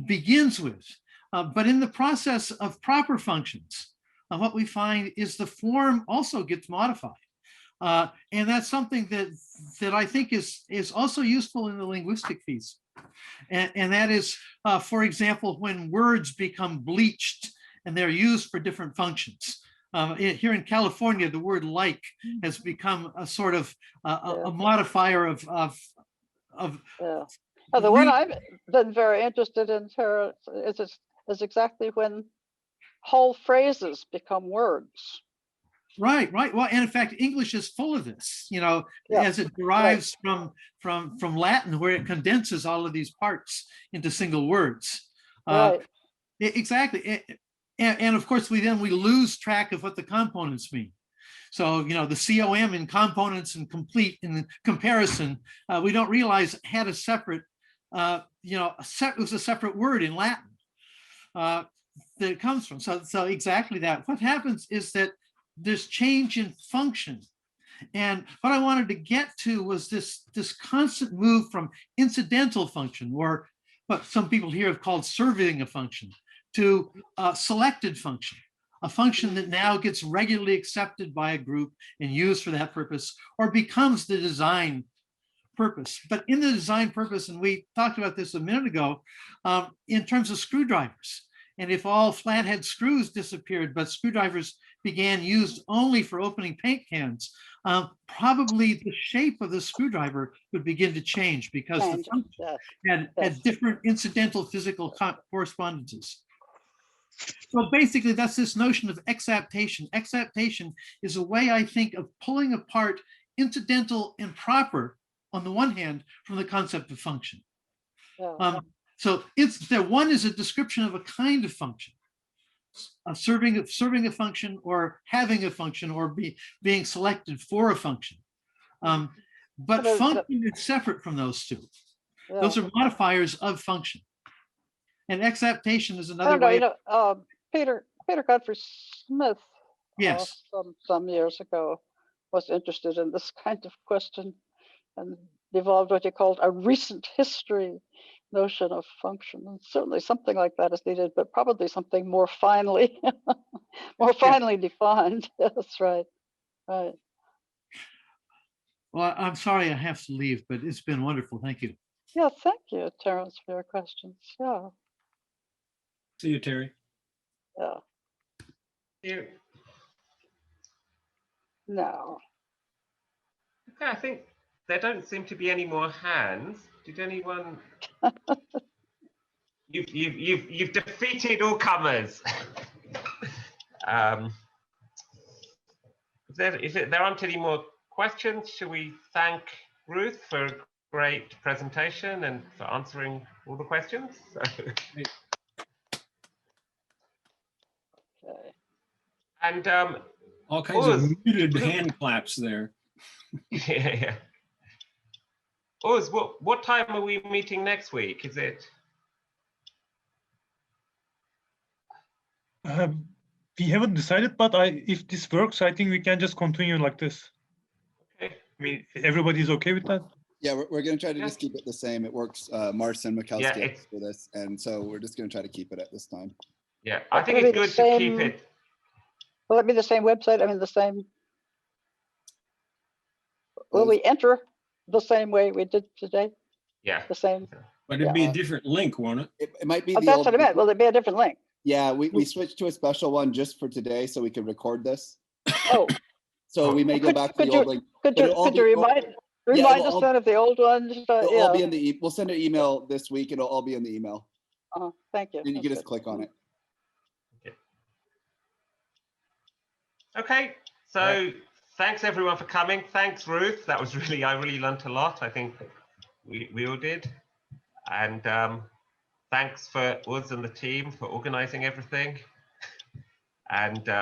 begins with. But in the process of proper functions, what we find is the form also gets modified. And that's something that I think is also useful in the linguistic piece. And that is, for example, when words become bleached and they're used for different functions. Here in California, the word "like" has become a sort of a modifier of. The one I've been very interested in is exactly when whole phrases become words. Right. Well, and in fact, English is full of this. As it derives from Latin, where it condenses all of these parts into single words. Exactly. And of course, we lose track of what the components mean. So, the COM in components and complete in comparison, we don't realize had a separate you know, it was a separate word in Latin that it comes from. So exactly that. What happens is that there's change in function. And what I wanted to get to was this constant move from incidental function, or what some people here have called serving a function, to selected function, a function that now gets regularly accepted by a group and used for that purpose, or becomes the design purpose. But in the design purpose, and we talked about this a minute ago, in terms of screwdrivers, and if all flathead screws disappeared, but screwdrivers began used only for opening paint cans, probably the shape of the screwdriver would begin to change because the function had different incidental physical correspondences. So basically, that's this notion of exaptation. Exaptation is a way, I think, of pulling apart incidental and proper on the one hand from the concept of function. So one is a description of a kind of function, serving a function, or having a function, or being selected for a function. But function is separate from those two. Those are modifiers of function. And exaptation is another way. Peter Godfrey Smith, yes, some years ago, was interested in this kind of question and developed what he called a recent history notion of function. And certainly something like that is needed, but probably something more finely, defined. That's right. Right. Well, I'm sorry I have to leave, but it's been wonderful. Thank you. Yeah, thank you, Terence, for your questions. Yeah. See you, Terry. Yeah. You. No. Okay, I think there don't seem to be any more hands. Did anyone? You've defeated all comers. If there aren't any more questions, shall we thank Ruth for a great presentation and for answering all the questions? Okay. And all kinds of muted hand claps there. Yeah. Uz, what time are we meeting next week? Is it? We haven't decided, but if this works, I think we can just continue like this. Okay. I mean, everybody's okay with that? Yeah, we're going to try to just keep it the same. It works. Mars and Mikowski for this, and so we're just going to try to keep it at this time. Yeah, I think it's good to keep it. Will it be the same website? I mean, the same. Will we enter the same way we did today? Yeah. The same. But it'd be a different link, won't it? It might be. That's what I meant. Will it be a different link? Yeah, we switched to a special one just for today, so we could record this. Oh. So we may go back to the old link. Could you remind us then of the old ones? It'll all be in the. We'll send an email this week. It'll all be in the email. Thank you. And you can just click on it. Okay, so thanks everyone for coming. Thanks, Ruth. That was I really learned a lot. I think we all did. And thanks for Uz and the team for organizing everything. And